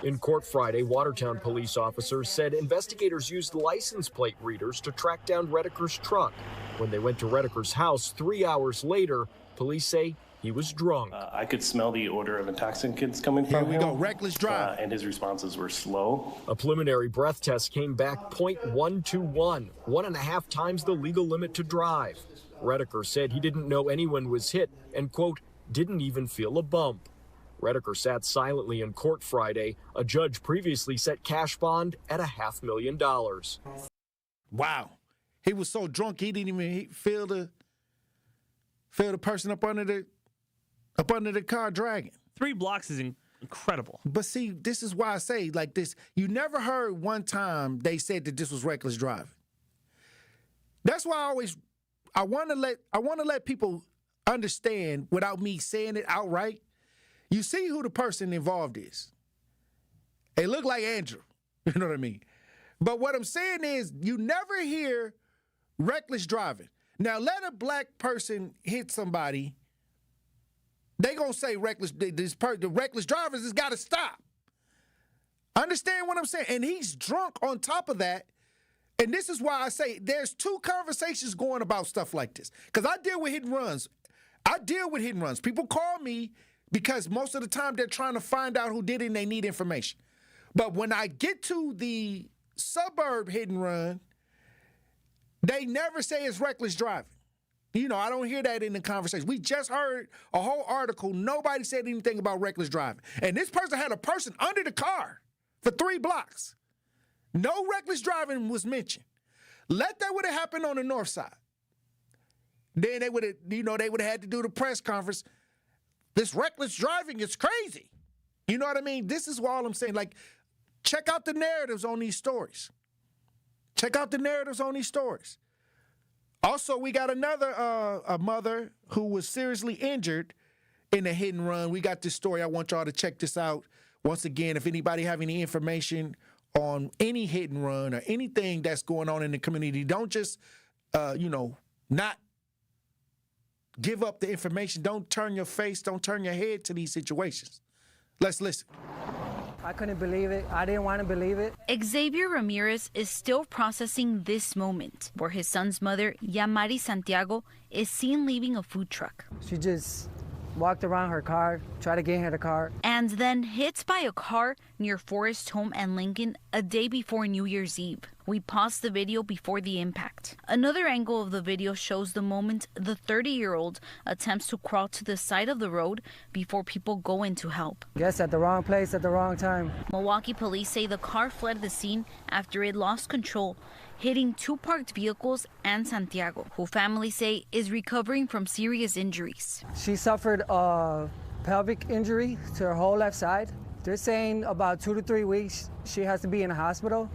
[SPEAKER 1] In court Friday, Watertown police officers said investigators used license plate readers to track down Rediker's truck. When they went to Rediker's house 3 hours later, police say he was drunk.
[SPEAKER 4] I could smell the odor of intoxicants coming from him.
[SPEAKER 3] Here we go, reckless drive.
[SPEAKER 4] And his responses were slow.
[SPEAKER 1] A preliminary breath test came back .121, 1.5 times the legal limit to drive. Rediker said he didn't know anyone was hit and, quote, didn't even feel a bump. Rediker sat silently in court Friday. A judge previously set cash bond at $500,000.
[SPEAKER 3] Wow. He was so drunk he didn't even feel the person up under the car dragging.
[SPEAKER 18] 3 blocks is incredible.
[SPEAKER 3] But see, this is why I say like this. You never heard one time they said that this was reckless driving. That's why I want to let people understand without me saying it outright. You see who the person involved is. They look like Andrew. You know what I mean? But what I'm saying is you never hear reckless driving. Now, let a black person hit somebody. They gonna say reckless. The reckless drivers has got to stop. Understand what I'm saying? And he's drunk on top of that. And this is why I say there's two conversations going about stuff like this. Because I deal with hit and runs. People call me because most of the time they're trying to find out who did it and they need information. But when I get to the suburb hit and run, they never say it's reckless driving. You know, I don't hear that in the conversation. We just heard a whole article. Nobody said anything about reckless driving. And this person had a person under the car for 3 blocks. No reckless driving was mentioned. Let that would have happened on the north side. Then they would have, had to do the press conference. This reckless driving is crazy. You know what I mean? This is all I'm saying. Like, check out the narratives on these stories. Also, we got another a mother who was seriously injured in a hit and run. We got this story. I want y'all to check this out. Once again, if anybody have any information on any hit and run or anything that's going on in the community, don't just, not give up the information. Don't turn your face, don't turn your head to these situations. Let's listen.
[SPEAKER 5] I couldn't believe it. I didn't want to believe it.
[SPEAKER 7] Xavier Ramirez is still processing this moment where his son's mother, Yamari Santiago, is seen leaving a food truck.
[SPEAKER 5] She just walked around her car, tried to get in her car.
[SPEAKER 7] And then hit by a car near Forest Home and Lincoln a day before New Year's Eve. We paused the video before the impact. Another angle of the video shows the moment the 30-year-old attempts to crawl to the side of the road before people go in to help.
[SPEAKER 5] Guess at the wrong place at the wrong time.
[SPEAKER 7] Milwaukee police say the car fled the scene after it lost control, hitting 2 parked vehicles and Santiago, who families say is recovering from serious injuries.
[SPEAKER 5] She suffered a pelvic injury to her whole left side. They're saying about 2 to 3 weeks she has to be in a hospital.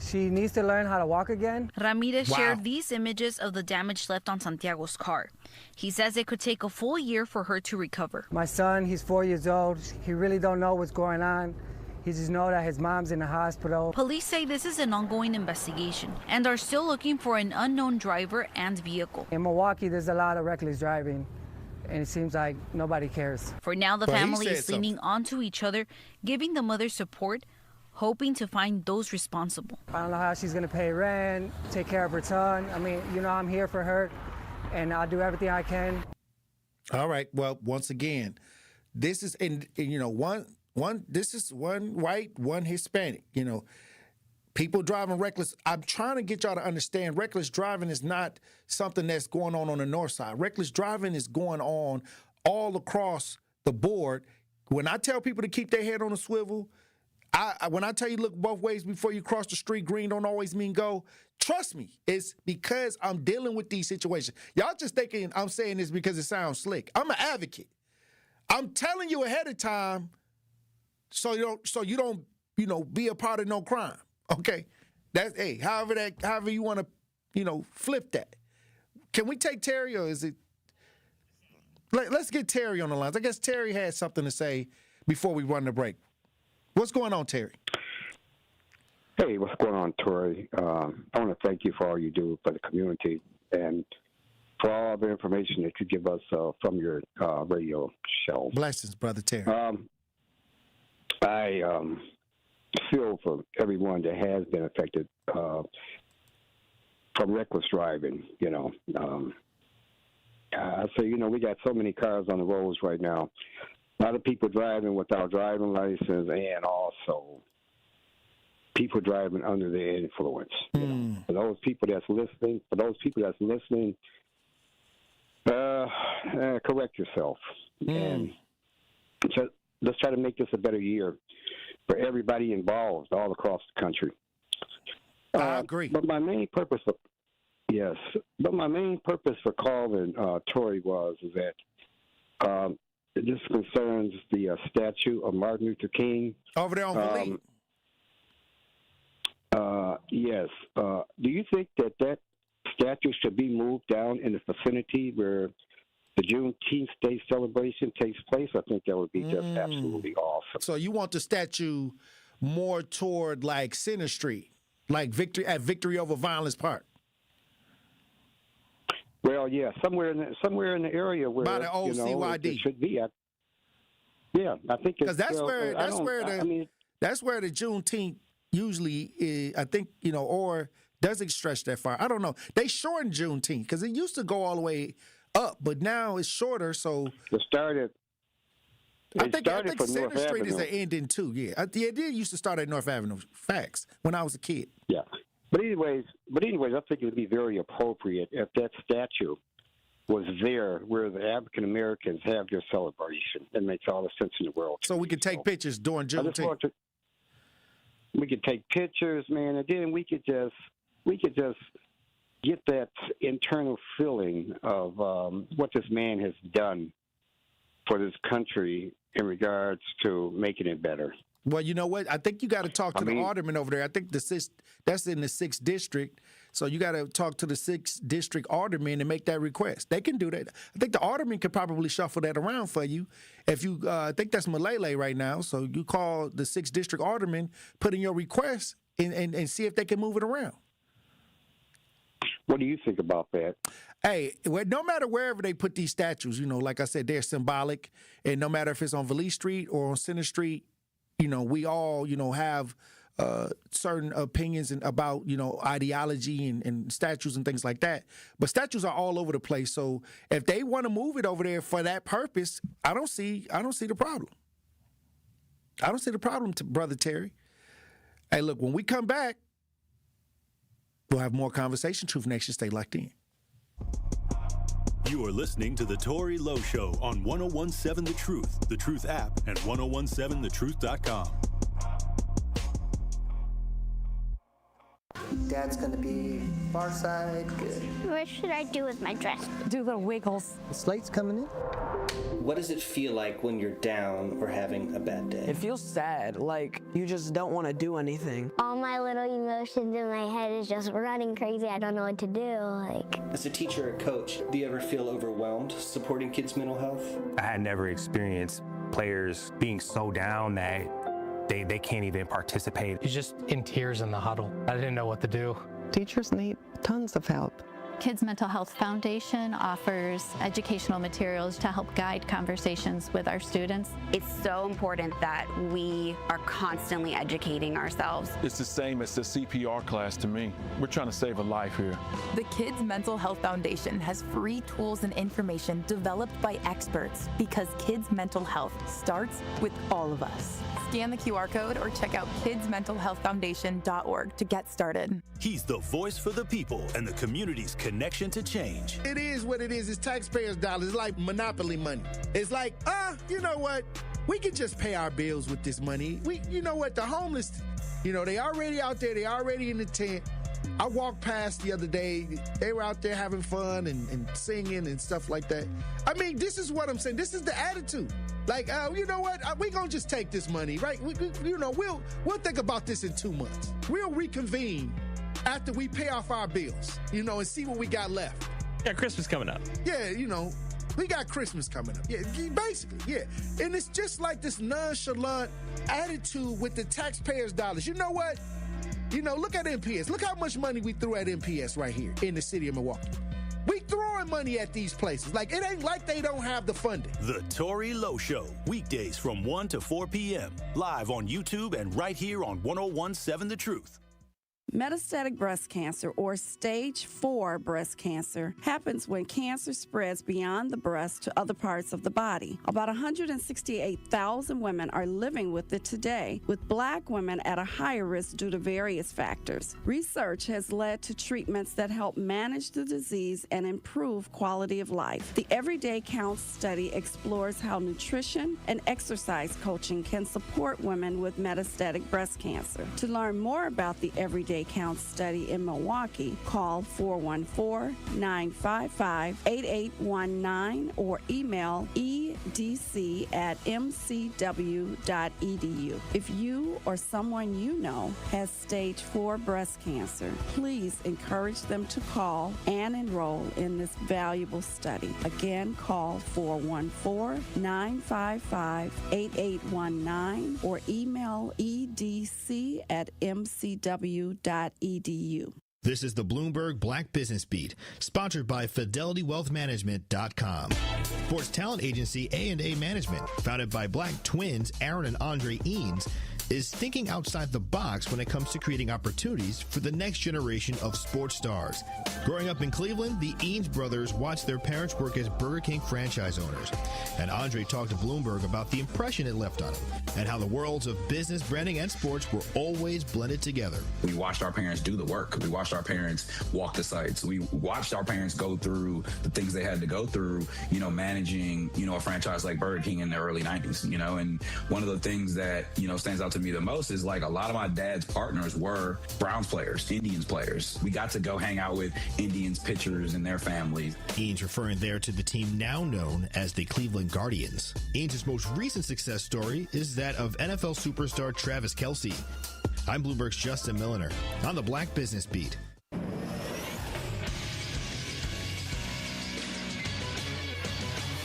[SPEAKER 5] She needs to learn how to walk again.
[SPEAKER 7] Ramirez shared these images of the damage left on Santiago's car. He says it could take a full year for her to recover.
[SPEAKER 5] My son, he's 4 years old. He really don't know what's going on. He just knows that his mom's in the hospital.
[SPEAKER 7] Police say this is an ongoing investigation and are still looking for an unknown driver and vehicle.
[SPEAKER 5] In Milwaukee, there's a lot of reckless driving, and it seems like nobody cares.
[SPEAKER 7] For now, the family is leaning onto each other, giving the mother support, hoping to find those responsible.
[SPEAKER 5] I don't know how she's going to pay rent, take care of her son. I mean, I'm here for her, and I'll do everything I can.
[SPEAKER 3] All right. Well, once again, this is, this is one white, one Hispanic. People driving reckless. I'm trying to get y'all to understand reckless driving is not something that's going on the north side. Reckless driving is going on all across the board. When I tell people to keep their head on a swivel, when I tell you look both ways before you cross the street, green don't always mean go. Trust me, it's because I'm dealing with these situations. Y'all just thinking I'm saying this because it sounds slick. I'm an advocate. I'm telling you ahead of time so you don't be a part of no crime. Okay, that's however you want to flip that. Can we take Terry, or is it? Let's get Terry on the lines. I guess Terry had something to say before we run the break. What's going on, Terry?
[SPEAKER 10] Hey, what's going on, Tory? I want to thank you for all you do for the community and for all the information that you give us from your radio show.
[SPEAKER 3] Blessings, Brother Terry.
[SPEAKER 10] I feel for everyone that has been affected from reckless driving. I say, we got so many cars on the roads right now. A lot of people driving without driving license, and also people driving under the influence. For those people that's listening, correct yourself, and let's try to make this a better year for everybody involved all across the country.
[SPEAKER 3] I agree.
[SPEAKER 10] But my main purpose for calling Tory is that this concerns the statue of Martin Luther King.
[SPEAKER 3] Over there on Valine.
[SPEAKER 10] Yes. Do you think that statue should be moved down in the vicinity where the Juneteenth Day celebration takes place? I think that would be just absolutely awesome.
[SPEAKER 3] So you want the statue more toward like Center Street, like Victory over Violence Park?
[SPEAKER 10] Well, yeah, somewhere in the area where
[SPEAKER 3] by the old CYD
[SPEAKER 10] it should be. Yeah, I think
[SPEAKER 3] because that's where the Juneteenth usually is, I think, or does it stretch that far? I don't know. They shortened Juneteenth because it used to go all the way up, but now it's shorter. So
[SPEAKER 10] it started.
[SPEAKER 3] I think Center Street is the ending too. Yeah, it did used to start at North Avenue. Facts. When I was a kid.
[SPEAKER 10] Yeah, but anyways, I think it would be very appropriate if that statue was there where the African Americans have their celebration. That makes all the sense in the world.
[SPEAKER 3] So we could take pictures during Juneteenth.
[SPEAKER 10] We could take pictures, man, and then we could just get that internal feeling of what this man has done for this country in regards to making it better.
[SPEAKER 3] Well, you know what? I think you got to talk to the alderman over there. I think that's in the 6th district. So you got to talk to the 6th district alderman and make that request. They can do that. I think the alderman could probably shuffle that around for you. If you, I think that's Malele right now. So you call the 6th district alderman, put in your request, and see if they can move it around.
[SPEAKER 10] What do you think about that?
[SPEAKER 3] Hey, no matter wherever they put these statues, like I said, they're symbolic. And no matter if it's on Valise Street or on Center Street, we all, have certain opinions about, ideology and statues and things like that. But statues are all over the place. So if they want to move it over there for that purpose, I don't see the problem. I don't see the problem, Brother Terry. Hey, look, when we come back, we'll have more conversation. Truth Nation, stay locked in.
[SPEAKER 2] You are listening to The Tory Lowe Show on 101.7 The Truth app, and 1017thetruth.com.
[SPEAKER 6] Dad's gonna be far side, good.
[SPEAKER 11] What should I do with my dress?
[SPEAKER 6] Do little wiggles. The slate's coming in.
[SPEAKER 12] What does it feel like when you're down or having a bad day?
[SPEAKER 13] It feels sad, like you just don't want to do anything.
[SPEAKER 11] All my little emotions in my head is just running crazy. I don't know what to do.
[SPEAKER 12] As a teacher or coach, do you ever feel overwhelmed supporting kids' mental health?
[SPEAKER 14] I had never experienced players being so down that they can't even participate.
[SPEAKER 26] You're just in tears in the huddle. I didn't know what to do.
[SPEAKER 27] Teachers need tons of help.
[SPEAKER 28] Kids Mental Health Foundation offers educational materials to help guide conversations with our students.
[SPEAKER 29] It's so important that we are constantly educating ourselves.
[SPEAKER 30] It's the same as the CPR class to me. We're trying to save a life here.
[SPEAKER 31] The Kids Mental Health Foundation has free tools and information developed by experts because kids' mental health starts with all of us. Scan the QR code or check out kidsmentalhealthfoundation.org to get started.
[SPEAKER 2] He's the voice for the people and the community's connection to change.
[SPEAKER 3] It is what it is. It's taxpayers' dollars. It's like monopoly money. It's like, you know what? We can just pay our bills with this money. You know what? The homeless, they already out there. They already in the tent. I walked past the other day. They were out there having fun and singing and stuff like that. I mean, this is what I'm saying. This is the attitude. Like, you know what? We're going to just take this money, right? We'll think about this in 2 months. We'll reconvene after we pay off our bills, and see what we got left.
[SPEAKER 18] Yeah, Christmas coming up.
[SPEAKER 3] Yeah, we got Christmas coming up. Yeah, basically, yeah. And it's just like this nonchalant attitude with the taxpayers' dollars. You know what? Look at MPS. Look how much money we threw at MPS right here in the city of Milwaukee. We throwing money at these places. Like, it ain't like they don't have the funding.
[SPEAKER 2] The Tory Lowe Show, weekdays from 1 to 4 p.m. Live on YouTube and right here on 1017 The Truth.
[SPEAKER 32] Metastatic breast cancer, or stage 4 breast cancer, happens when cancer spreads beyond the breast to other parts of the body. About 168,000 women are living with it today, with Black women at a higher risk due to various factors. Research has led to treatments that help manage the disease and improve quality of life. The Everyday Counts study explores how nutrition and exercise coaching can support women with metastatic breast cancer. To learn more about the Everyday Counts study in Milwaukee, call 414-955-8819 or email edc@mcw.edu. If you or someone you know has stage 4 breast cancer, please encourage them to call and enroll in this valuable study. Again, call 414-955-8819 or email edc@mcw.edu.
[SPEAKER 8] This is the Bloomberg Black Business Beat, sponsored by FidelityWealthManagement.com. Sports talent agency A&A Management, founded by Black twins Aaron and Andre Eanes, is thinking outside the box when it comes to creating opportunities for the next generation of sports stars. Growing up in Cleveland, the Eanes brothers watched their parents work as Burger King franchise owners. And Andre talked to Bloomberg about the impression it left on him and how the worlds of business, branding, and sports were always blended together.
[SPEAKER 9] We watched our parents do the work. We watched our parents walk the sites. We watched our parents go through the things they had to go through, managing, a franchise like Burger King in the early 90s, and one of the things that, stands out to me the most is like a lot of my dad's partners were Browns players, Indians players. We got to go hang out with Indians pitchers and their families.
[SPEAKER 8] Eanes referring there to the team now known as the Cleveland Guardians. Eanes' most recent success story is that of NFL superstar Travis Kelce. I'm Bloomberg's Justin Milliner on the Black Business Beat.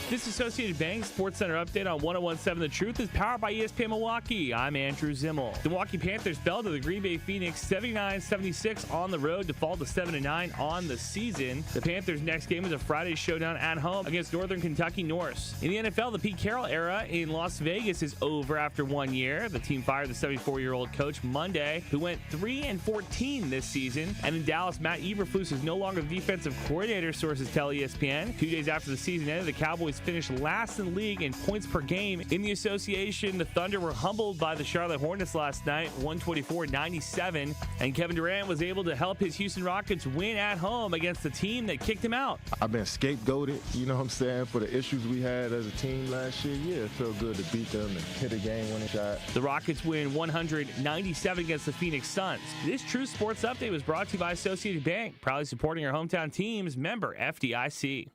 [SPEAKER 18] This Associated Bank Sports Center update on 101.7 The Truth is powered by ESPN Milwaukee. I'm Andrew Zimmel. The Milwaukee Panthers fell to the Green Bay Phoenix 79-76 on the road to fall to 7-9 on the season. The Panthers' next game is a Friday showdown at home against Northern Kentucky Norse. In the NFL, the Pete Carroll era in Las Vegas is over after 1 year. The team fired the 74-year-old coach Monday, who went 3-14 this season. And in Dallas, Matt Eberflus is no longer the defensive coordinator, sources tell ESPN. 2 days after the season ended, the Cowboys finished last in the league in points per game. In the association, the Thunder were humbled by the Charlotte Hornets last night, 124-97, and Kevin Durant was able to help his Houston Rockets win at home against the team that kicked him out.
[SPEAKER 15] I've been scapegoated, for the issues we had as a team last year. Yeah, it felt good to beat them and hit a game-winning shot.
[SPEAKER 18] The Rockets win 197 against the Phoenix Suns. This True Sports Update was brought to you by Associated Bank, proudly supporting our hometown teams, member FDIC.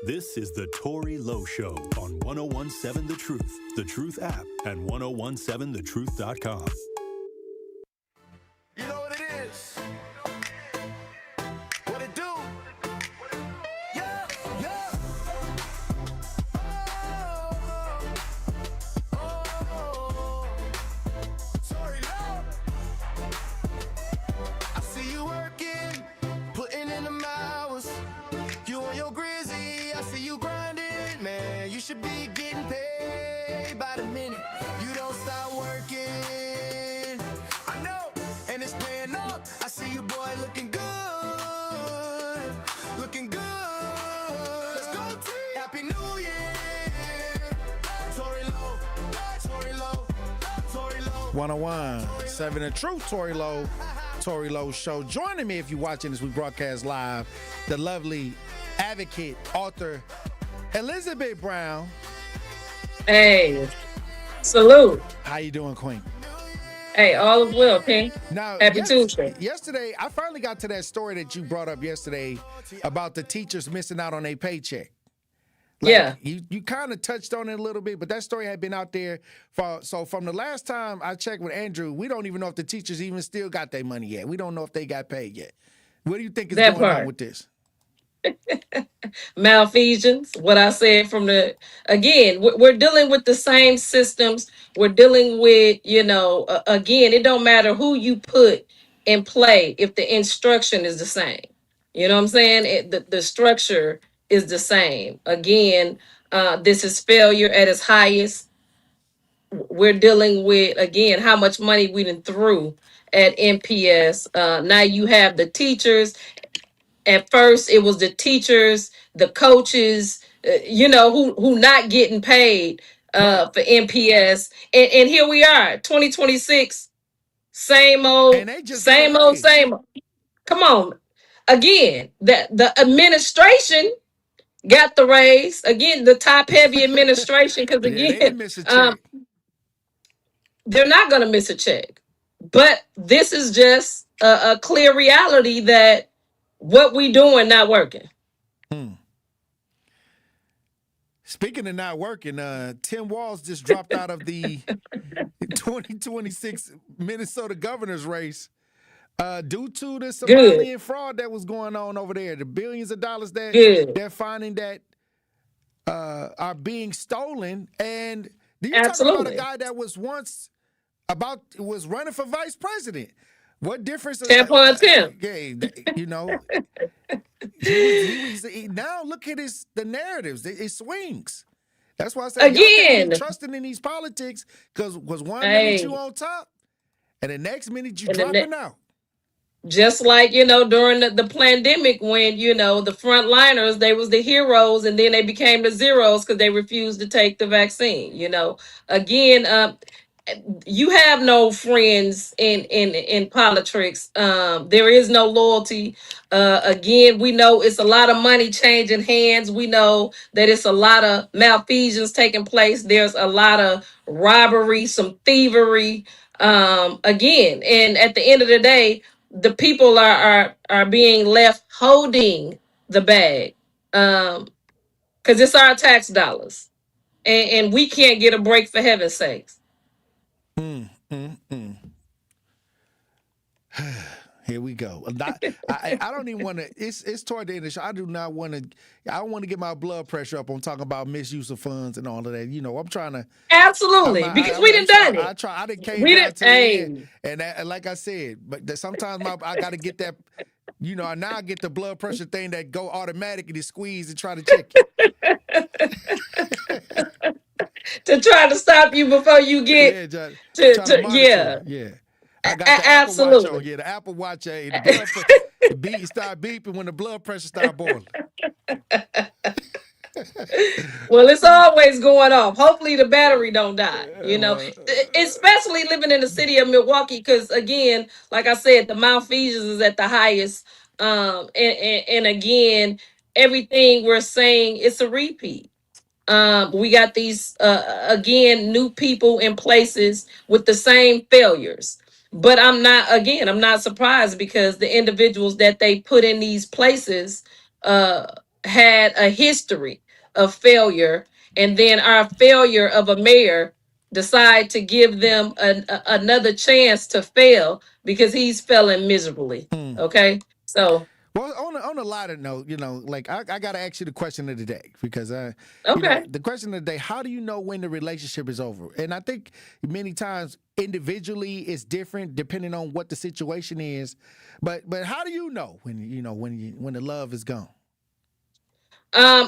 [SPEAKER 2] This is the Tory Lowe Show on 101.7 The Truth app, and 1017thetruth.com.
[SPEAKER 16] You know what it is? What it do? Yeah, yeah. Tory Lowe. I see you working, putting in them hours. You on your grizzy, I see you grinding, man. You should be getting paid by the minute. You don't stop working. I know, and it's paying up. I see you, boy, looking good. Looking good. Let's go, team. Happy New Year. Tory Lowe. Tory Lowe. Tory Lowe.
[SPEAKER 3] 101.7 The Truth, Tory Lowe. Tory Lowe Show. Joining me, if you're watching this, we broadcast live, the lovely advocate, author, Elizabeth Brown.
[SPEAKER 17] Hey, salute.
[SPEAKER 3] How you doing, Queen?
[SPEAKER 17] Hey, all is well, King.
[SPEAKER 3] Now,
[SPEAKER 17] Happy Tuesday.
[SPEAKER 3] Yesterday, I finally got to that story that you brought up yesterday about the teachers missing out on their paycheck.
[SPEAKER 17] Yeah.
[SPEAKER 3] You kind of touched on it a little bit, but that story had been out there so from the last time I checked with Andrew, we don't even know if the teachers even still got their money yet. We don't know if they got paid yet. What do you think is going on with this?
[SPEAKER 17] Malfeasance, what I said again, we're dealing with the same systems. We're dealing with, again, it don't matter who you put in play if the instruction is the same. You know what I'm saying? The structure is the same. Again, this is failure at its highest. We're dealing with, again, how much money we done threw at MPS. Now you have the teachers. At first, it was the teachers, the coaches, who not getting paid for MPS. And here we are, 2026, same old. Come on. Again, the administration got the raise. Again, the top-heavy administration, because, again, they're not going to miss a check. But this is just a clear reality that what we doing not working.
[SPEAKER 3] Speaking of not working, Tim Walz just dropped out of the 2026 Minnesota governor's race due to the Somalian fraud that was going on over there. The billions of dollars that they're finding that are being stolen. And do you talk about a guy that was once was running for vice president? What difference?
[SPEAKER 17] Tampon Tim.
[SPEAKER 3] You know, now look at the narratives. It swings. That's why I said y'all can't be trusting in these politics because was one minute you on top and the next minute you dropping out.
[SPEAKER 17] Just like, during the pandemic when, the frontliners, they was the heroes and then they became the zeros because they refused to take the vaccine. Again, you have no friends in politics. There is no loyalty. Again, we know it's a lot of money changing hands. We know that it's a lot of malfeasance taking place. There's a lot of robbery, some thievery. Again, and at the end of the day, the people are being left holding the bag, because it's our tax dollars, and we can't get a break for heaven's sakes.
[SPEAKER 3] Here we go. I don't even want to. It's toward the end of the show. I do not want to. I don't want to get my blood pressure up on talking about misuse of funds and all of that. I'm trying to.
[SPEAKER 17] Absolutely, because we done done it.
[SPEAKER 3] I didn't came down to the end, and like I said, but sometimes I got to get that. Now I get the blood pressure thing that go automatically squeeze and try to check it.
[SPEAKER 17] To try to stop you before you get
[SPEAKER 3] yeah. I got the
[SPEAKER 17] absolutely.
[SPEAKER 3] Apple Watch on. Yeah, the Apple Watch. The blood pressure start beeping when the blood pressure start boiling.
[SPEAKER 17] Well, it's always going off. Hopefully the battery don't die, especially living in the city of Milwaukee. Because again, like I said, the malfeasance is at the highest. And again, everything we're saying, it's a repeat. We got these, again, new people in places with the same failures. But I'm not surprised because the individuals that they put in these places had a history of failure. And then our failure of a mayor decide to give them another chance to fail because he's failing miserably. Okay? So...
[SPEAKER 3] Well, on a lighter note, like I got to ask you the question of the day because the question of the day: how do you know when the relationship is over? And I think many times individually it's different depending on what the situation is. But how do you know when the love is gone?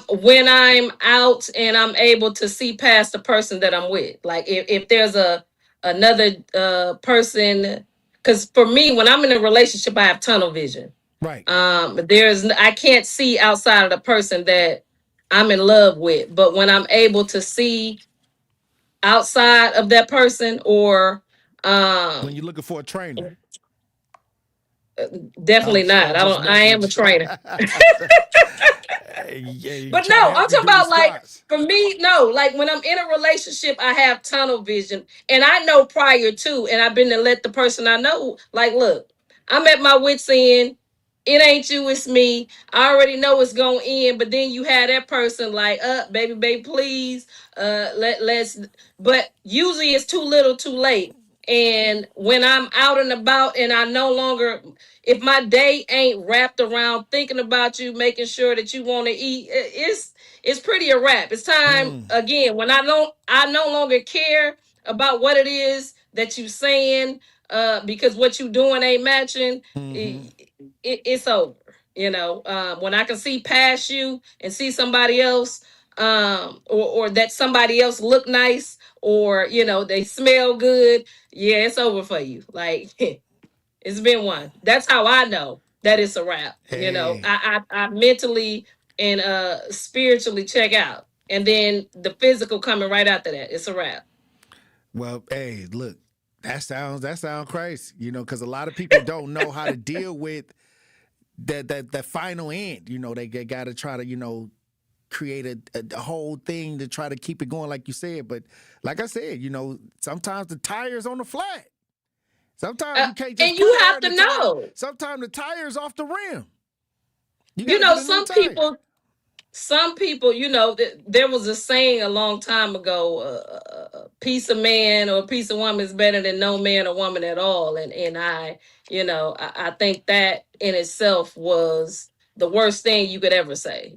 [SPEAKER 17] When I'm out and I'm able to see past the person that I'm with, like if there's another person, because for me, when I'm in a relationship, I have tunnel vision.
[SPEAKER 3] Right.
[SPEAKER 17] I can't see outside of the person that I'm in love with, but when I'm able to see outside of that person, or
[SPEAKER 3] when you're looking for a trainer,
[SPEAKER 17] definitely not. I am a trainer. But no, I'm talking about like for me, no, like when I'm in a relationship, I have tunnel vision, and I know prior to, and I've been to let the person I know, like, look, I'm at my wit's end. It ain't you, it's me. I already know it's gonna end, but then you have that person like, baby, please, let's. But usually it's too little, too late. And when I'm out and about, and I no longer, if my day ain't wrapped around thinking about you, making sure that you want to eat, it's pretty a wrap. It's time again when I no longer care about what it is that you saying, because what you doing ain't matching. It's over. When I can see past you and see somebody else, or that somebody else look nice, or they smell good. Yeah, it's over for you. Like it's been one. That's how I know that it's a wrap.
[SPEAKER 3] Hey.
[SPEAKER 17] I mentally and spiritually check out, and then the physical coming right after that. It's a wrap.
[SPEAKER 3] Well, hey, look, that sounds crazy. Because a lot of people don't know how to deal with that final end. They got to try to create a whole thing to try to keep it going, like you said. But like I said, sometimes the tire's on the flat. Sometimes you can't just.
[SPEAKER 17] And you have to know.
[SPEAKER 3] Sometimes the tire's off the rim.
[SPEAKER 17] Some people, there was a saying a long time ago, a piece of man or a piece of woman is better than no man or woman at all. And I think that in itself was the worst thing you could ever say,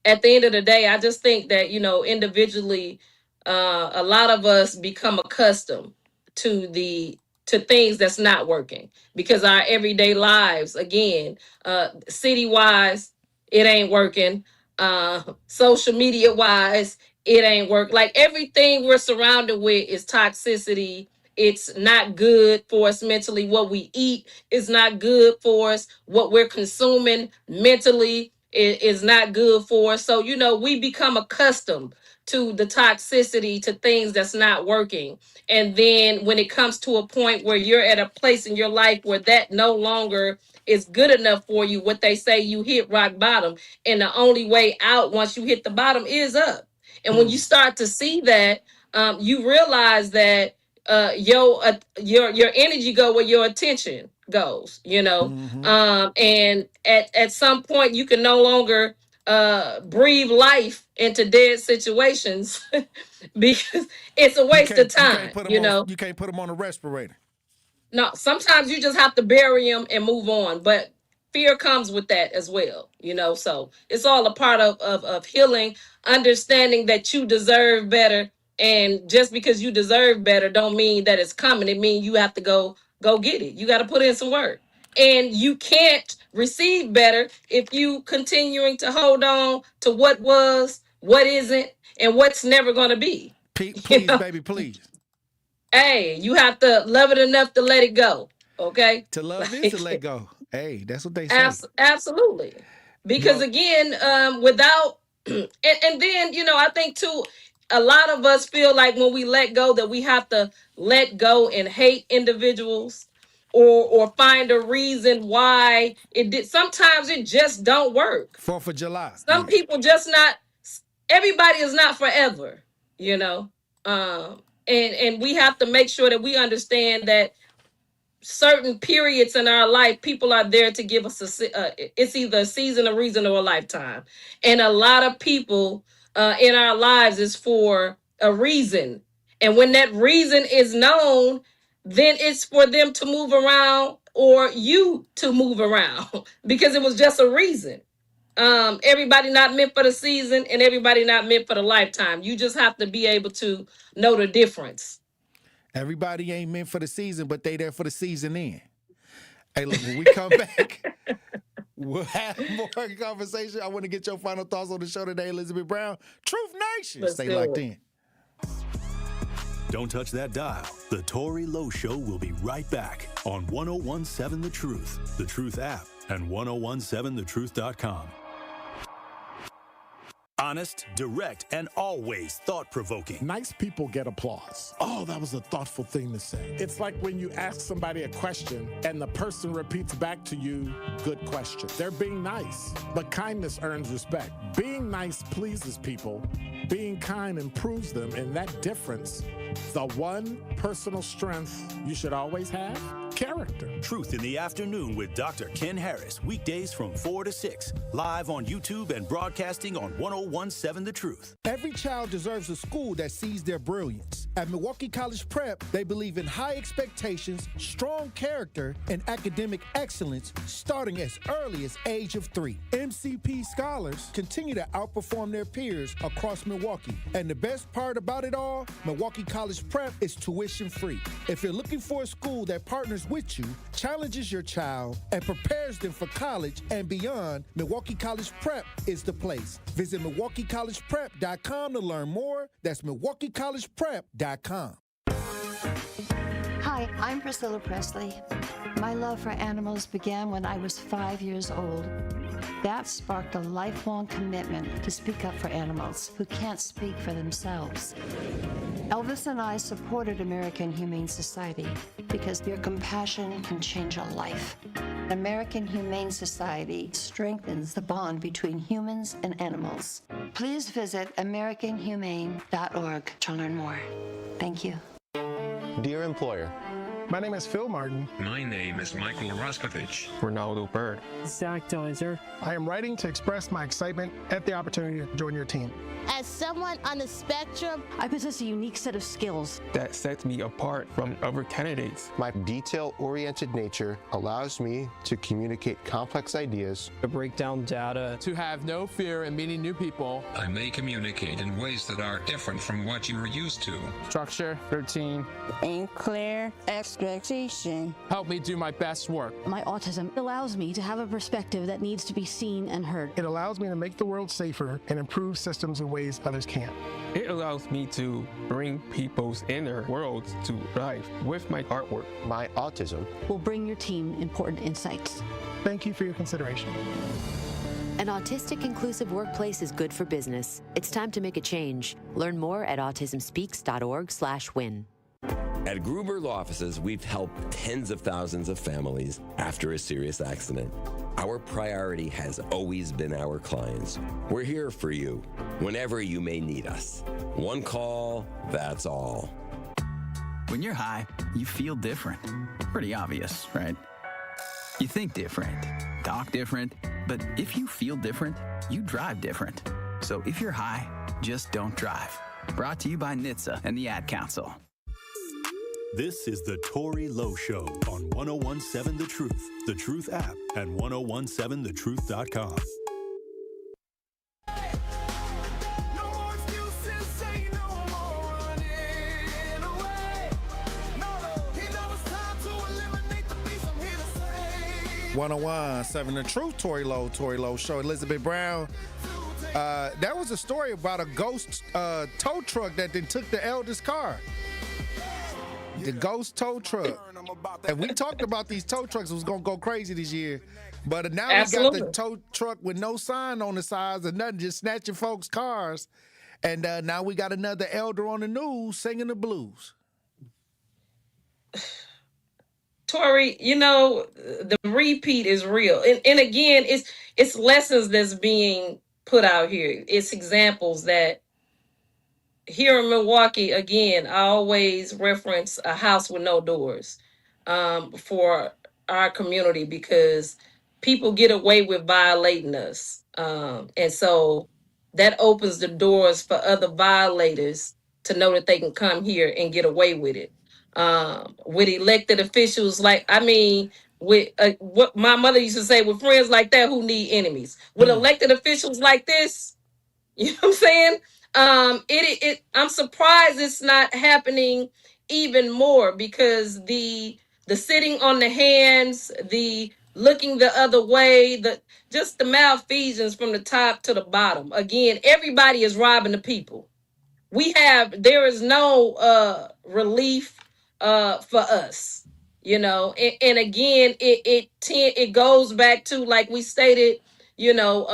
[SPEAKER 17] At the end of the day, I just think that, individually, a lot of us become accustomed to the to things that's not working, because our everyday lives, again, city wise, it ain't working. Social media wise, it ain't work. Like everything we're surrounded with is toxicity. It's not good for us mentally. What we eat is not good for us. What we're consuming mentally is not good for us. So, we become accustomed to the toxicity, to things that's not working. And then when it comes to a point where you're at a place in your life where that no longer is good enough for you, what they say, you hit rock bottom. And the only way out once you hit the bottom is up. And when you start to see that, you realize that your energy go where your attention goes, and at some point you can no longer breathe life into dead situations because it's a waste of time.
[SPEAKER 3] You can't put them on a respirator.
[SPEAKER 17] No, sometimes you just have to bury them and move on, but fear comes with that as well, so it's all a part of healing, understanding that you deserve better. And just because you deserve better don't mean that it's coming. It means you have to go get it. You got to put in some work. And you can't receive better if you continuing to hold on to what was, what isn't, and what's never going to be.
[SPEAKER 3] Please, baby, please.
[SPEAKER 17] Hey, you have to love it enough to let it go. Okay?
[SPEAKER 3] To love is to let go. Hey, that's what they say.
[SPEAKER 17] Absolutely. Because again, without, and then, I think too, a lot of us feel like when we let go that we have to let go and hate individuals or find a reason why it did. Sometimes it just don't work.
[SPEAKER 3] 4th of July.
[SPEAKER 17] Some people just not, everybody is not forever, and we have to make sure that we understand that certain periods in our life, people are there to give us it's either a season, a reason, or a lifetime. And a lot of people in our lives is for a reason. And when that reason is known, then it's for them to move around or you to move around because it was just a reason. Everybody not meant for the season and everybody not meant for the lifetime. You just have to be able to know the difference.
[SPEAKER 3] Everybody ain't meant for the season, but they there for the season end. Hey, look, when we come back, we'll have more conversation. I want to get your final thoughts on the show today, Elizabeth Brown. Truth Nation. Stay locked in.
[SPEAKER 2] Don't touch that dial. The Tory Lowe Show will be right back on 1017 The Truth, The Truth app, and 1017thetruth.com. Honest, direct, and always thought-provoking.
[SPEAKER 1] Nice people get applause. Oh, that was a thoughtful thing to say. It's like when you ask somebody a question and the person repeats back to you, good question. They're being nice, but kindness earns respect. Being nice pleases people. Being kind improves them, and that difference, the one personal strength you should always have, character.
[SPEAKER 2] Truth in the Afternoon with Dr. Ken Harris, weekdays from 4 to 6, live on YouTube and broadcasting on 1017 The Truth.
[SPEAKER 3] Every child deserves a school that sees their brilliance. At Milwaukee College Prep, they believe in high expectations, strong character, and academic excellence starting as early as age of 3. MCP scholars continue to outperform their peers across Milwaukee. And the best part about it all, Milwaukee College Prep is tuition free. If you're looking for a school that partners with you, challenges your child, and prepares them for college and beyond, Milwaukee College Prep is the place. Visit MilwaukeeCollegePrep.com to learn more. That's MilwaukeeCollegePrep.com.
[SPEAKER 4] Hi, I'm Priscilla Presley. My love for animals began when I was 5 years old. That sparked a lifelong commitment to speak up for animals who can't speak for themselves. Elvis and I supported American Humane Society because your compassion can change a life. American Humane Society strengthens the bond between humans and animals. Please visit AmericanHumane.org to learn more. Thank you.
[SPEAKER 5] Dear employer,
[SPEAKER 7] my name is Phil Martin.
[SPEAKER 10] My name is Michael Raskovich.
[SPEAKER 5] Ronaldo Bird.
[SPEAKER 7] Zach Deiser. I am writing to express my excitement at the opportunity to join your team.
[SPEAKER 19] As someone on the spectrum,
[SPEAKER 20] I possess a unique set of skills
[SPEAKER 5] that sets me apart from other candidates.
[SPEAKER 7] My detail-oriented nature allows me to communicate complex ideas,
[SPEAKER 21] to break down data,
[SPEAKER 22] to have no fear in meeting new people.
[SPEAKER 10] I may communicate in ways that are different from what you are used to.
[SPEAKER 22] Structure, routine,
[SPEAKER 20] and clear explanation.
[SPEAKER 32] distraction.
[SPEAKER 22] Help me do my best work.
[SPEAKER 20] My autism allows me to have a perspective that needs to be seen and heard.
[SPEAKER 6] It allows me to make the world safer and improve systems in ways others can't.
[SPEAKER 5] It allows me to bring people's inner worlds to life with my artwork.
[SPEAKER 7] My autism
[SPEAKER 20] Will bring your team important insights.
[SPEAKER 6] Thank you for your consideration.
[SPEAKER 11] An autistic inclusive workplace is good for business. It's time to make a change. Learn more at autismspeaks.org/win.
[SPEAKER 12] At Gruber Law Offices, we've helped tens of thousands of families after a serious accident. Our priority has always been our clients. We're here for you whenever you may need us. One call, that's all.
[SPEAKER 13] When you're high, you feel different. Pretty obvious, right? You think different, talk different, but if you feel different, you drive different. So if you're high, just don't drive. Brought to you by NHTSA and the Ad Council.
[SPEAKER 2] This is the Tory Lowe Show on 1017 The Truth app, and 1017thetruth.com.
[SPEAKER 16] No more excuses, say no more running away. No, he knows it's time to eliminate the beast. I'm here to say
[SPEAKER 3] 1017 The Truth, Tory Lowe Show. Elizabeth Brown. That was a story about a ghost tow truck that then took the eldest car. The ghost tow truck. And we talked about these tow trucks was going to go crazy this year. But now
[SPEAKER 17] Absolutely.
[SPEAKER 3] we got the tow truck with no sign on the sides and nothing, just snatching folks' cars. And now we got another elder on the news singing the blues.
[SPEAKER 17] Tory, you know, the repeat is real. And again, it's lessons that's being put out here. It's examples that here in Milwaukee, again, I always reference a house with no doors for our community because people get away with violating us. And so that opens the doors for other violators to know that they can come here and get away with it. With elected officials, with what my mother used to say, with friends like that who need enemies. With elected officials like this, you know what I'm saying? I'm surprised it's not happening even more because the sitting on the hands, the looking the other way, just the malfeasance from the top to the bottom. Again, everybody is robbing the people. There is no relief for us, you know. And again, it goes back to, like we stated, you know,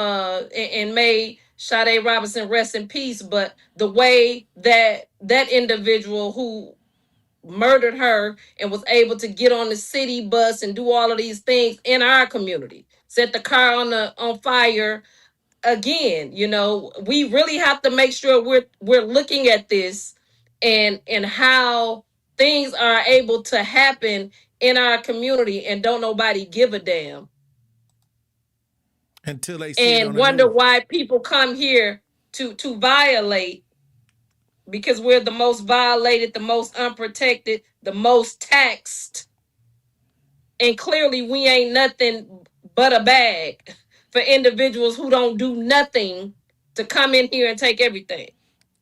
[SPEAKER 17] and may Sade Robinson rest in peace, but the way that individual who murdered her and was able to get on the city bus and do all of these things in our community, set the car on fire. Again, you know, we really have to make sure we're looking at this and how things are able to happen in our community and don't nobody give a damn.
[SPEAKER 3] Until they see it on
[SPEAKER 17] And
[SPEAKER 3] the
[SPEAKER 17] wonder
[SPEAKER 3] news.
[SPEAKER 17] why people come here to violate, because we're the most violated, the most unprotected, the most taxed. And clearly we ain't nothing but a bag for individuals who don't do nothing to come in here and take everything.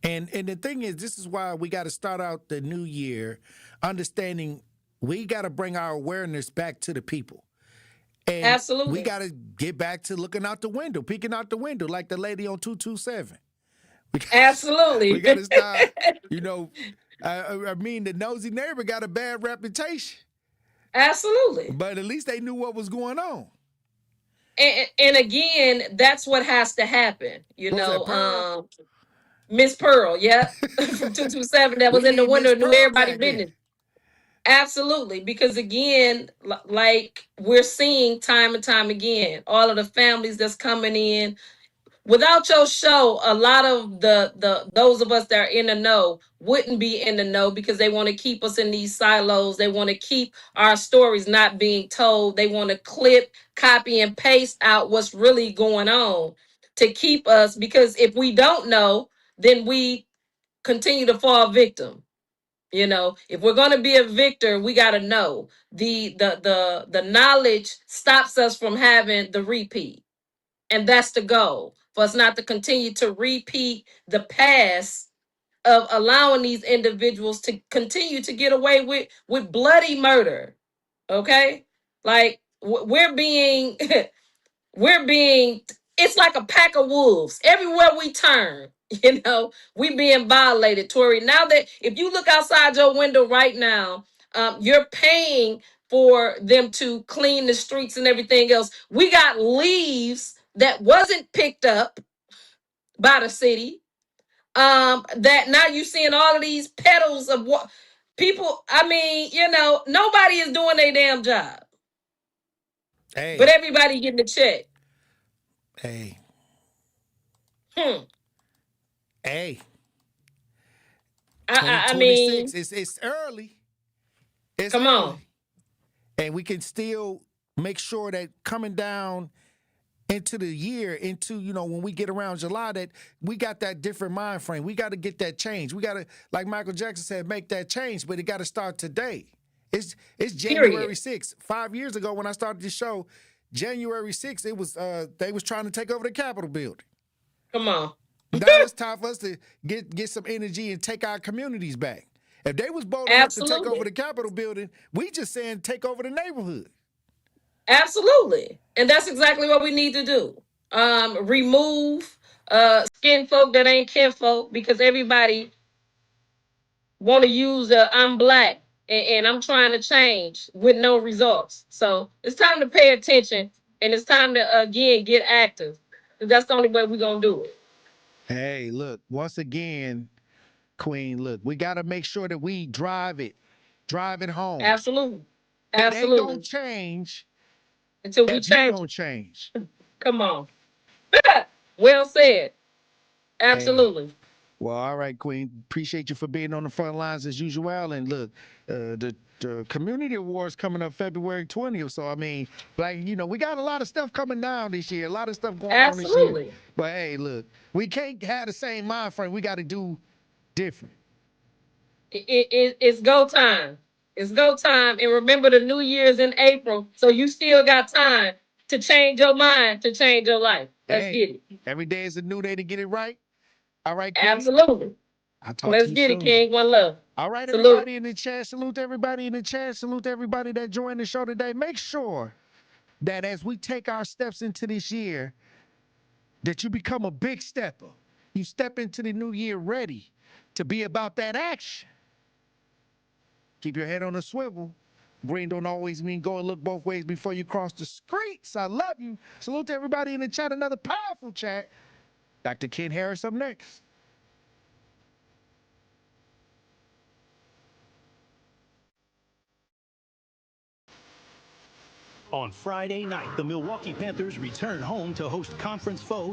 [SPEAKER 3] And the thing is, this is why we got to start out the new year understanding we got to bring our awareness back to the people. And
[SPEAKER 17] Absolutely.
[SPEAKER 3] we got to get back to looking out the window, peeking out the window like the lady on 227.
[SPEAKER 17] Absolutely.
[SPEAKER 3] We got to start, you know, I mean, the nosy neighbor got a bad reputation.
[SPEAKER 17] Absolutely.
[SPEAKER 3] But at least they knew what was going on.
[SPEAKER 17] And again, that's what has to happen. You
[SPEAKER 3] What was
[SPEAKER 17] know,
[SPEAKER 3] that, Pearl?
[SPEAKER 17] Miss Pearl, yeah, from 227 that was
[SPEAKER 3] We
[SPEAKER 17] in the
[SPEAKER 3] need
[SPEAKER 17] window,
[SPEAKER 3] Miss
[SPEAKER 17] knew
[SPEAKER 3] Pearl
[SPEAKER 17] everybody
[SPEAKER 3] back there.
[SPEAKER 17] business. Absolutely, because again, like we're seeing time and time again, all of the families that's coming in. Without your show, a lot of those of us that are in the know wouldn't be in the know because they want to keep us in these silos. They want to keep our stories not being told. They want to clip, copy, and paste out what's really going on to keep us, because if we don't know, then we continue to fall victim. You know, if we're going to be a victor, we got to know. The knowledge stops us from having the repeat. And that's the goal, for us not to continue to repeat the past of allowing these individuals to continue to get away with bloody murder. Okay? Like we're being we're being it's like a pack of wolves everywhere we turn. We being violated, Tory. Now that if you look outside your window right now, you're paying for them to clean the streets and everything else. We got leaves that wasn't picked up by the city. That now you seeing all of these petals of what people. I mean, nobody is doing their damn job, but
[SPEAKER 3] Hey,
[SPEAKER 17] everybody getting a check.
[SPEAKER 3] hey,
[SPEAKER 17] Hmm.
[SPEAKER 3] hey.
[SPEAKER 17] I mean,
[SPEAKER 3] 2026. It's early. It's
[SPEAKER 17] come
[SPEAKER 3] early.
[SPEAKER 17] on.
[SPEAKER 3] And we can still make sure that coming down into the year, when we get around July, that we got that different mind frame. We got to get that change. We got to, like Michael Jackson said, make that change, but it got to start today. It's January 6th. 5 years ago when I started the show, January 6th, it was they was trying to take over the Capitol building.
[SPEAKER 17] Come on.
[SPEAKER 3] Now it's time for us to get some energy and take our communities back. If they was bold enough to take over the Capitol building, we just saying take over the neighborhood.
[SPEAKER 17] Absolutely. And that's exactly what we need to do. Remove skin folk that ain't kinfolk, because everybody want to use I'm black and I'm trying to change with no results. So it's time to pay attention, and it's time to again get active. That's the only way we're gonna do it.
[SPEAKER 3] Hey, look, once again, Queen, look, we got to make sure that we drive it home.
[SPEAKER 17] Absolutely.
[SPEAKER 3] It ain't gonna
[SPEAKER 17] Absolutely.
[SPEAKER 3] change
[SPEAKER 17] Until we
[SPEAKER 3] if you
[SPEAKER 17] change.
[SPEAKER 3] don't change.
[SPEAKER 17] Come on. Well said.
[SPEAKER 3] Hey,
[SPEAKER 17] Absolutely.
[SPEAKER 3] well, all right, Queen. Appreciate you for being on the front lines as usual. And look, the community awards coming up February 20th. So I mean, we got a lot of stuff coming down this year. A lot of stuff going on this year.
[SPEAKER 17] Absolutely.
[SPEAKER 3] But hey, look, we can't have the same mind frame. We got to do different.
[SPEAKER 17] It's go time. It's go time. And remember, the new year's in April. So you still got time to change your mind, to change your life. Let's get it.
[SPEAKER 3] Every day is a new day to get it right. All right, Queen.
[SPEAKER 17] Absolutely.
[SPEAKER 3] I'll talk
[SPEAKER 17] Let's
[SPEAKER 3] to you
[SPEAKER 17] get
[SPEAKER 3] soon.
[SPEAKER 17] it, King. One love.
[SPEAKER 3] All right,
[SPEAKER 17] Salute.
[SPEAKER 3] everybody in the chat. Salute everybody in the chat. Salute everybody that joined the show today. Make sure that as we take our steps into this year, that you become a big stepper. You step into the new year ready to be about that action. Keep your head on a swivel. Green don't always mean go and look both ways before you cross the streets. I love you. Salute to everybody in the chat. Another powerful chat. Dr. Ken Harris up next.
[SPEAKER 9] On Friday night, the Milwaukee Panthers return home to host conference foe